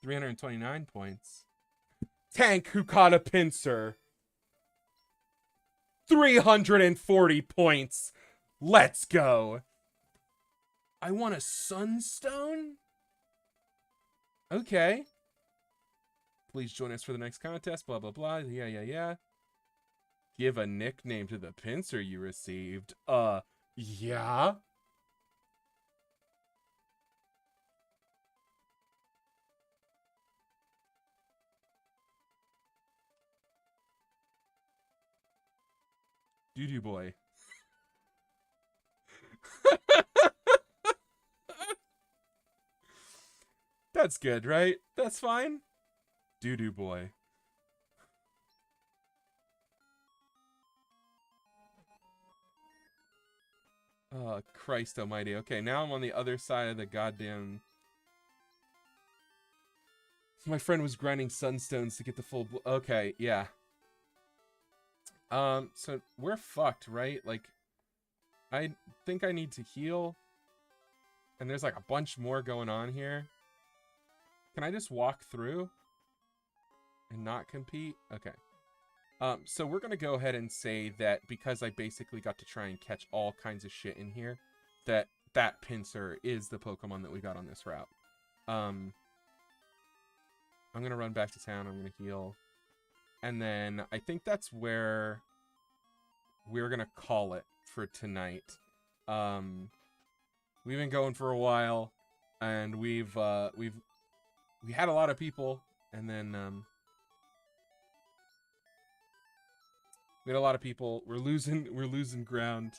329 points. Tank, who caught a Pinsir. 340 points. Let's go. I want a Sunstone? Okay. Please join us for the next contest. Blah, blah, blah. Yeah. Give a nickname to the Pinsir you received. Yeah? Doo-doo boy. That's good, right? That's fine. Doo-doo boy. Oh, Christ almighty. Okay, now I'm on the other side of the goddamn... My friend was grinding sunstones to get the full... Okay, yeah. So we're fucked, right? Like, I think I need to heal. And there's like a bunch more going on here. Can I just walk through and not compete? Okay. So we're gonna go ahead and say that because I basically got to try and catch all kinds of shit in here, that Pinsir is the Pokemon that we got on this route. I'm gonna run back to town. I'm gonna heal. And then I think that's where we're gonna call it for tonight. We've been going for a while, and we had a lot of people, and then we had a lot of people. We're losing ground.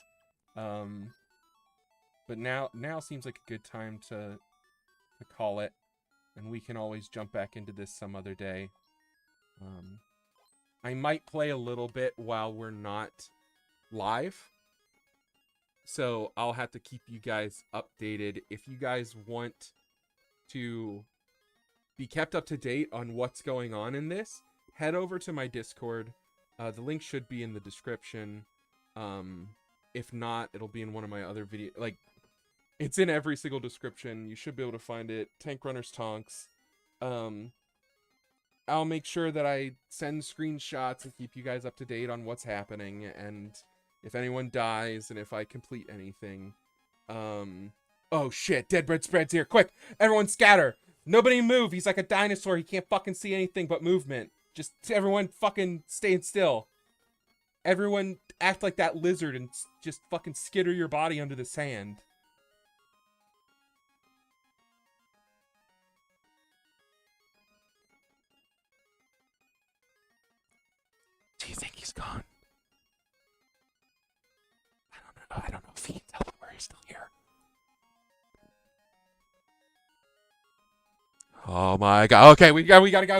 But now seems like a good time to call it, and we can always jump back into this some other day. I might play a little bit while we're not live. So I'll have to keep you guys updated. If you guys want to be kept up to date on what's going on in this, head over to my Discord. The link should be in the description. If not, it'll be in one of my other videos. Like, it's in every single description. You should be able to find it. Tank Runners Tonks. I'll make sure that I send screenshots and keep you guys up to date on what's happening, and if anyone dies, and if I complete anything. Oh shit, DEADBEDSPREAD'S here. Quick, everyone scatter. Nobody move. He's like a dinosaur. He can't fucking see anything but movement. Just everyone fucking stay still. Everyone act like that lizard and just fucking skitter your body under the sand. Do you think he's gone? I don't know if he can tell where he's still here. Oh my god. Okay, we gotta go.